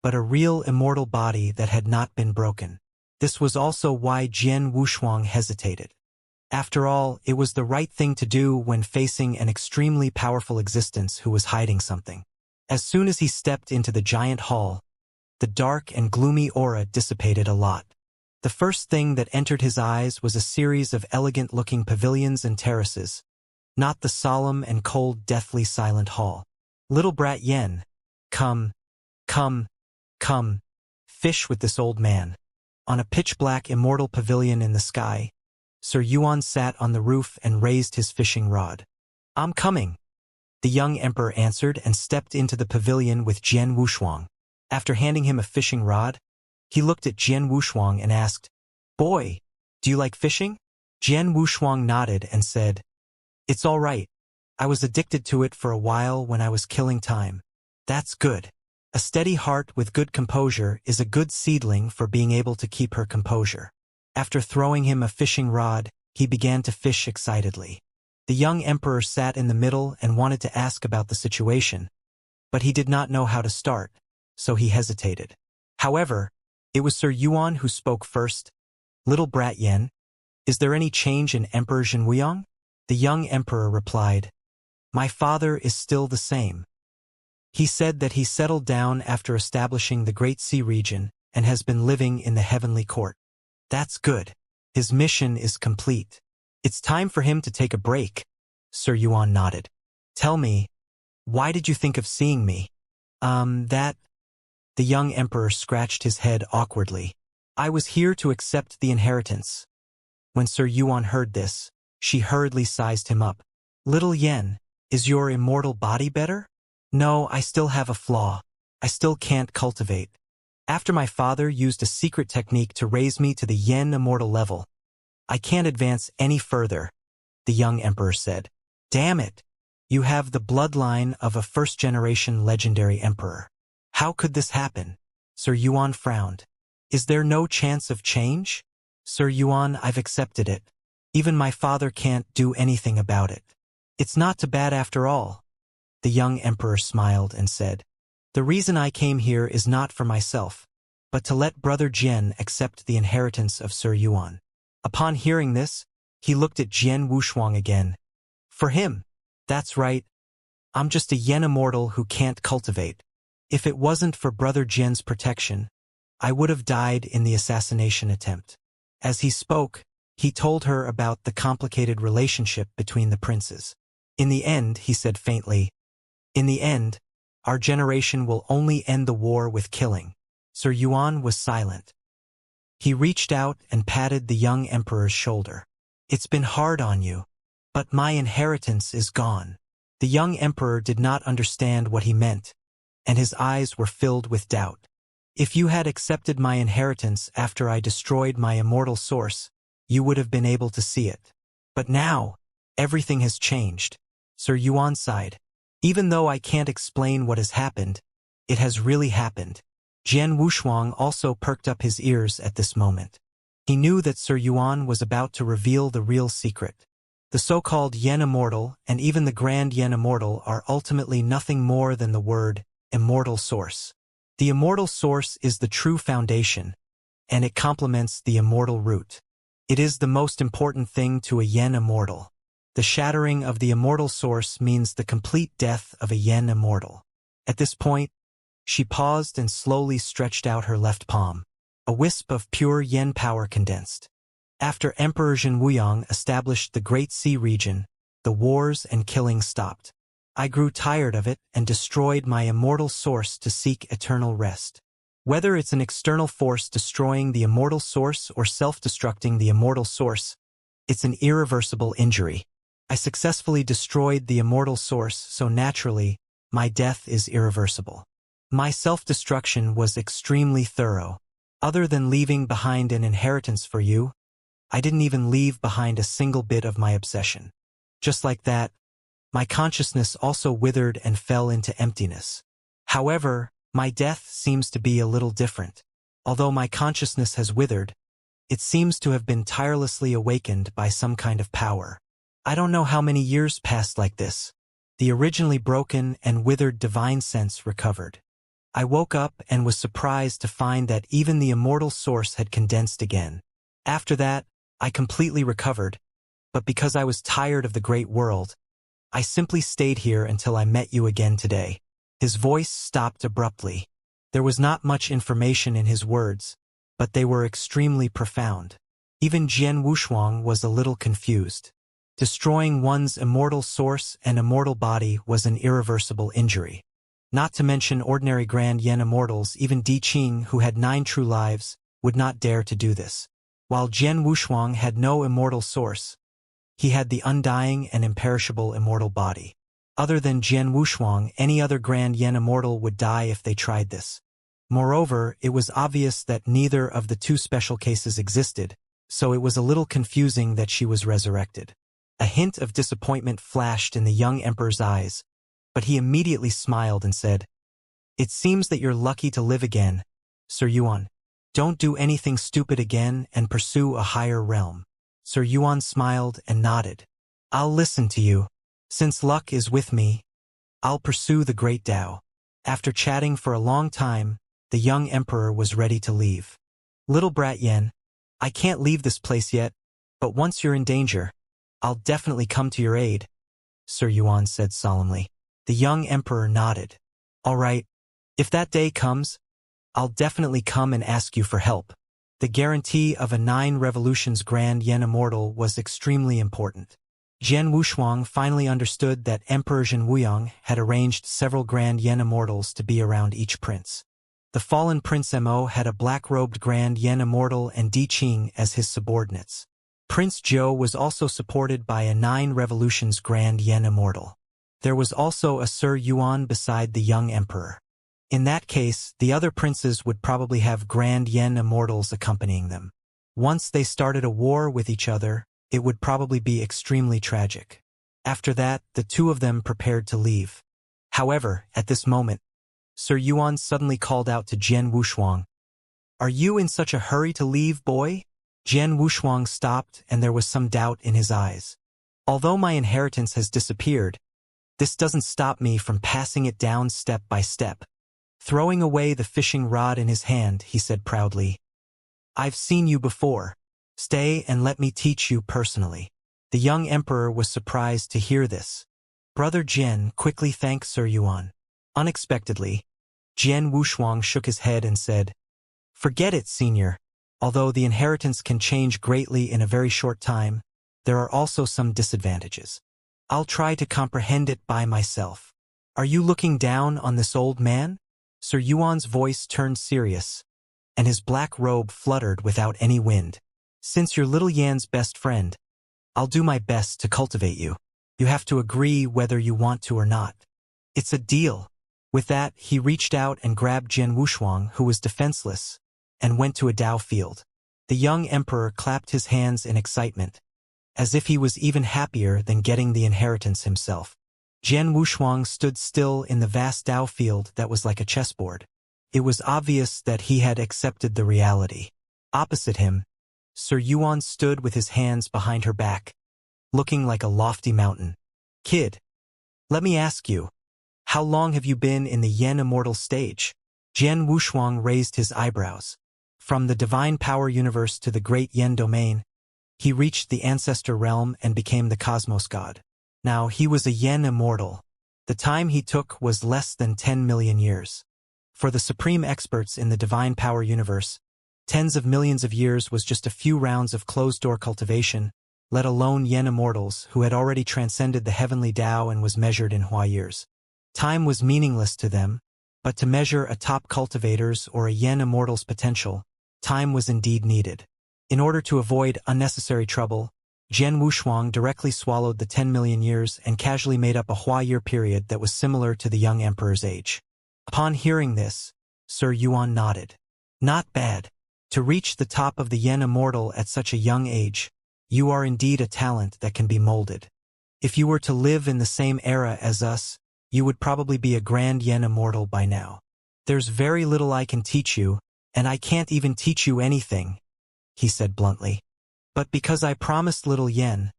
but a real immortal body that had not been broken. This was also why Jian Wushuang hesitated. After all, it was the right thing to do when facing an extremely powerful existence who was hiding something. As soon as he stepped into the giant hall, the dark and gloomy aura dissipated a lot. The first thing that entered his eyes was a series of elegant-looking pavilions and terraces, not the solemn and cold, deathly silent hall. "Little brat Yen, come, fish with this old man." On a pitch-black immortal pavilion in the sky, Sir Yuan sat on the roof and raised his fishing rod. "I'm coming," the young emperor answered and stepped into the pavilion with Jian Wushuang. After handing him a fishing rod, he looked at Jian Wushuang and asked, "Boy, do you like fishing?" Jian Wushuang nodded and said, "It's all right. I was addicted to it for a while when I was killing time." "That's good. A steady heart with good composure is a good seedling for being able to keep her composure." After throwing him a fishing rod, he began to fish excitedly. The young emperor sat in the middle and wanted to ask about the situation, but he did not know how to start, so he hesitated. However, it was Sir Yuan who spoke first. "Little brat Yen, is there any change in Emperor Zhenwuyang?" The young emperor replied, "My father is still the same. He said that he settled down after establishing the Great Sea region and has been living in the heavenly court." "That's good. His mission is complete. It's time for him to take a break." Sir Yuan nodded. "Tell me, why did you think of seeing me?" That... The young emperor scratched his head awkwardly. "I was here to accept the inheritance." When Sir Yuan heard this, she hurriedly sized him up. "Little Yen, is your immortal body better?" "No, I still have a flaw. I still can't cultivate. After my father used a secret technique to raise me to the Yen immortal level, I can't advance any further," the young emperor said. "Damn it! You have the bloodline of a first-generation legendary emperor. How could this happen?" Sir Yuan frowned. "Is there no chance of change?" "Sir Yuan, I've accepted it. Even my father can't do anything about it. It's not too bad after all." The young emperor smiled and said, "The reason I came here is not for myself, but to let Brother Jian accept the inheritance of Sir Yuan." Upon hearing this, he looked at Jian Wushuang again. "For him? That's right. I'm just a Yen immortal who can't cultivate. If it wasn't for Brother Jian's protection, I would have died in the assassination attempt." As he spoke, he told her about the complicated relationship between the princes. "In the end," he said faintly, "in the end, Our generation will only end the war with killing. Sir Yuan was silent. He reached out and patted the young emperor's shoulder. It's been hard on you, but my inheritance is gone. The young emperor did not understand what he meant, and his eyes were filled with doubt. If you had accepted my inheritance after I destroyed my immortal source, you would have been able to see it. But now, everything has changed. Sir Yuan sighed. Even though I can't explain what has happened, it has really happened. Jian Wushuang also perked up his ears at this moment. He knew that Sir Yuan was about to reveal the real secret. The so-called Yen Immortal and even the Grand Yen Immortal are ultimately nothing more than the word immortal source. The immortal source is the true foundation, and it complements the immortal root. It is the most important thing to a Yen Immortal. The shattering of the immortal source means the complete death of a Yen Immortal. At this point, she paused and slowly stretched out her left palm. A wisp of pure yen power condensed. After Emperor Zhen Wuyang established the Great Sea region, the wars and killing stopped. I grew tired of it and destroyed my immortal source to seek eternal rest. Whether it's an external force destroying the immortal source or self-destructing the immortal source, it's an irreversible injury. I successfully destroyed the immortal source, so naturally, my death is irreversible. My self-destruction was extremely thorough. Other than leaving behind an inheritance for you, I didn't even leave behind a single bit of my obsession. Just like that, my consciousness also withered and fell into emptiness. However, my death seems to be a little different. Although my consciousness has withered, it seems to have been tirelessly awakened by some kind of power. I don't know how many years passed like this. The originally broken and withered divine sense recovered. I woke up and was surprised to find that even the immortal source had condensed again. After that, I completely recovered, but because I was tired of the great world, I simply stayed here until I met you again today. His voice stopped abruptly. There was not much information in his words, but they were extremely profound. Even Jian Wushuang was a little confused. Destroying one's immortal source and immortal body was an irreversible injury. Not to mention ordinary Grand Yen Immortals, even Di Qing, who had 9 true lives, would not dare to do this. While Jian Wushuang had no immortal source, he had the undying and imperishable immortal body. Other than Jian Wushuang, any other Grand Yen Immortal would die if they tried this. Moreover, it was obvious that neither of the 2 special cases existed, so it was a little confusing that she was resurrected. A hint of disappointment flashed in the young emperor's eyes, but he immediately smiled and said, "It seems that you're lucky to live again, Sir Yuan. Don't do anything stupid again and pursue a higher realm." Sir Yuan smiled and nodded. "I'll listen to you. Since luck is with me, I'll pursue the great Tao." After chatting for a long time, the young emperor was ready to leave. "Little brat Yen, I can't leave this place yet, but once you're in danger, I'll definitely come to your aid," Sir Yuan said solemnly. The young emperor nodded. "All right. If that day comes, I'll definitely come and ask you for help." The guarantee of a 9 revolutions Grand Yen Immortal was extremely important. Jian Wushuang finally understood that Emperor Zhen Wuyang had arranged several Grand Yen Immortals to be around each prince. The fallen Prince Mo had a black-robed Grand Yen Immortal and Di Qing as his subordinates. Prince Zhou was also supported by a 9 revolutions Grand Yen Immortal. There was also a Sir Yuan beside the young emperor. In that case, the other princes would probably have Grand Yen Immortals accompanying them. Once they started a war with each other, it would probably be extremely tragic. After that, the 2 of them prepared to leave. However, at this moment, Sir Yuan suddenly called out to Jian Wushuang, "Are you in such a hurry to leave, boy?" Jian Wushuang stopped and there was some doubt in his eyes. "Although my inheritance has disappeared, this doesn't stop me from passing it down step by step." Throwing away the fishing rod in his hand, he said proudly, "I've seen you before. Stay and let me teach you personally." The young emperor was surprised to hear this. Brother Jian quickly thanked Sir Yuan. Unexpectedly, Jian Wushuang shook his head and said, "Forget it, senior. Although the inheritance can change greatly in a very short time, there are also some disadvantages. I'll try to comprehend it by myself. Are you looking down on this old man? Sir Yuan's voice turned serious, and his black robe fluttered without any wind. Since you're little Yan's best friend, I'll do my best to cultivate you. You have to agree whether you want to or not. It's a deal. With that, he reached out and grabbed Jian Wushuang, who was defenseless, and went to a Dao field. The young emperor clapped his hands in excitement, as if he was even happier than getting the inheritance himself. Jian Wushuang stood still in the vast Dao field that was like a chessboard. It was obvious that he had accepted the reality. Opposite him, Sir Yuan stood with his hands behind her back, looking like a lofty mountain. Kid, let me ask you, how long have you been in the Yen Immortal stage? Jian Wushuang raised his eyebrows. From the divine power universe to the great Yen domain, he reached the ancestor realm and became the cosmos god. Now he was a Yen Immortal. The time he took was less than 10 million years. For the supreme experts in the divine power universe, tens of millions of years was just a few rounds of closed-door cultivation, let alone Yen Immortals who had already transcended the heavenly Tao and was measured in Hua years. Time was meaningless to them, but to measure a top cultivator's or a Yen Immortal's potential, time was indeed needed. In order to avoid unnecessary trouble, Jian Wushuang directly swallowed the 10 million years and casually made up a Hua year period that was similar to the young emperor's age. Upon hearing this, Sir Yuan nodded. Not bad. To reach the top of the Yen Immortal at such a young age, you are indeed a talent that can be molded. If you were to live in the same era as us, you would probably be a grand Yen Immortal by now. There's very little I can teach you, and I can't even teach you anything, he said bluntly. But because I promised little Yen,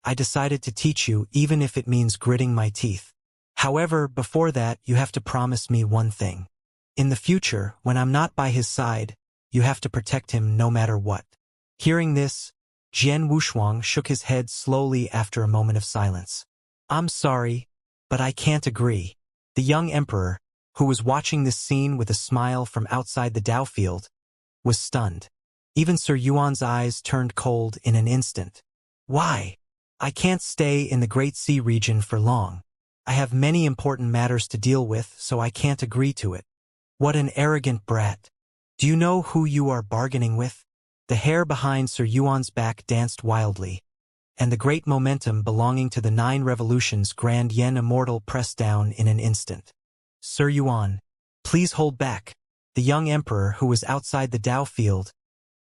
I decided to teach you even if it means gritting my teeth. However, before that, you have to promise me one thing. In the future, when I'm not by his side, you have to protect him no matter what. Hearing this, Jian Wushuang shook his head slowly after a moment of silence. I'm sorry, but I can't agree. The young emperor, who was watching this scene with a smile from outside the Dao field, was stunned. Even Sir Yuan's eyes turned cold in an instant. Why? I can't stay in the Great Sea region for long. I have many important matters to deal with, so I can't agree to it. What an arrogant brat. Do you know who you are bargaining with? The hair behind Sir Yuan's back danced wildly, and the great momentum belonging to the 9 revolutions Grand Yen Immortal pressed down in an instant. Sir Yuan, please hold back. The young emperor, who was outside the Dao field,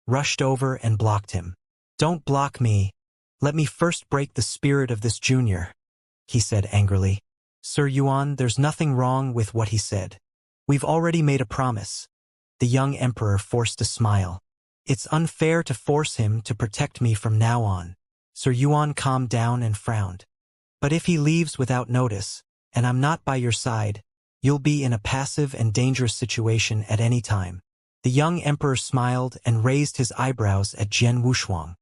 rushed over and blocked him. Don't block me. Let me first break the spirit of this junior, he said angrily. Sir Yuan, there's nothing wrong with what he said. We've already made a promise. The young emperor forced a smile. It's unfair to force him to protect me from now on. Sir Yuan calmed down and frowned. But if he leaves without notice, and I'm not by your side, you'll be in a passive and dangerous situation at any time. The young emperor smiled and raised his eyebrows at Jian Wushuang.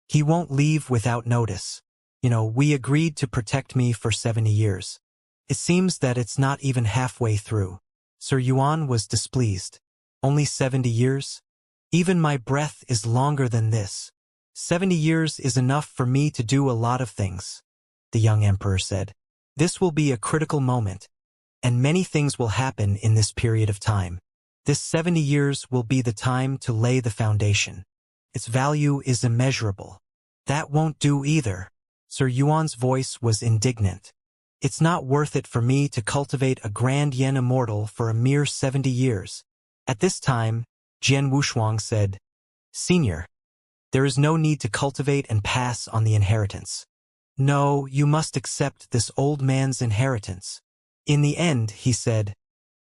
He won't leave without notice. We agreed to protect me for 70 years. It seems that it's not even halfway through. Sir Yuan was displeased. Only 70 years? Even my breath is longer than this. 70 years is enough for me to do a lot of things, the young emperor said. This will be a critical moment, and many things will happen in this period of time. This 70 years will be the time to lay the foundation. Its value is immeasurable. That won't do either. Sir Yuan's voice was indignant. It's not worth it for me to cultivate a grand Yen Immortal for a mere 70 years. At this time, Jian Wushuang said, Senior, there is no need to cultivate and pass on the inheritance. No, you must accept this old man's inheritance. In the end, he said,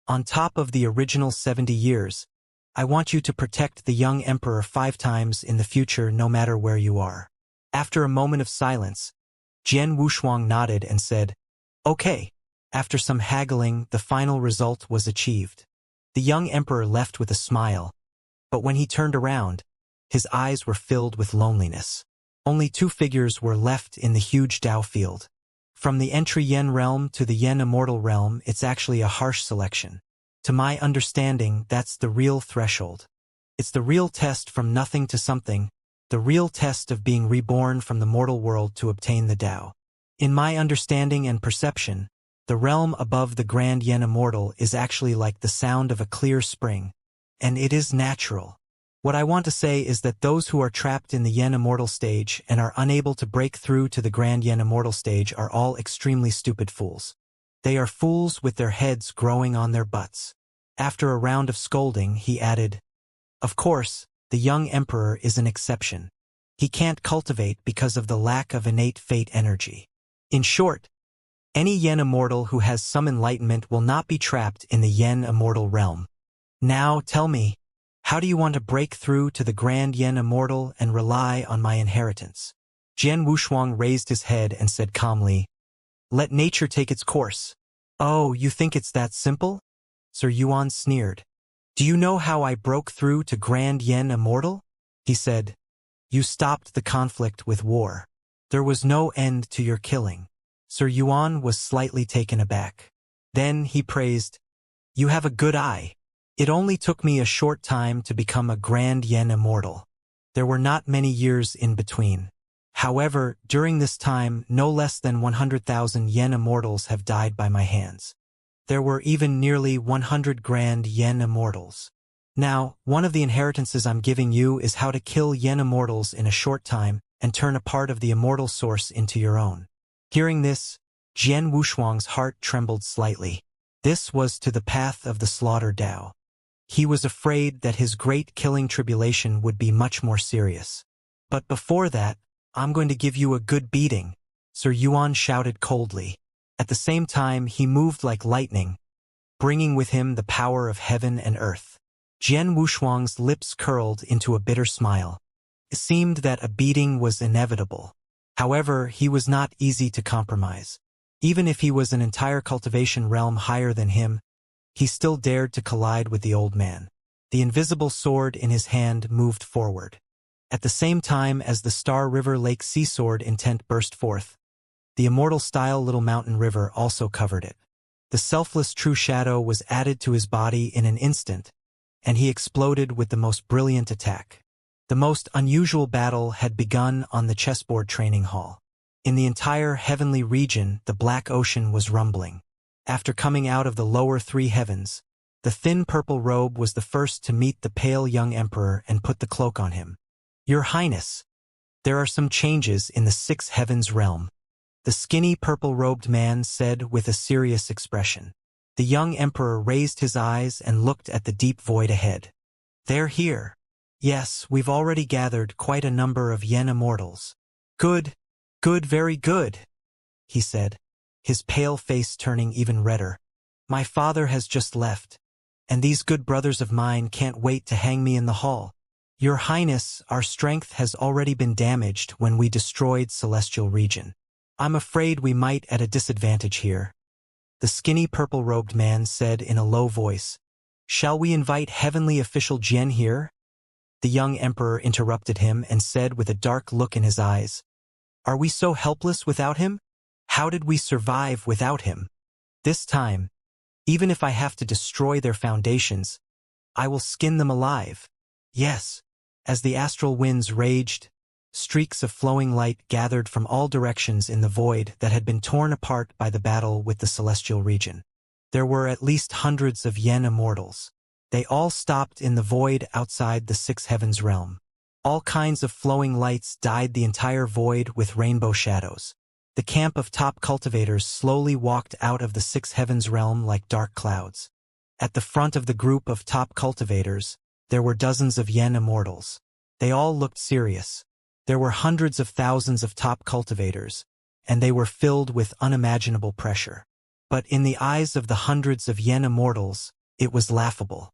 on top of the original 70 years, I want you to protect the young emperor 5 times in the future no matter where you are. After a moment of silence, Jian Wushuang nodded and said, Okay. After some haggling, the final result was achieved. The young emperor left with a smile, but when he turned around, his eyes were filled with loneliness. Only 2 figures were left in the huge Dao field. From the entry Yen realm to the Yen Immortal realm, it's actually a harsh selection. To my understanding, that's the real threshold. It's the real test from nothing to something, the real test of being reborn from the mortal world to obtain the Tao. In my understanding and perception, The realm above the Grand Yen Immortal is actually like the sound of a clear spring, and it is natural. What I want to say is that those who are trapped in the Yen Immortal stage and are unable to break through to the Grand Yen Immortal stage are all extremely stupid fools. They are fools with their heads growing on their butts. After a round of scolding, he added, "Of course, the young emperor is an exception. He can't cultivate because of the lack of innate fate energy. In short, any Yen Immortal who has some enlightenment will not be trapped in the Yen Immortal realm. Now tell me, how do you want to break through to the Grand Yen Immortal and rely on my inheritance?" Jian Wushuang raised his head and said calmly, "Let nature take its course." "Oh, you think it's that simple?" Sir Yuan sneered. "Do you know how I broke through to Grand Yen Immortal?" He said, "You stopped the conflict with war. There was no end to your killing." Sir Yuan was slightly taken aback. Then he praised, "You have a good eye. It only took me a short time to become a Grand Yen Immortal. There were not many years in between. However, during this time, no less than 100,000 Yen Immortals have died by my hands. There were even nearly 100 Grand Yen Immortals. Now, one of the inheritances I'm giving you is how to kill Yen Immortals in a short time and turn a part of the immortal source into your own." Hearing this, Jian Wushuang's heart trembled slightly. This was to the path of the slaughter Dao. He was afraid that his great killing tribulation would be much more serious. "But before that, I'm going to give you a good beating," Sir Yuan shouted coldly. At the same time, he moved like lightning, bringing with him the power of heaven and earth. Jian Wushuang's lips curled into a bitter smile. It seemed that a beating was inevitable. However, he was not easy to compromise. Even if he was an entire cultivation realm higher than him, he still dared to collide with the old man. The invisible sword in his hand moved forward. At the same time as the Star River Lake Sea Sword intent burst forth, the immortal-style Little Mountain River also covered it. The selfless true shadow was added to his body in an instant, and he exploded with the most brilliant attack. The most unusual battle had begun on the chessboard training hall. In the entire heavenly region, the black ocean was rumbling. After coming out of the lower three heavens, the thin purple robe was the first to meet the pale young emperor and put the cloak on him. "Your Highness, there are some changes in the six heavens realm," the skinny purple-robed man said with a serious expression. The young emperor raised his eyes and looked at the deep void ahead. "They're here. Yes, we've already gathered quite a number of Yen Immortals." "Good, good, very good," he said, his pale face turning even redder. "My father has just left, and these good brothers of mine can't wait to hang me in the hall. Your Highness, our strength has already been damaged when we destroyed Celestial Region. I'm afraid we might at a disadvantage here," the skinny purple-robed man said in a low voice. "Shall we invite heavenly official Jian here?" The young emperor interrupted him and said with a dark look in his eyes, "Are we so helpless without him? How did we survive without him? This time, even if I have to destroy their foundations, I will skin them alive." Yes, as the astral winds raged, streaks of flowing light gathered from all directions in the void that had been torn apart by the battle with the celestial region. There were at least hundreds of Yen Immortals. They all stopped in the void outside the six heavens realm. All kinds of flowing lights dyed the entire void with rainbow shadows. The camp of top cultivators slowly walked out of the six heavens realm like dark clouds. At the front of the group of top cultivators, there were dozens of Yen Immortals. They all looked serious. There were hundreds of thousands of top cultivators, and they were filled with unimaginable pressure. But in the eyes of the hundreds of Yen Immortals, it was laughable.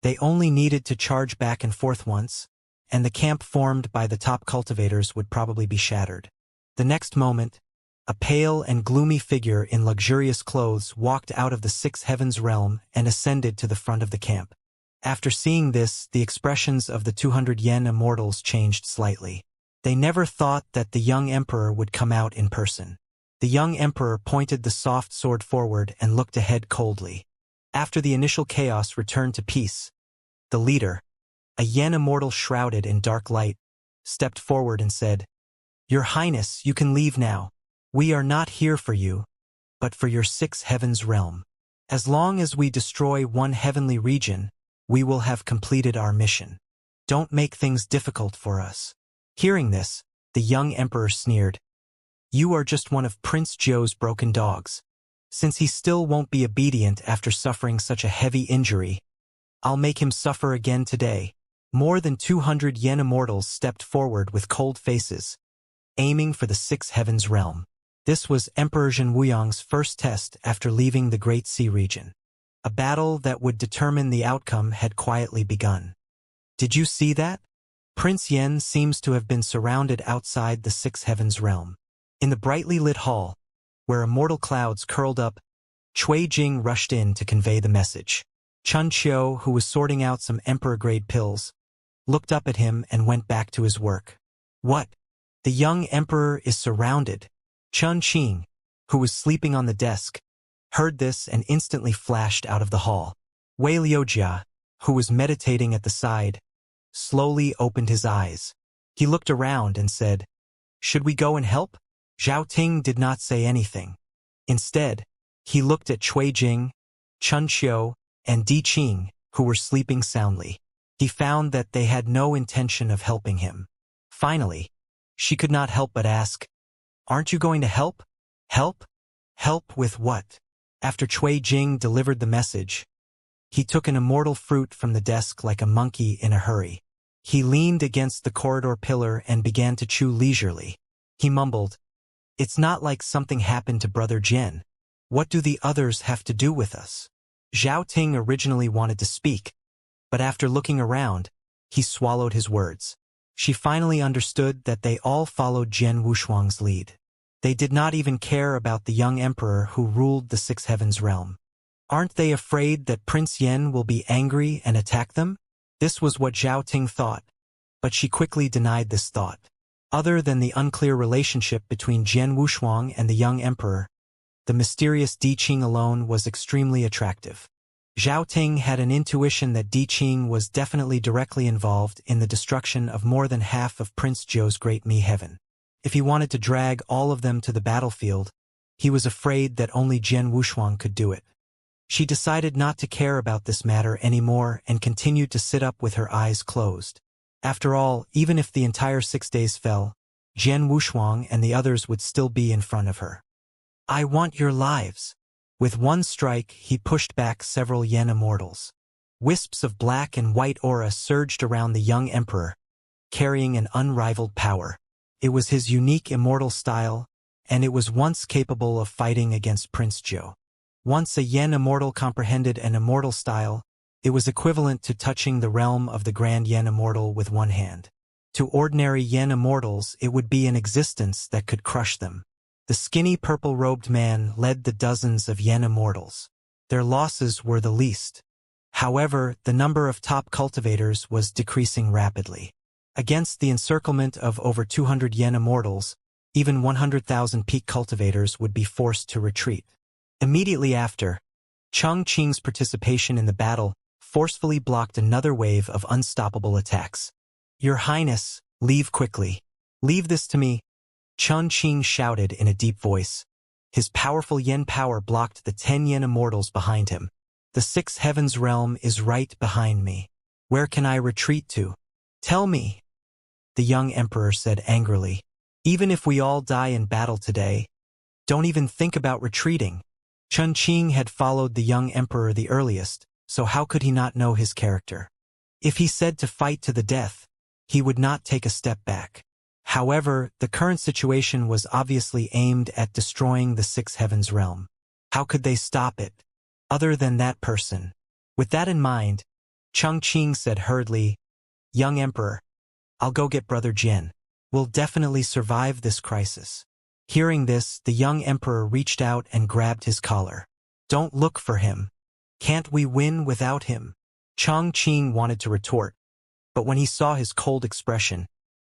They only needed to charge back and forth once, and the camp formed by the top cultivators would probably be shattered. The next moment, a pale and gloomy figure in luxurious clothes walked out of the six heavens realm and ascended to the front of the camp. After seeing this, the expressions of the 200 Yen Immortals changed slightly. They never thought that the young emperor would come out in person. The young emperor pointed the soft sword forward and looked ahead coldly. After the initial chaos returned to peace, the leader, a Yen Immortal shrouded in dark light, stepped forward and said, "Your Highness, you can leave now. We are not here for you." but for your 6 heavens realm. As long as we destroy one heavenly region, we will have completed our mission. Don't make things difficult for us." Hearing this, the young emperor sneered. "You are just one of Prince Zhou's broken dogs. Since he still won't be obedient after suffering such a heavy injury, I'll make him suffer again today." More than 200 Yen immortals stepped forward with cold faces, aiming for the 6 heavens realm. This was Emperor Zhen Wuyong's first test after leaving the Great Sea region. A battle that would determine the outcome had quietly begun. Did you see that? Prince Yen seems to have been surrounded outside the 6 heavens realm. In the brightly lit hall, where immortal clouds curled up, Cui Jing rushed in to convey the message. Chun Qiu, who was sorting out some emperor-grade pills, looked up at him and went back to his work. "What? The young emperor is surrounded." Chun Qing, who was sleeping on the desk, heard this and instantly flashed out of the hall. Wei Liujia, who was meditating at the side, slowly opened his eyes. He looked around and said, "Should we go and help?" Zhao Ting did not say anything. Instead, he looked at Cui Jing, Chun Qiu, and Di Qing, who were sleeping soundly. He found that they had no intention of helping him. Finally, she could not help but ask, "Aren't you going to help?" "Help? Help with what?" After Cui Jing delivered the message, he took an immortal fruit from the desk like a monkey in a hurry. He leaned against the corridor pillar and began to chew leisurely. He mumbled, "It's not like something happened to Brother Jian. What do the others have to do with us?" Zhao Ting originally wanted to speak, but after looking around, he swallowed his words. She finally understood that they all followed Jian Wushuang's lead. They did not even care about the young emperor who ruled the 6 heavens realm. Aren't they afraid that Prince Yen will be angry and attack them? This was what Zhao Ting thought, but she quickly denied this thought. Other than the unclear relationship between Jian Wushuang and the young emperor, the mysterious Di Qing alone was extremely attractive. Zhao Ting had an intuition that Di Qing was definitely directly involved in the destruction of more than half of Prince Zhou's Great Mi Heaven. If he wanted to drag all of them to the battlefield, he was afraid that only Jian Wushuang could do it. She decided not to care about this matter anymore and continued to sit up with her eyes closed. After all, even if the entire 6 days fell, Jian Wushuang and the others would still be in front of her. "I want your lives." With one strike, he pushed back several Yen immortals. Wisps of black and white aura surged around the young emperor, carrying an unrivaled power. It was his unique immortal style, and it was once capable of fighting against Prince Zhou. Once a Yen immortal comprehended an immortal style, it was equivalent to touching the realm of the Grand Yen Immortal with one hand. To ordinary Yen immortals, it would be an existence that could crush them. The skinny purple-robed man led the dozens of Yen immortals. Their losses were the least. However, the number of top cultivators was decreasing rapidly. Against the encirclement of over 200 Yen immortals, even 100,000 peak cultivators would be forced to retreat. Immediately after, Cheng Qing's participation in the battle forcefully blocked another wave of unstoppable attacks. "Your Highness, leave quickly. Leave this to me," Cheng Qing shouted in a deep voice. His powerful Yen power blocked the 10 Yen immortals behind him. "The 6 heavens realm is right behind me. Where can I retreat to? Tell me," the young emperor said angrily. "Even if we all die in battle today, don't even think about retreating." Chun Qing had followed the young emperor the earliest, so how could he not know his character? If he said to fight to the death, he would not take a step back. However, the current situation was obviously aimed at destroying the 6 heavens realm. How could they stop it, other than that person? With that in mind, Cheng Qing said hurriedly, "Young emperor, I'll go get Brother Jian. We'll definitely survive this crisis." Hearing this, the young emperor reached out and grabbed his collar. "Don't look for him. Can't we win without him?" Cheng Qing wanted to retort, but when he saw his cold expression,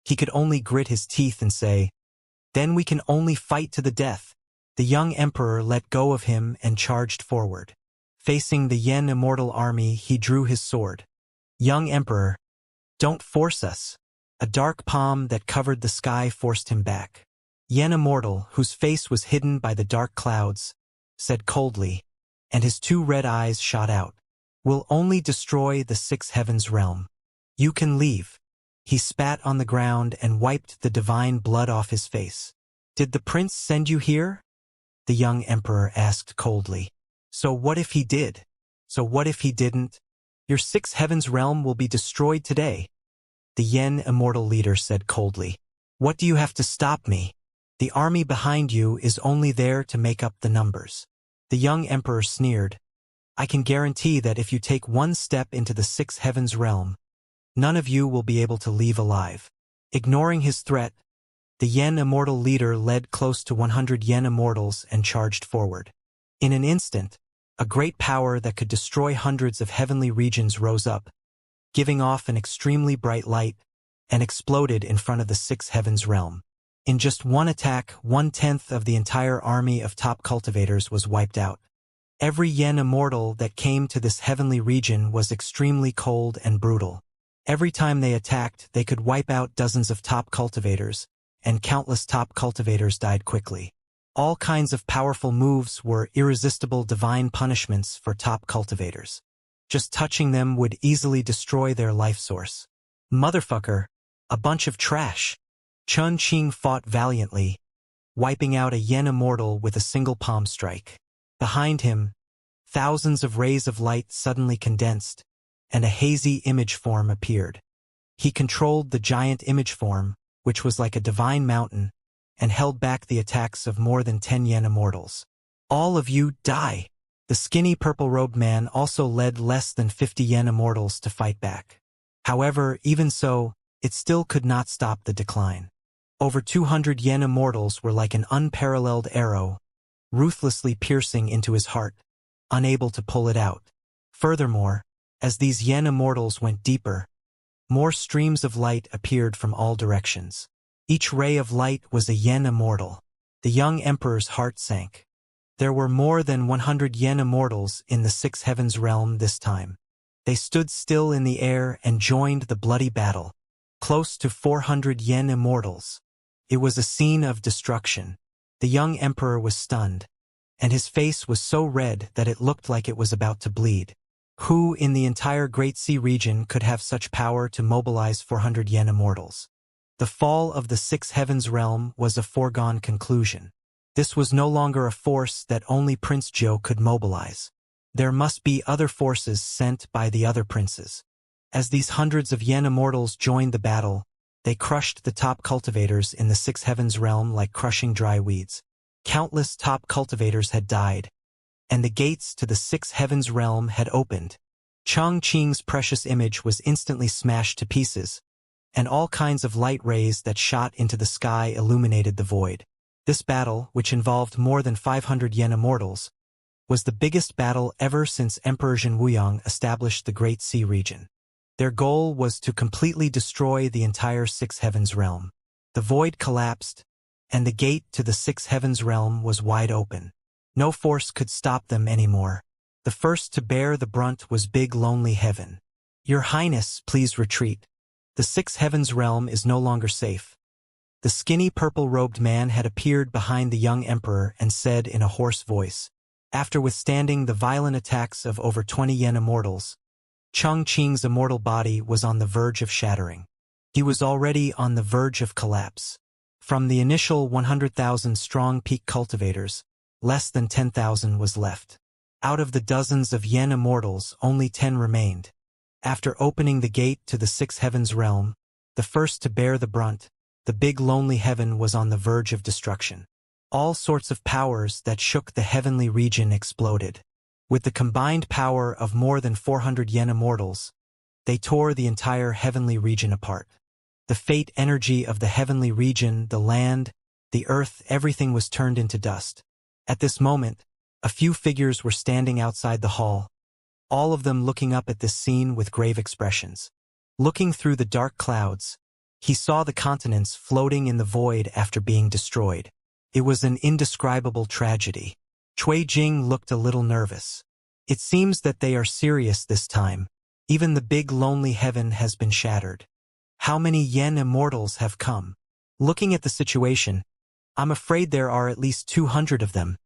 he could only grit his teeth and say, "Then we can only fight to the death." The young emperor let go of him and charged forward. Facing the Yen immortal army, he drew his sword. "Young emperor, don't force us." A dark palm that covered the sky forced him back. Yen immortal, whose face was hidden by the dark clouds, said coldly, and his two red eyes shot out. Will only destroy the six heavens realm. You can leave. He spat on the ground and wiped the divine blood off his face. Did the prince send you here? The young emperor asked coldly. So what if he did? So what if he didn't? Your six heavens realm will be destroyed today. The Yen Immortal leader said coldly. What do you have to stop me? The army behind you is only there to make up the numbers. The young emperor sneered. I can guarantee that if you take one step into the six heavens realm, none of you will be able to leave alive. Ignoring his threat, the Yen Immortal leader led close to 100 Yen Immortals and charged forward. In an instant, a great power that could destroy hundreds of heavenly regions rose up, giving off an extremely bright light, and exploded in front of the six heavens realm. In just one attack, 1/10 of the entire army of top cultivators was wiped out. Every Yen Immortal that came to this heavenly region was extremely cold and brutal. Every time they attacked, they could wipe out dozens of top cultivators, and countless top cultivators died quickly. All kinds of powerful moves were irresistible divine punishments for top cultivators. Just touching them would easily destroy their life source. Motherfucker, a bunch of trash. Chun Qing fought valiantly, wiping out a Yen Immortal with a single palm strike. Behind him, thousands of rays of light suddenly condensed, and a hazy image form appeared. He controlled the giant image form, which was like a divine mountain, and held back the attacks of more than 10 Yen Immortals. All of you die! The skinny purple-robed man also led less than 50 Yen Immortals to fight back. However, even so, it still could not stop the decline. Over 200 Yen Immortals were like an unparalleled arrow, ruthlessly piercing into his heart, unable to pull it out. Furthermore, as these Yen Immortals went deeper, more streams of light appeared from all directions. Each ray of light was a Yen Immortal. The young emperor's heart sank. There were more than 100 Yen Immortals in the six heavens realm this time. They stood still in the air and joined the bloody battle. Close to 400 Yen Immortals. It was a scene of destruction. The young emperor was stunned, and his face was so red that it looked like it was about to bleed. Who in the entire Great Sea region could have such power to mobilize 400 Yen Immortals? The fall of the six heavens realm was a foregone conclusion. This was no longer a force that only Prince Zhou could mobilize. There must be other forces sent by the other princes. As these hundreds of Yen Immortals joined the battle, they crushed the top cultivators in the six heavens realm like crushing dry weeds. Countless top cultivators had died, and the gates to the six heavens realm had opened. Chang Qing's precious image was instantly smashed to pieces, and all kinds of light rays that shot into the sky illuminated the void. This battle, which involved more than 500 Yen Immortals, was the biggest battle ever since Emperor Zhen Wuyang established the Great Sea region. Their goal was to completely destroy the entire six heavens realm. The void collapsed, and the gate to the six heavens realm was wide open. No force could stop them anymore. The first to bear the brunt was Big Lonely Heaven. Your Highness, please retreat. The six heavens realm is no longer safe. The skinny purple-robed man had appeared behind the young emperor and said in a hoarse voice, after withstanding the violent attacks of over 20 Yen Immortals, Chang Qing's immortal body was on the verge of shattering. He was already on the verge of collapse. From the initial 100,000-strong peak cultivators, less than 10,000 was left. Out of the dozens of Yen Immortals, only 10 remained. After opening the gate to the six heavens realm, the first to bear the brunt, the Big Lonely Heaven was on the verge of destruction. All sorts of powers that shook the heavenly region exploded. With the combined power of more than 400 Yen Immortals, they tore the entire heavenly region apart. The fate energy of the heavenly region, the land, the earth, everything was turned into dust. At this moment, a few figures were standing outside the hall, all of them looking up at this scene with grave expressions. Looking through the dark clouds, he saw the continents floating in the void after being destroyed. It was an indescribable tragedy. Cui Jing looked a little nervous. It seems that they are serious this time. Even the Big Lonely Heaven has been shattered. How many Yen Immortals have come? Looking at the situation, I'm afraid there are at least 200 of them.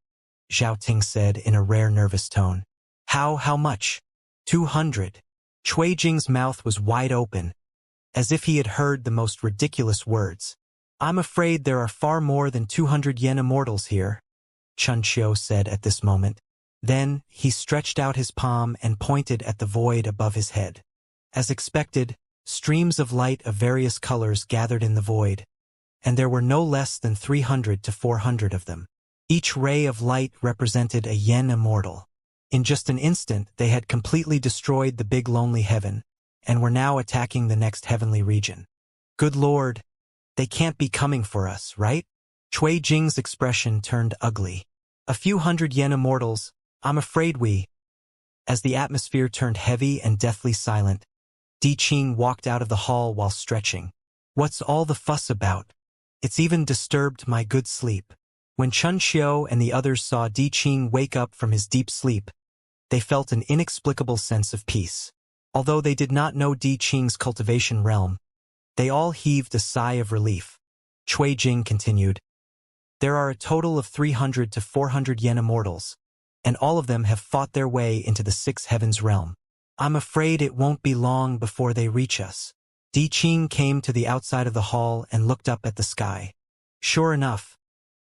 Zhao Ting said in a rare nervous tone. How much? 200. Cui Jing's mouth was wide open, as if he had heard the most ridiculous words. I'm afraid there are far more than 200 yen immortals here, Chun Xiu said at this moment. Then, he stretched out his palm and pointed at the void above his head. As expected, streams of light of various colors gathered in the void, and there were no less than 300 to 400 of them. Each ray of light represented a yen immortal. In just an instant, they had completely destroyed the big lonely heaven, and were now attacking the next heavenly region. Good Lord, they can't be coming for us, right? Cui Jing's expression turned ugly. A few hundred yen immortals, I'm afraid we... As the atmosphere turned heavy and deathly silent, Di Qing walked out of the hall while stretching. What's all the fuss about? It's even disturbed my good sleep. When Chun Xiu and the others saw Di Qing wake up from his deep sleep, they felt an inexplicable sense of peace. Although they did not know Di Qing's cultivation realm, they all heaved a sigh of relief. Cui Jing continued. There are a total of 300 to 400 yen immortals, and all of them have fought their way into the Six Heavens realm. I'm afraid it won't be long before they reach us. Di Qing came to the outside of the hall and looked up at the sky. Sure enough,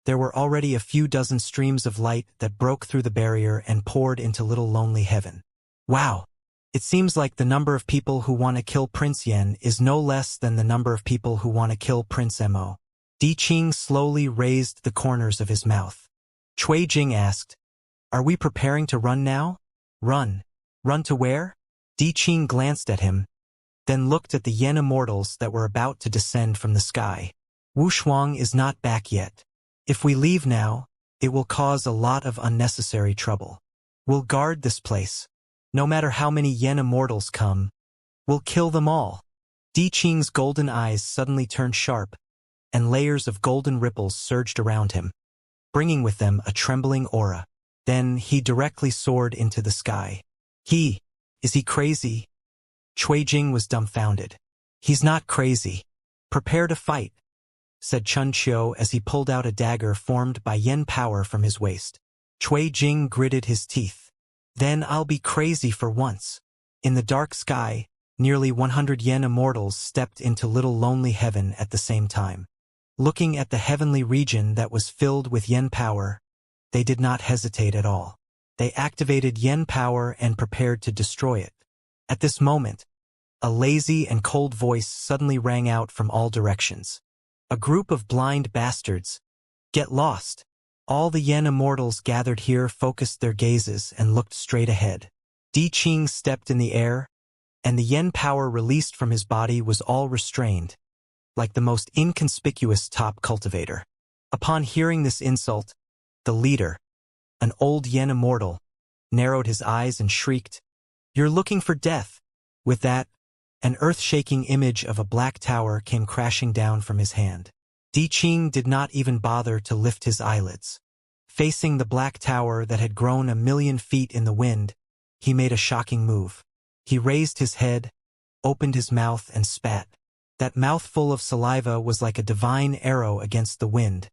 there were already a few dozen streams of light that broke through the barrier and poured into Little Lonely Heaven. Wow! It seems like the number of people who want to kill Prince Yen is no less than the number of people who want to kill Prince Mo. Di Qing slowly raised the corners of his mouth. Cui Jing asked, Are we preparing to run now? Run. Run to where? Di Qing glanced at him, then looked at the yen immortals that were about to descend from the sky. Wu Shuang is not back yet. If we leave now, it will cause a lot of unnecessary trouble. We'll guard this place. No matter how many yen immortals come, we'll kill them all. Di Qing's golden eyes suddenly turned sharp, and layers of golden ripples surged around him, bringing with them a trembling aura. Then he directly soared into the sky. Is he crazy? Cui Jing was dumbfounded. He's not crazy. Prepare to fight, said Chun Xiu as he pulled out a dagger formed by yen power from his waist. Cui Jing gritted his teeth. Then I'll be crazy for once. In the dark sky, nearly 100 yen immortals stepped into Little Lonely Heaven at the same time. Looking at the heavenly region that was filled with yen power, they did not hesitate at all. They activated yen power and prepared to destroy it. At this moment, a lazy and cold voice suddenly rang out from all directions. A group of blind bastards. Get lost. All the yen immortals gathered here focused their gazes and looked straight ahead. Di Qing stepped in the air, and the yen power released from his body was all restrained, like the most inconspicuous top cultivator. Upon hearing this insult, the leader, an old yen immortal, narrowed his eyes and shrieked, You're looking for death. With that, an earth-shaking image of a black tower came crashing down from his hand. Di Qing did not even bother to lift his eyelids. Facing the black tower that had grown 1,000,000 feet in the wind, he made a shocking move. He raised his head, opened his mouth and spat. That mouthful of saliva was like a divine arrow against the wind,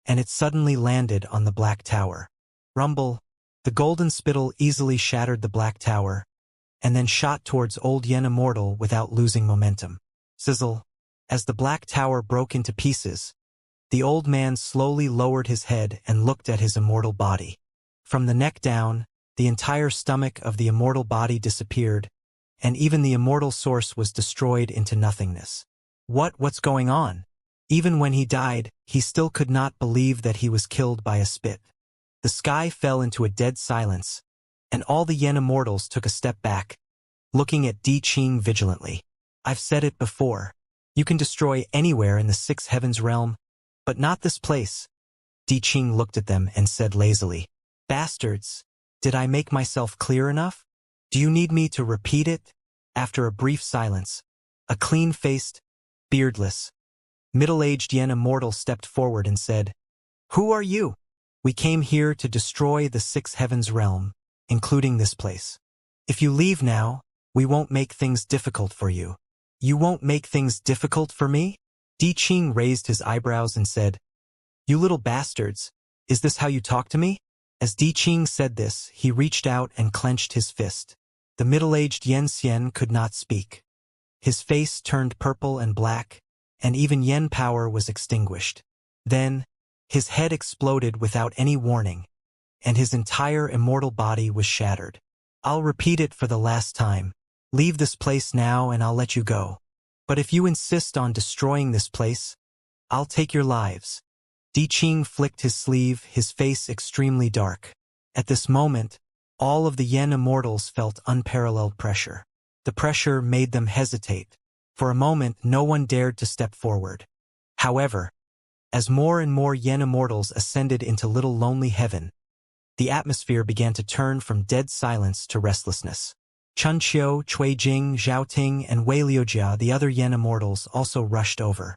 and it suddenly landed on the black tower. Rumble, the golden spittle easily shattered the black tower, and then shot towards old yen immortal without losing momentum. Sizzle, as the black tower broke into pieces, the old man slowly lowered his head and looked at his immortal body. From the neck down, the entire stomach of the immortal body disappeared, and even the immortal source was destroyed into nothingness. What's going on? Even when he died, he still could not believe that he was killed by a spit. The sky fell into a dead silence, and all the yen immortals took a step back, looking at Di Qing vigilantly. I've said it before. You can destroy anywhere in the Six Heavens realm, but not this place. Di Qing looked at them and said lazily, Bastards, did I make myself clear enough? Do you need me to repeat it? After a brief silence, a clean-faced, beardless, middle-aged yen immortal stepped forward and said, Who are you? We came here to destroy the Six Heavens realm, including this place. If you leave now, we won't make things difficult for you. You won't make things difficult for me? Di Qing raised his eyebrows and said, You little bastards, is this how you talk to me? As Di Qing said this, he reached out and clenched his fist. The middle-aged Xianxia could not speak. His face turned purple and black, and even yen power was extinguished. Then, his head exploded without any warning, and his entire immortal body was shattered. I'll repeat it for the last time. Leave this place now and I'll let you go. But if you insist on destroying this place, I'll take your lives. Di Qing flicked his sleeve, his face extremely dark. At this moment, all of the yen immortals felt unparalleled pressure. The pressure made them hesitate. For a moment, no one dared to step forward. However, as more and more yen immortals ascended into Little Lonely Heaven, the atmosphere began to turn from dead silence to restlessness. Chunqiu, Cuijing, Zhaoting, and Weiliujia, the other yen immortals, also rushed over.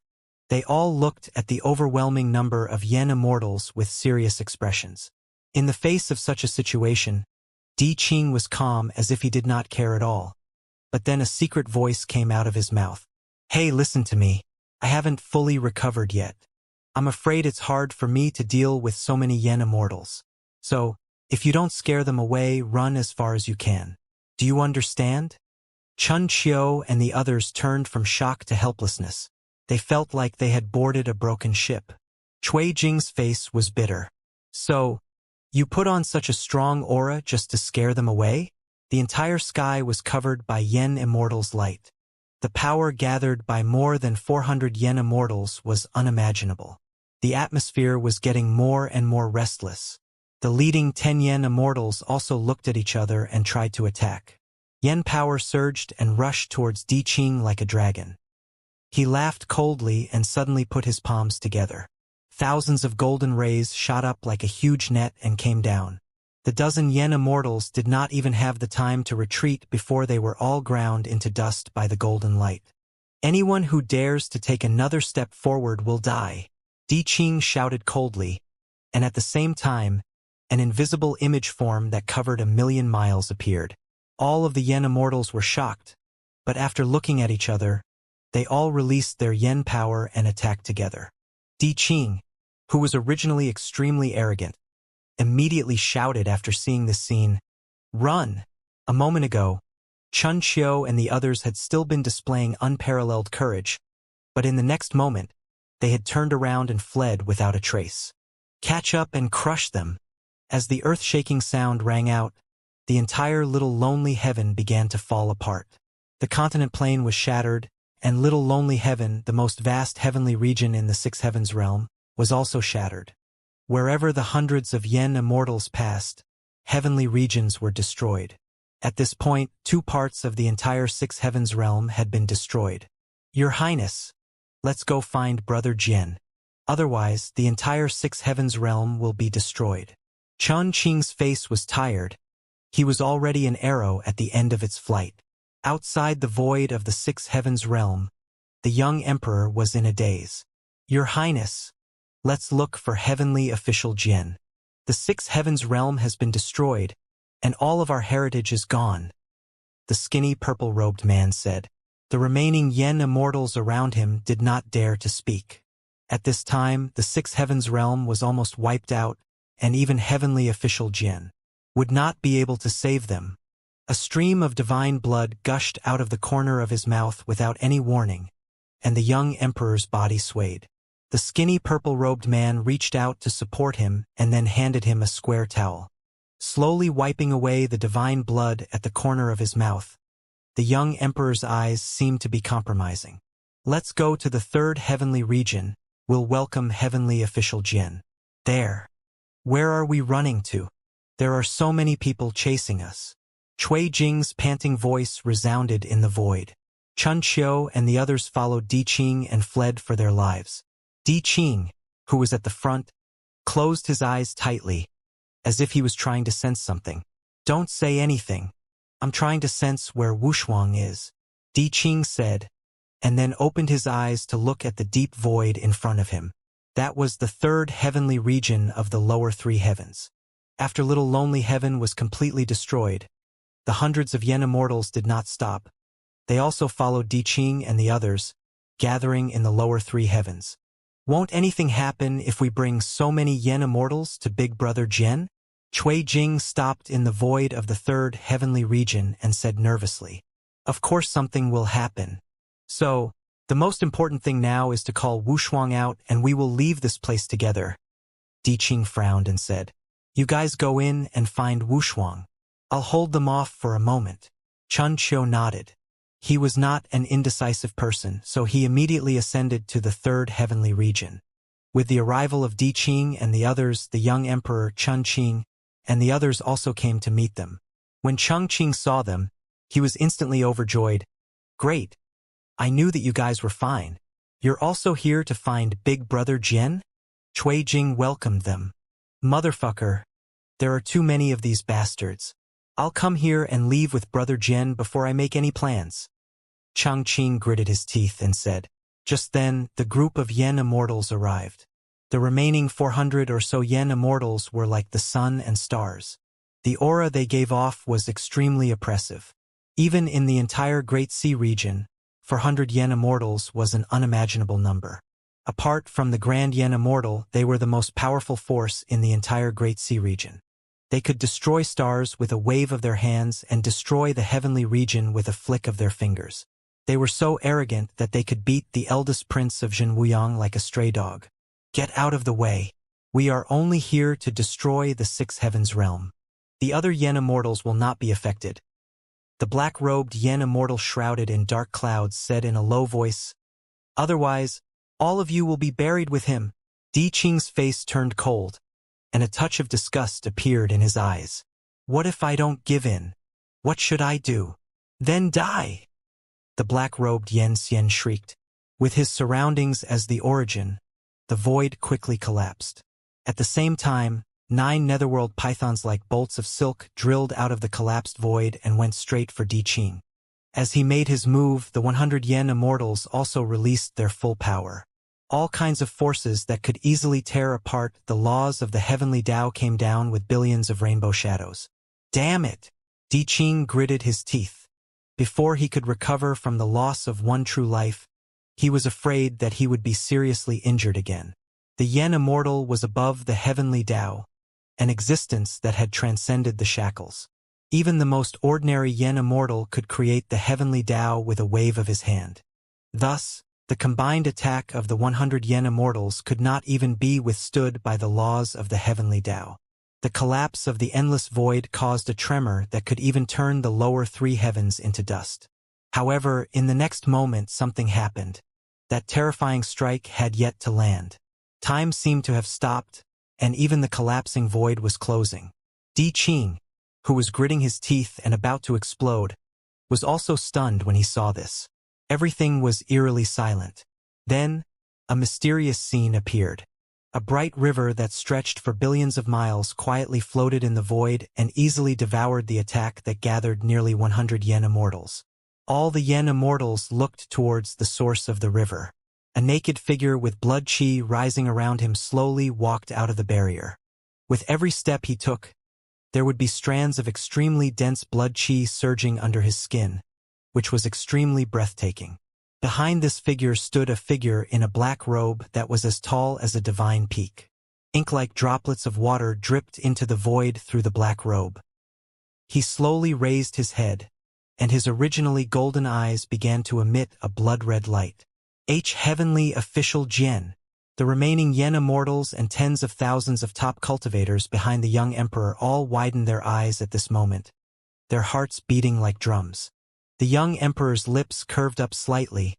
They all looked at the overwhelming number of yen immortals with serious expressions. In the face of such a situation, Di Qing was calm as if he did not care at all. But then a secret voice came out of his mouth. Hey, listen to me. I haven't fully recovered yet. I'm afraid it's hard for me to deal with so many yen immortals. So, if you don't scare them away, run as far as you can. Do you understand? Chun Qiu and the others turned from shock to helplessness. They felt like they had boarded a broken ship. Cui Jing's face was bitter. So, you put on such a strong aura just to scare them away? The entire sky was covered by yen immortals' light. The power gathered by more than 400 yen immortals was unimaginable. The atmosphere was getting more and more restless. The leading 10 yen immortals also looked at each other and tried to attack. Yen power surged and rushed towards Di Qing like a dragon. He laughed coldly and suddenly put his palms together. Thousands of golden rays shot up like a huge net and came down. The dozen yen immortals did not even have the time to retreat before they were all ground into dust by the golden light. Anyone who dares to take another step forward will die. Di Qing shouted coldly, and at the same time, an invisible image form that covered 1,000,000 miles appeared. All of the yen immortals were shocked, but after looking at each other, they all released their yen power and attacked together. Di Qing, who was originally extremely arrogant, immediately shouted after seeing this scene, "Run!" A moment ago, Chun Qiu and the others had still been displaying unparalleled courage, but in the next moment, they had turned around and fled without a trace. Catch up and crush them. As the earth-shaking sound rang out, the entire Little Lonely Heaven began to fall apart. The continent plane was shattered, and Little Lonely Heaven, the most vast heavenly region in the Six Heavens realm, was also shattered. Wherever the hundreds of yen immortals passed, heavenly regions were destroyed. At this point, 2 parts of the entire Six Heavens realm had been destroyed. Your Highness, let's go find Brother Jian. Otherwise, the entire Six Heavens realm will be destroyed. Chun Qing's face was tired. He was already an arrow at the end of its flight. Outside the void of the Six Heavens realm, the young emperor was in a daze. Your Highness, let's look for heavenly official Jian. The Six Heavens realm has been destroyed, and all of our heritage is gone. The skinny purple-robed man said. The remaining yen immortals around him did not dare to speak. At this time, the Six Heavens realm was almost wiped out, and even heavenly official Jian would not be able to save them. A stream of divine blood gushed out of the corner of his mouth without any warning, and the young emperor's body swayed. The skinny purple-robed man reached out to support him and then handed him a square towel. Slowly wiping away the divine blood at the corner of his mouth, the young emperor's eyes seemed to be compromising. Let's go to the 3rd heavenly region. We'll welcome heavenly official Jian. There. Where are we running to? There are so many people chasing us. Cui Jing's panting voice resounded in the void. Chun Qiu and the others followed Di Qing and fled for their lives. Di Qing, who was at the front, closed his eyes tightly, as if he was trying to sense something. Don't say anything. I'm trying to sense where Wushuang is, Di Qing said, and then opened his eyes to look at the deep void in front of him. That was the 3rd heavenly region of the lower 3 heavens. After Little Lonely Heaven was completely destroyed, the hundreds of yen immortals did not stop. They also followed Di Qing and the others, gathering in the lower 3 heavens. Won't anything happen if we bring so many yen immortals to Big Brother Jian? Cui Jing stopped in the void of the third heavenly region and said nervously, "Of course something will happen. So, the most important thing now is to call Wushuang out and we will leave this place together." Di Qing frowned and said, "You guys go in and find Wushuang. I'll hold them off for a moment." Chun Qiu nodded. He was not an indecisive person, so he immediately ascended to the third heavenly region. With the arrival of Di Qing and the others, the young emperor Chun Qing and the others also came to meet them. When Chun Qing saw them, he was instantly overjoyed. "Great! I knew that you guys were fine. You're also here to find Big Brother Jian?" Cui Jing welcomed them. "Motherfucker, there are too many of these bastards. I'll come here and leave with Brother Jian before I make any plans." Chun Qing gritted his teeth and said. Just then, the group of Yen Immortals arrived. The remaining 400 or so Yen Immortals were like the sun and stars. The aura they gave off was extremely oppressive. Even in the entire Great Sea region, 400 Yen Immortals was an unimaginable number. Apart from the Grand Yen Immortal, they were the most powerful force in the entire Great Sea region. They could destroy stars with a wave of their hands and destroy the heavenly region with a flick of their fingers. They were so arrogant that they could beat the eldest prince of Zhenwuyang like a stray dog. "Get out of the way. We are only here to destroy the Six Heavens realm. The other Yen Immortals will not be affected." The black-robed Yen Immortal shrouded in dark clouds said in a low voice, "Otherwise, all of you will be buried with him." Di Qing's face turned cold, and a touch of disgust appeared in his eyes. "What if I don't give in? What should I do?" "Then die!" The black-robed Yen Xian shrieked. With his surroundings as the origin, the void quickly collapsed. At the same time, 9 netherworld pythons like bolts of silk drilled out of the collapsed void and went straight for Di Qing. As he made his move, the 100 Yen Immortals also released their full power. All kinds of forces that could easily tear apart the laws of the heavenly Tao came down with billions of rainbow shadows. "Damn it!" Di Qing gritted his teeth. Before he could recover from the loss of one true life, he was afraid that he would be seriously injured again. The Yen Immortal was above the heavenly Tao, an existence that had transcended the shackles. Even the most ordinary Yen Immortal could create the heavenly Tao with a wave of his hand. Thus, the combined attack of the 100 Yen Immortals could not even be withstood by the laws of the heavenly Tao. The collapse of the endless void caused a tremor that could even turn the lower 3 heavens into dust. However, in the next moment something happened. That terrifying strike had yet to land. Time seemed to have stopped, and even the collapsing void was closing. Di Qing, who was gritting his teeth and about to explode, was also stunned when he saw this. Everything was eerily silent. Then, a mysterious scene appeared. A bright river that stretched for billions of miles quietly floated in the void and easily devoured the attack that gathered nearly 100 Yen Immortals. All the Yen Immortals looked towards the source of the river. A naked figure with blood qi rising around him slowly walked out of the barrier. With every step he took, there would be strands of extremely dense blood qi surging under his skin, which was extremely breathtaking. Behind this figure stood a figure in a black robe that was as tall as a divine peak. Ink-like droplets of water dripped into the void through the black robe. He slowly raised his head, and his originally golden eyes began to emit a blood-red light. Heavenly Official Jian. The remaining Yen Immortals and tens of thousands of top cultivators behind the young emperor all widened their eyes at this moment, their hearts beating like drums. The young emperor's lips curved up slightly,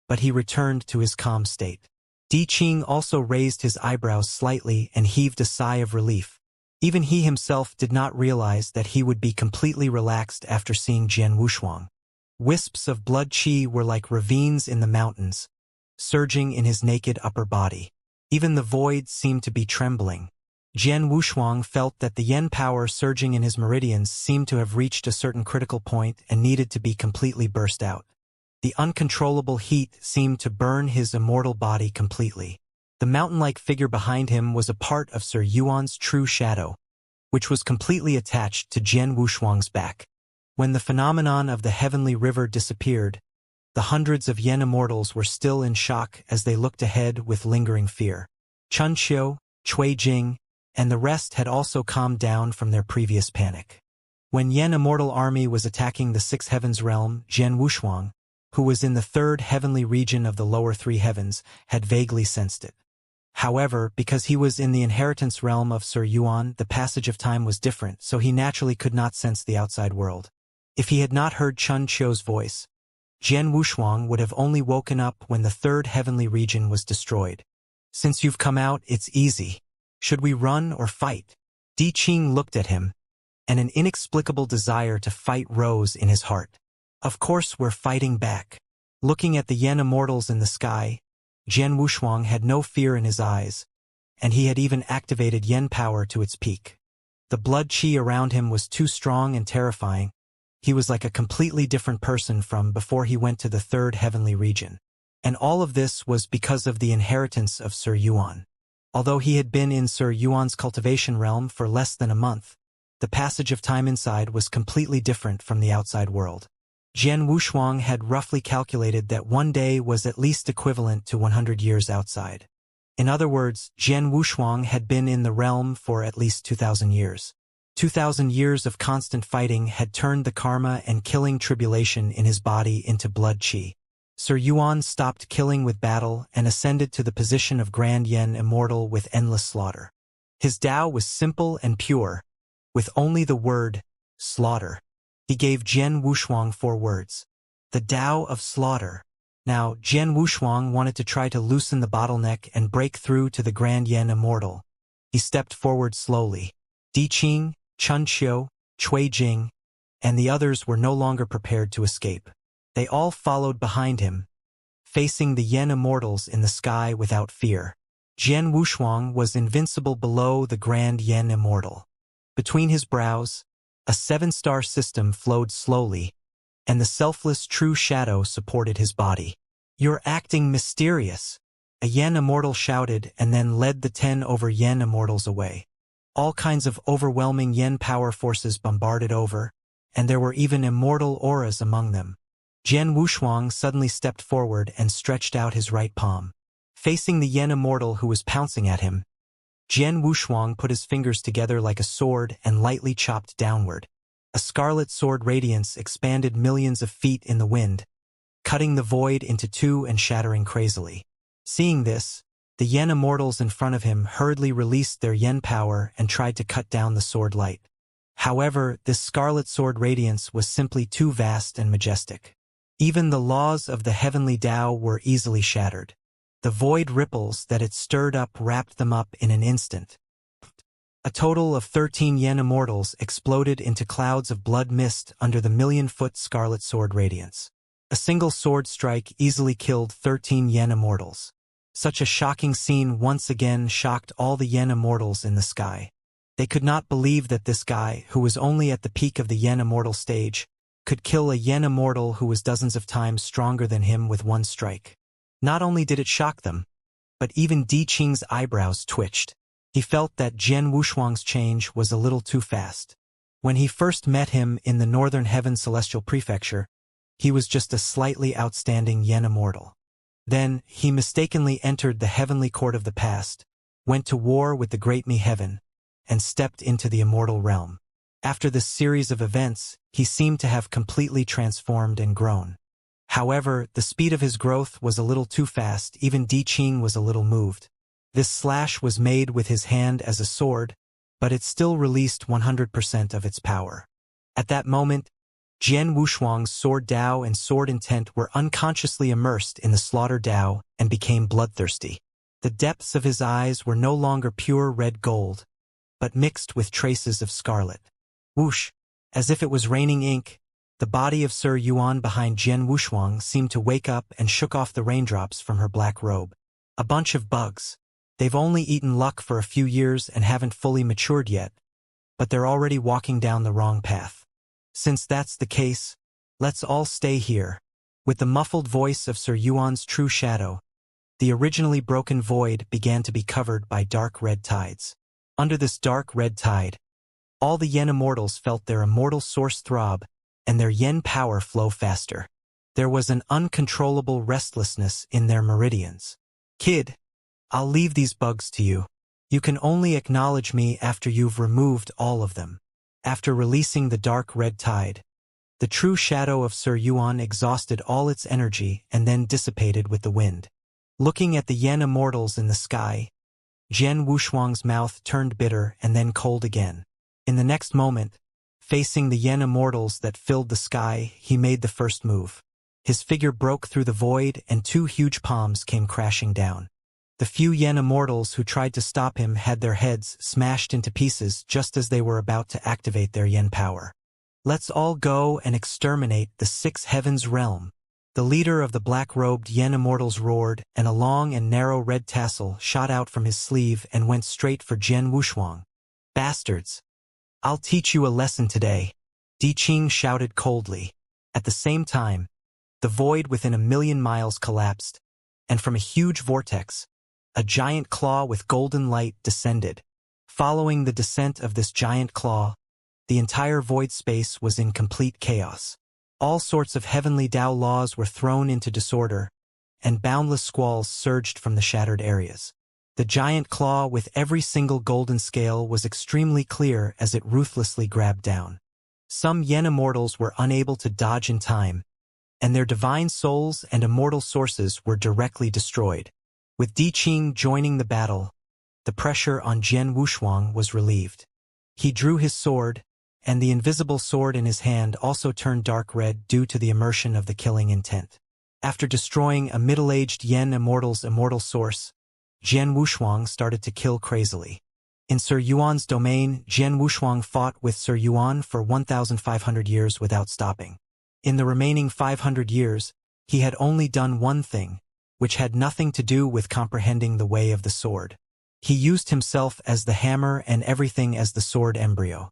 but he returned to his calm state. Di Qing also raised his eyebrows slightly and heaved a sigh of relief. Even he himself did not realize that he would be completely relaxed after seeing Jian Wushuang. Wisps of blood qi were like ravines in the mountains, surging in his naked upper body. Even the void seemed to be trembling. Jian Wushuang felt that the yen power surging in his meridians seemed to have reached a certain critical point and needed to be completely burst out. The uncontrollable heat seemed to burn his immortal body completely. The mountain-like figure behind him was a part of Sir Yuan's true shadow, which was completely attached to Jian Wushuang's back. When the phenomenon of the heavenly river disappeared, the hundreds of Yen Immortals were still in shock as they looked ahead with lingering fear. Chun Qiu, Cui Jing, and the rest had also calmed down from their previous panic. When Yan Immortal army was attacking the Sixth Heavens realm, Jian Wushuang, who was in the third heavenly region of the lower three heavens, had vaguely sensed it. However, because he was in the inheritance realm of Sir Yuan, the passage of time was different, so he naturally could not sense the outside world. If he had not heard Chun Qiu's voice, Jian Wushuang would have only woken up when the third heavenly region was destroyed. Since you've come out, it's easy. Should we run or fight? Di Qing looked at him, and an inexplicable desire to fight rose in his heart. Of course we're fighting back. Looking at the Yan Immortals in the sky, Jian Wushuang had no fear in his eyes, and he had even activated Yen power to its peak. The blood qi around him was too strong and terrifying. He was like a completely different person from before he went to the third heavenly region. And all of this was because of the inheritance of Sir Yuan. Although he had been in Sir Yuan's cultivation realm for less than a month, the passage of time inside was completely different from the outside world. Jian Wushuang had roughly calculated that one day was at least equivalent to 100 years outside. In other words, Jian Wushuang had been in the realm for at least 2,000 years. 2,000 years of constant fighting had turned the karma and killing tribulation in his body into blood qi. Sir Yuan stopped killing with battle and ascended to the position of Grand Yen Immortal with endless slaughter. His Tao was simple and pure, with only the word, slaughter. He gave Jian Wushuang 4 words. The Tao of slaughter. Now, Jian Wushuang wanted to try to loosen the bottleneck and break through to the Grand Yen Immortal. He stepped forward slowly. Di Qing, Chun Qiu, Cui Jing, and the others were no longer prepared to escape. They all followed behind him, facing the Yen Immortals in the sky without fear. Jian Wushuang was invincible below the Grand Yen Immortal. Between his brows, a 7-star system flowed slowly, and the selfless true shadow supported his body. You're acting mysterious, a Yen Immortal shouted and then led the 10 over Yen Immortals away. All kinds of overwhelming Yen power forces bombarded over, and there were even immortal auras among them. Jian Wushuang suddenly stepped forward and stretched out his right palm. Facing the Yen Immortal who was pouncing at him, Jian Wushuang put his fingers together like a sword and lightly chopped downward. A scarlet sword radiance expanded millions of feet in the wind, cutting the void into 2 and shattering crazily. Seeing this, the Yen Immortals in front of him hurriedly released their Yen power and tried to cut down the sword light. However, this scarlet sword radiance was simply too vast and majestic. Even the laws of the heavenly Tao were easily shattered. The void ripples that it stirred up wrapped them up in an instant. A total of 13 Yen Immortals exploded into clouds of blood mist under the 1,000,000-foot scarlet sword radiance. A single sword strike easily killed 13 Yen Immortals. Such a shocking scene once again shocked all the Yen Immortals in the sky. They could not believe that this guy, who was only at the peak of the Yen Immortal stage, could kill a Yen Immortal who was dozens of times stronger than him with one strike. Not only did it shock them, but even Di Qing's eyebrows twitched. He felt that Jian Wushuang's change was a little too fast. When he first met him in the Northern Heaven Celestial Prefecture, he was just a slightly outstanding Yen Immortal. Then, he mistakenly entered the heavenly court of the past, went to war with the Great Mi Heaven, and stepped into the immortal realm. After this series of events, he seemed to have completely transformed and grown. However, the speed of his growth was a little too fast. Even Di Qing was a little moved. This slash was made with his hand as a sword, but it still released 100% of its power. At that moment, Jian Wushuang's sword Tao and sword intent were unconsciously immersed in the slaughter Tao and became bloodthirsty. The depths of his eyes were no longer pure red gold, but mixed with traces of scarlet. Whoosh! As if it was raining ink, the body of Sir Yuan behind Jian Wushuang seemed to wake up and shook off the raindrops from her black robe. A bunch of bugs. They've only eaten luck for a few years and haven't fully matured yet, but they're already walking down the wrong path. Since that's the case, let's all stay here. With the muffled voice of Sir Yuan's true shadow, the originally broken void began to be covered by dark red tides. Under this dark red tide, all the Yen Immortals felt their immortal source throb and their Yen power flow faster. There was an uncontrollable restlessness in their meridians. Kid, I'll leave these bugs to you. You can only acknowledge me after you've removed all of them. After releasing the dark red tide, the true shadow of Sir Yuan exhausted all its energy and then dissipated with the wind. Looking at the Yen immortals in the sky, Jian Wushuang's mouth turned bitter and then cold again. In the next moment, facing the Yen immortals that filled the sky, he made the first move. His figure broke through the void and two huge palms came crashing down. The few Yen immortals who tried to stop him had their heads smashed into pieces just as they were about to activate their Yen power. Let's all go and exterminate the Six Heavens realm. The leader of the black-robed Yen immortals roared, and a long and narrow red tassel shot out from his sleeve and went straight for Jian Wushuang. Bastards! I'll teach you a lesson today, Di Qing shouted coldly. At the same time, the void within 1,000,000 miles collapsed, and from a huge vortex, a giant claw with golden light descended. Following the descent of this giant claw, the entire void space was in complete chaos. All sorts of heavenly Tao laws were thrown into disorder, and boundless squalls surged from the shattered areas. The giant claw with every single golden scale was extremely clear as it ruthlessly grabbed down. Some Yen immortals were unable to dodge in time, and their divine souls and immortal sources were directly destroyed. With Di Qing joining the battle, the pressure on Jian Wushuang was relieved. He drew his sword, and the invisible sword in his hand also turned dark red due to the immersion of the killing intent. After destroying a middle-aged Yen immortal's immortal source, Jian Wushuang started to kill crazily. In Sir Yuan's domain, Jian Wushuang fought with Sir Yuan for 1,500 years without stopping. In the remaining 500 years, he had only done one thing, which had nothing to do with comprehending the way of the sword. He used himself as the hammer and everything as the sword embryo.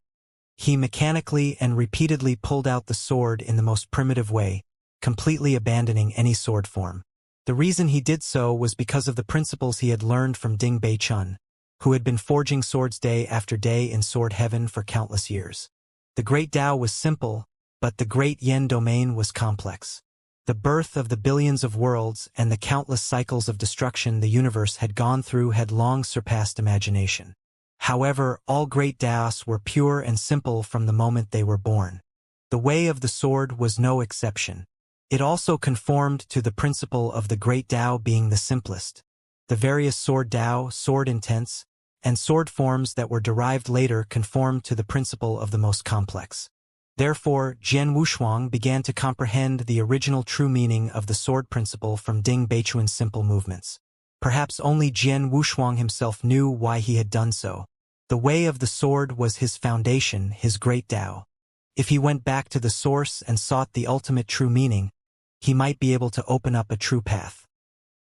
He mechanically and repeatedly pulled out the sword in the most primitive way, completely abandoning any sword form. The reason he did so was because of the principles he had learned from Ding Beichun, who had been forging swords day after day in sword heaven for countless years. The great Tao was simple, but the great Yen domain was complex. The birth of the billions of worlds and the countless cycles of destruction the universe had gone through had long surpassed imagination. However, all great Taos were pure and simple from the moment they were born. The way of the sword was no exception. It also conformed to the principle of the great Tao being the simplest. The various sword Tao, sword intents, and sword forms that were derived later conformed to the principle of the most complex. Therefore, Jian Wushuang began to comprehend the original true meaning of the sword principle from Ding Beichun's simple movements. Perhaps only Jian Wushuang himself knew why he had done so. The way of the sword was his foundation, his great Tao. If he went back to the source and sought the ultimate true meaning, he might be able to open up a true path.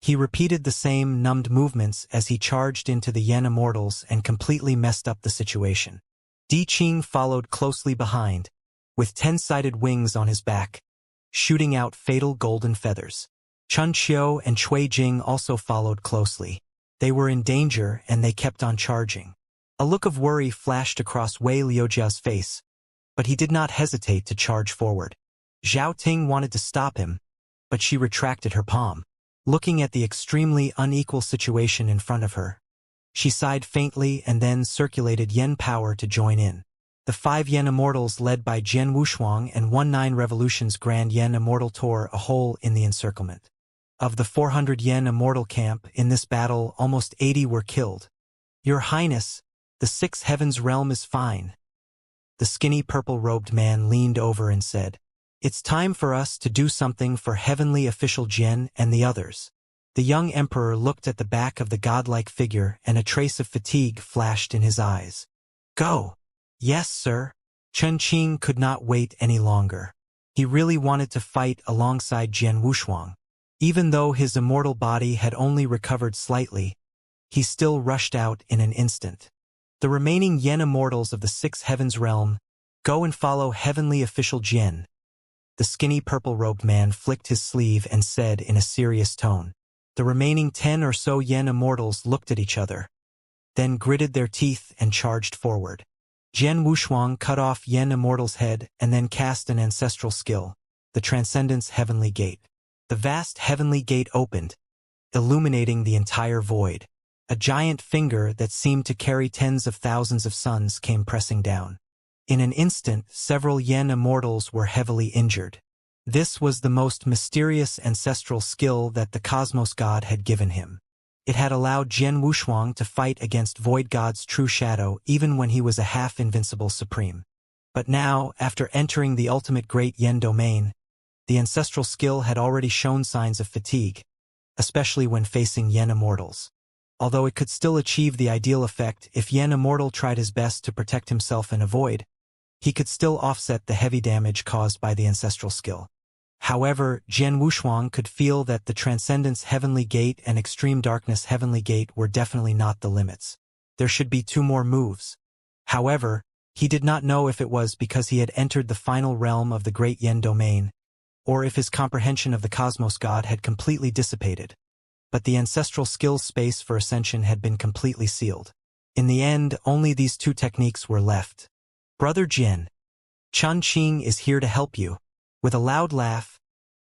He repeated the same numbed movements as he charged into the Yen immortals and completely messed up the situation. Di Qing followed closely behind, with 10-sided wings on his back, shooting out fatal golden feathers. Chun Qiu and Cui Jing also followed closely. They were in danger and they kept on charging. A look of worry flashed across Wei Liujia's face, but he did not hesitate to charge forward. Zhao Ting wanted to stop him, but she retracted her palm. Looking at the extremely unequal situation in front of her, she sighed faintly and then circulated Yen power to join in. The 5 Yen immortals led by Jian Wushuang and 19 Revolution's Grand Yen immortal tore a hole in the encirclement. Of the 400 Yen immortal camp in this battle, almost 80 were killed. Your Highness, the 6 Heavens realm is fine. The skinny purple-robed man leaned over and said, It's time for us to do something for heavenly official Jian and the others. The young emperor looked at the back of the godlike figure and a trace of fatigue flashed in his eyes. Go! Yes, sir. Chen Qing could not wait any longer. He really wanted to fight alongside Jian Wushuang. Even though his immortal body had only recovered slightly, he still rushed out in an instant. The remaining Yen immortals of the 6 Heavens realm, go and follow heavenly official Jian. The skinny purple-robed man flicked his sleeve and said in a serious tone. The remaining 10 or so Yen immortals looked at each other, then gritted their teeth and charged forward. Jian Wushuang cut off Yen immortal's head and then cast an ancestral skill, the Transcendence Heavenly Gate. The vast heavenly gate opened, illuminating the entire void. A giant finger that seemed to carry tens of thousands of suns came pressing down. In an instant, several Yen immortals were heavily injured. This was the most mysterious ancestral skill that the Cosmos God had given him. It had allowed Jian Wushuang to fight against Void God's true shadow even when he was a half-invincible supreme. But now, after entering the ultimate great Yen domain, the ancestral skill had already shown signs of fatigue, especially when facing Yen immortals. Although it could still achieve the ideal effect if Yen Immortal tried his best to protect himself and avoid, he could still offset the heavy damage caused by the ancestral skill. However, Jian Wushuang could feel that the Transcendence Heavenly Gate and Extreme Darkness Heavenly Gate were definitely not the limits. There should be 2 more moves. However, he did not know if it was because he had entered the final realm of the Great Yen domain, or if his comprehension of the Cosmos God had completely dissipated. But the ancestral skills space for Ascension had been completely sealed. In the end, only these 2 techniques were left. Brother Jian, Chun Qing is here to help you. With a loud laugh,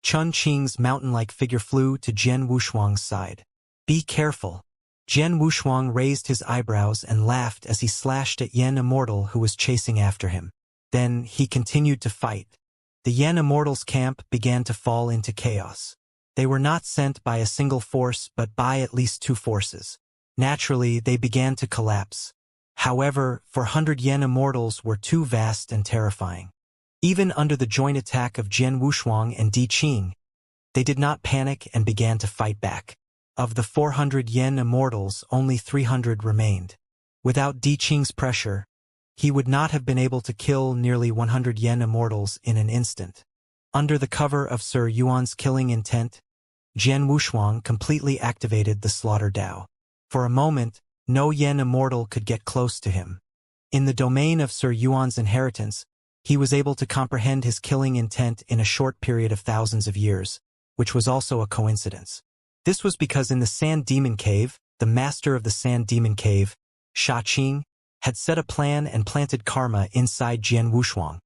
Chun Qing's mountain-like figure flew to Jian Wushuang's side. Be careful. Jian Wushuang raised his eyebrows and laughed as he slashed at Yen Immortal who was chasing after him. Then he continued to fight. The Yen Immortal's camp began to fall into chaos. They were not sent by a single force but by at least 2 forces. Naturally, they began to collapse. However, 400 Yen Immortals were too vast and terrifying. Even under the joint attack of Jian Wushuang and Di Qing, they did not panic and began to fight back. Of the 400 Yen Immortals, only 300 remained. Without Di Qing's pressure, he would not have been able to kill nearly 100 Yen Immortals in an instant. Under the cover of Sir Yuan's killing intent, Jian Wushuang completely activated the Slaughter Dao. For a moment, no Yen Immortal could get close to him. In the domain of Sir Yuan's inheritance, he was able to comprehend his killing intent in a short period of thousands of years, which was also a coincidence. This was because in the Sand Demon Cave, the master of the Sand Demon Cave, Sha Qing, had set a plan and planted karma inside Jian Wushuang.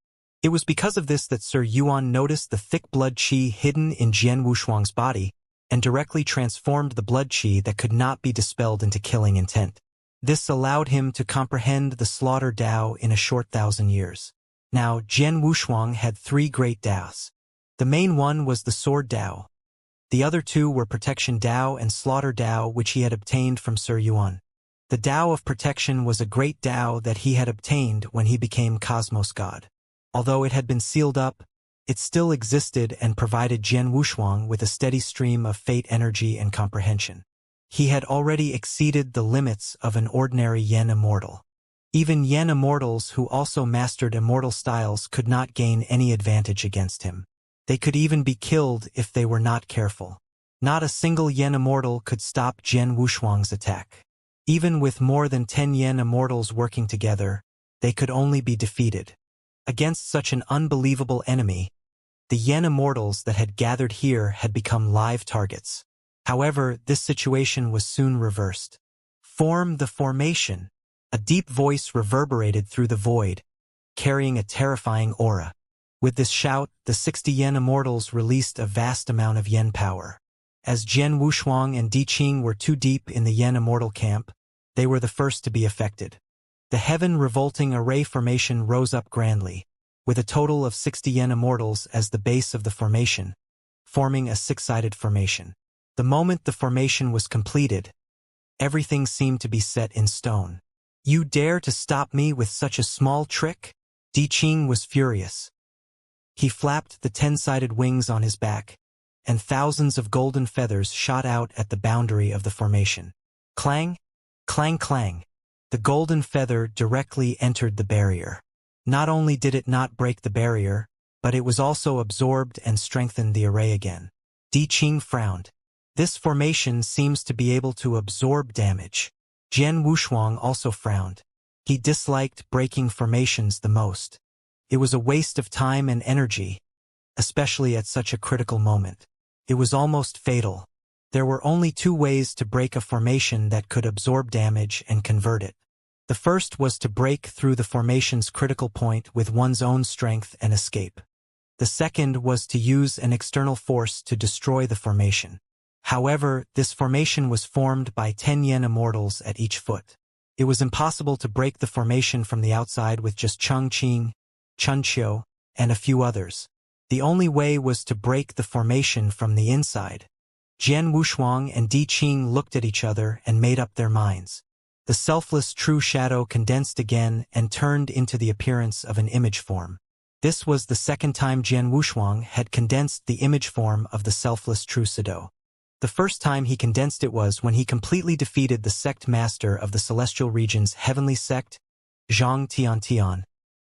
It was because of this that Sir Yuan noticed the thick blood qi hidden in Jian Wushuang's body and directly transformed the blood qi that could not be dispelled into killing intent. This allowed him to comprehend the Slaughter Dao in a short 1,000 years. Now, Jian Wushuang had 3 great Daos. The main one was the Sword Dao. The other 2 were Protection Dao and Slaughter Dao, which he had obtained from Sir Yuan. The Dao of Protection was a great Dao that he had obtained when he became Cosmos God. Although it had been sealed up, it still existed and provided Jian Wushuang with a steady stream of fate energy and comprehension. He had already exceeded the limits of an ordinary Yen Immortal. Even Yen Immortals who also mastered immortal styles could not gain any advantage against him. They could even be killed if they were not careful. Not a single Yen Immortal could stop Jian Wushuang's attack. Even with more than 10 Yen Immortals working together, they could only be defeated. Against such an unbelievable enemy, the Yen Immortals that had gathered here had become live targets. However, this situation was soon reversed. Form the formation. A deep voice reverberated through the void, carrying a terrifying aura. With this shout, the 60 Yen Immortals released a vast amount of Yen power. As Jian Wushuang and Di Qing were too deep in the Yen Immortal camp, they were the first to be affected. The heaven-revolting array formation rose up grandly, with a total of 60 Yen Immortals as the base of the formation, forming a 6-sided formation. The moment the formation was completed, everything seemed to be set in stone. You dare to stop me with such a small trick? Di Qing was furious. He flapped the 10-sided wings on his back, and thousands of golden feathers shot out at the boundary of the formation. Clang! Clang clang! The golden feather directly entered the barrier. Not only did it not break the barrier, but it was also absorbed and strengthened the array again. Di Qing frowned. This formation seems to be able to absorb damage. Jian Wushuang also frowned. He disliked breaking formations the most. It was a waste of time and energy, especially at such a critical moment. It was almost fatal. There were only 2 ways to break a formation that could absorb damage and convert it. The first was to break through the formation's critical point with one's own strength and escape. The second was to use an external force to destroy the formation. However, this formation was formed by 10 yen immortals at each foot. It was impossible to break the formation from the outside with just Chongqing, Chunqiu, and a few others. The only way was to break the formation from the inside. Jian Wushuang and Di Qing looked at each other and made up their minds. The selfless true shadow condensed again and turned into the appearance of an image form. This was the second time Jian Wushuang had condensed the image form of the selfless true shadow. The first time he condensed it was when he completely defeated the sect master of the celestial region's heavenly sect, Zhang Tian,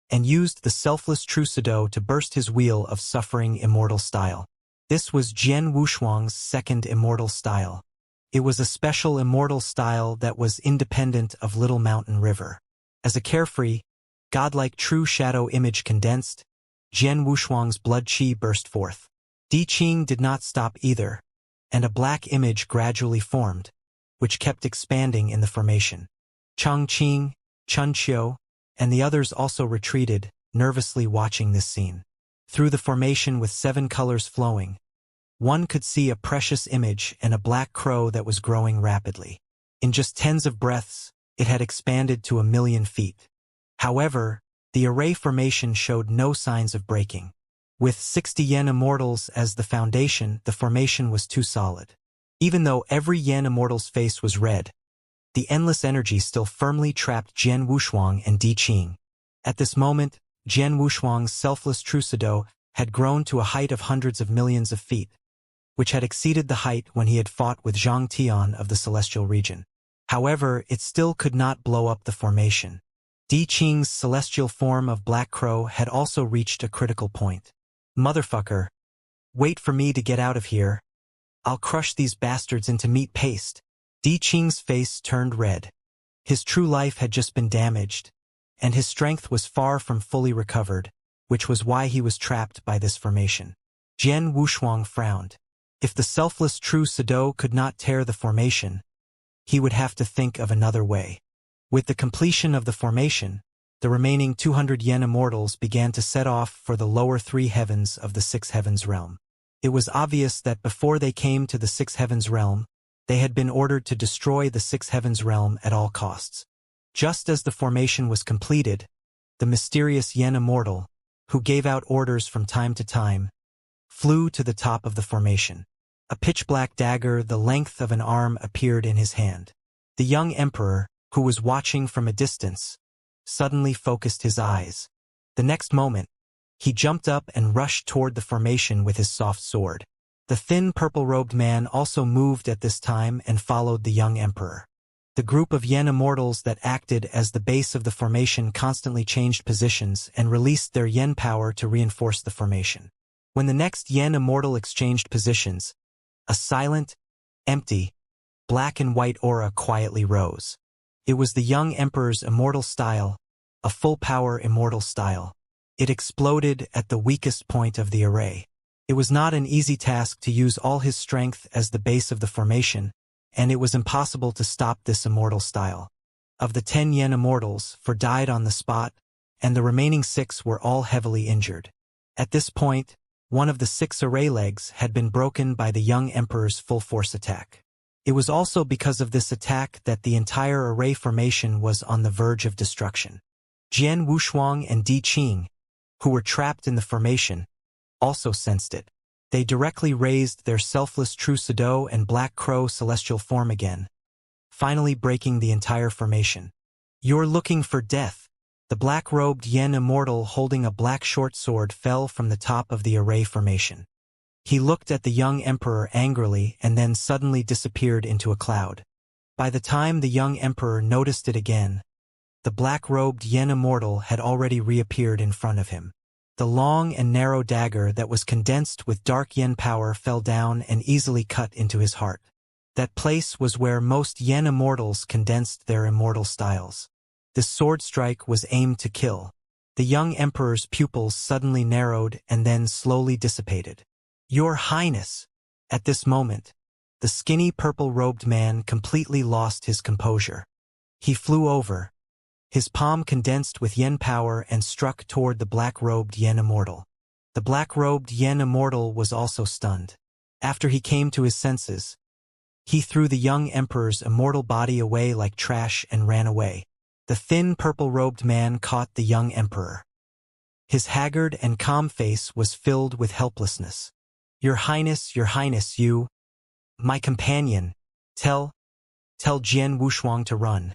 and used the selfless true shadow to burst his wheel of suffering immortal style. This was Jian Wushuang's second immortal style. It was a special immortal style that was independent of Little Mountain River. As a carefree, godlike true shadow image condensed, Jian Wushuang's blood qi burst forth. Di Qing did not stop either, and a black image gradually formed, which kept expanding in the formation. Chongqing, Chunqiu, and the others also retreated, nervously watching this scene. Through the formation with 7 colors flowing, one could see a precious image and a black crow that was growing rapidly. In just tens of breaths, it had expanded to 1,000,000 feet. However, the array formation showed no signs of breaking. With 60 yen immortals as the foundation, the formation was too solid. Even though every yen immortal's face was red, the endless energy still firmly trapped Jian Wushuang and Di Qing. At this moment, Jian Wushuang's selfless true shadow had grown to a height of hundreds of millions of feet, which had exceeded the height when he had fought with Zhang Tian of the celestial region. However, it still could not blow up the formation. Di Qing's celestial form of Black Crow had also reached a critical point. Motherfucker. Wait for me to get out of here. I'll crush these bastards into meat paste. Di Qing's face turned red. His true life had just been damaged, and his strength was far from fully recovered, which was why he was trapped by this formation. Jian Wushuang frowned. If the selfless true shadow could not tear the formation, he would have to think of another way. With the completion of the formation, the remaining 200 yen immortals began to set off for the lower 3 heavens of the 6 heavens realm. It was obvious that before they came to the 6 heavens realm, they had been ordered to destroy the 6 heavens realm at all costs. Just as the formation was completed, the mysterious yen immortal, who gave out orders from time to time, flew to the top of the formation. A pitch-black dagger the length of an arm appeared in his hand. The young emperor, who was watching from a distance, suddenly focused his eyes. The next moment, he jumped up and rushed toward the formation with his soft sword. The thin purple-robed man also moved at this time and followed the young emperor. The group of yen immortals that acted as the base of the formation constantly changed positions and released their yen power to reinforce the formation. When the next yen immortal exchanged positions, a silent, empty, black and white aura quietly rose. It was the young emperor's immortal style, a full-power immortal style. It exploded at the weakest point of the array. It was not an easy task to use all his strength as the base of the formation, and it was impossible to stop this immortal style. Of the 10 yen immortals, 4 died on the spot, and the remaining 6 were all heavily injured. At this point, one of the 6 array legs had been broken by the young emperor's full-force attack. It was also because of this attack that the entire array formation was on the verge of destruction. Jian Wushuang and Di Qing, who were trapped in the formation, also sensed it. They directly raised their selfless true shadow and Black Crow celestial form again, finally breaking the entire formation. You're looking for death. The black-robed yen immortal holding a black short sword fell from the top of the array formation. He looked at the young emperor angrily and then suddenly disappeared into a cloud. By the time the young emperor noticed it again, the black-robed yen immortal had already reappeared in front of him. The long and narrow dagger that was condensed with dark yen power fell down and easily cut into his heart. That place was where most yen immortals condensed their immortal styles. This sword strike was aimed to kill. The young emperor's pupils suddenly narrowed and then slowly dissipated. Your Highness! At this moment, the skinny purple-robed man completely lost his composure. He flew over. His palm condensed with yen power and struck toward the black-robed yen immortal. The black-robed yen immortal was also stunned. After he came to his senses, He threw the young emperor's immortal body away like trash and ran away. The thin purple-robed man caught the young emperor. His haggard and calm face was filled with helplessness. Your Highness, you, my companion, tell Jian Wushuang to run.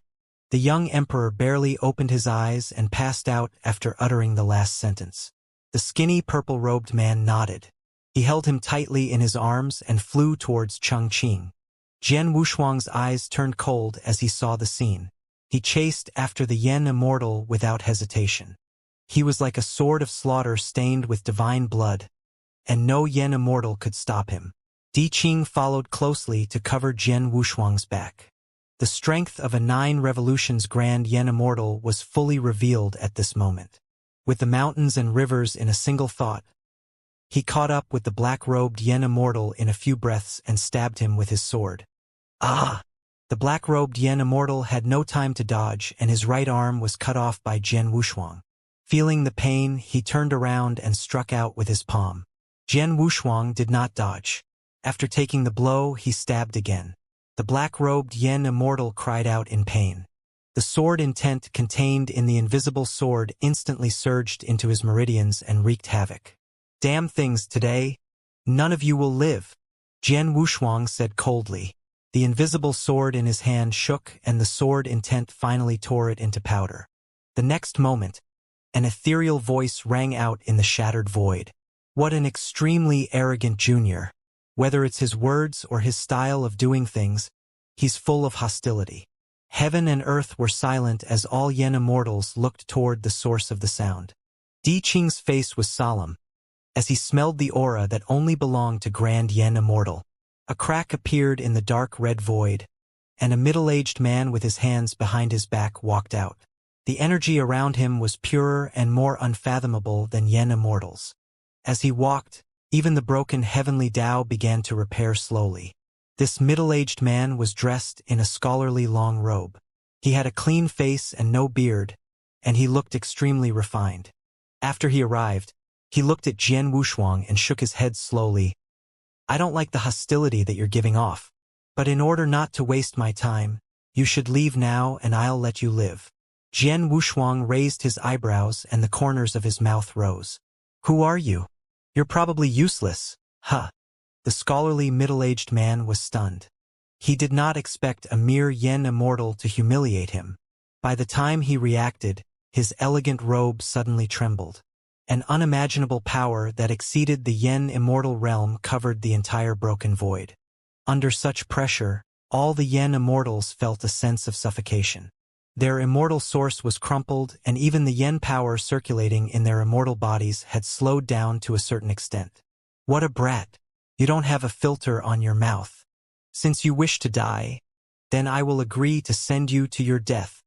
The young emperor barely opened his eyes and passed out after uttering the last sentence. The skinny purple-robed man nodded. He held him tightly in his arms and flew towards Chengqing. Jian Wushuang's eyes turned cold as he saw the scene. He chased after the Yen Immortal without hesitation. He was like a sword of slaughter stained with divine blood, and no Yen Immortal could stop him. Di Qing followed closely to cover Jian Wushuang's back. The strength of a 9 revolutions grand Yen Immortal was fully revealed at this moment. With the mountains and rivers in a single thought, he caught up with the black-robed Yen Immortal in a few breaths and stabbed him with his sword. Ah! The black-robed Yen Immortal had no time to dodge, and his right arm was cut off by Jian Wushuang. Feeling the pain, he turned around and struck out with his palm. Jian Wushuang did not dodge. After taking the blow, he stabbed again. The black-robed Yen Immortal cried out in pain. The sword intent contained in the invisible sword instantly surged into his meridians and wreaked havoc. Damn things today! None of you will live, Jian Wushuang said coldly. The invisible sword in his hand shook, and the sword intent finally tore it into powder. The next moment, an ethereal voice rang out in the shattered void. What an extremely arrogant junior. Whether it's his words or his style of doing things, he's full of hostility. Heaven and earth were silent as all Yen Immortals looked toward the source of the sound. Di Qing's face was solemn, as he smelled the aura that only belonged to Grand Yen Immortal. A crack appeared in the dark red void, and a middle-aged man with his hands behind his back walked out. The energy around him was purer and more unfathomable than Yen Immortals. As he walked, even the broken heavenly Tao began to repair slowly. This middle-aged man was dressed in a scholarly long robe. He had a clean face and no beard, and he looked extremely refined. After he arrived, he looked at Jian Wushuang and shook his head slowly. I don't like the hostility that you're giving off, but in order not to waste my time, you should leave now and I'll let you live. Jian Wushuang raised his eyebrows and the corners of his mouth rose. Who are you? You're probably useless, huh? The scholarly middle-aged man was stunned. He did not expect a mere Yen Immortal to humiliate him. By the time he reacted, his elegant robe suddenly trembled. An unimaginable power that exceeded the Yen Immortal realm covered the entire broken void. Under such pressure, all the Yen Immortals felt a sense of suffocation. Their immortal source was crumpled, and even the Yen power circulating in their immortal bodies had slowed down to a certain extent. What a brat! You don't have a filter on your mouth. Since you wish to die, then I will agree to send you to your death,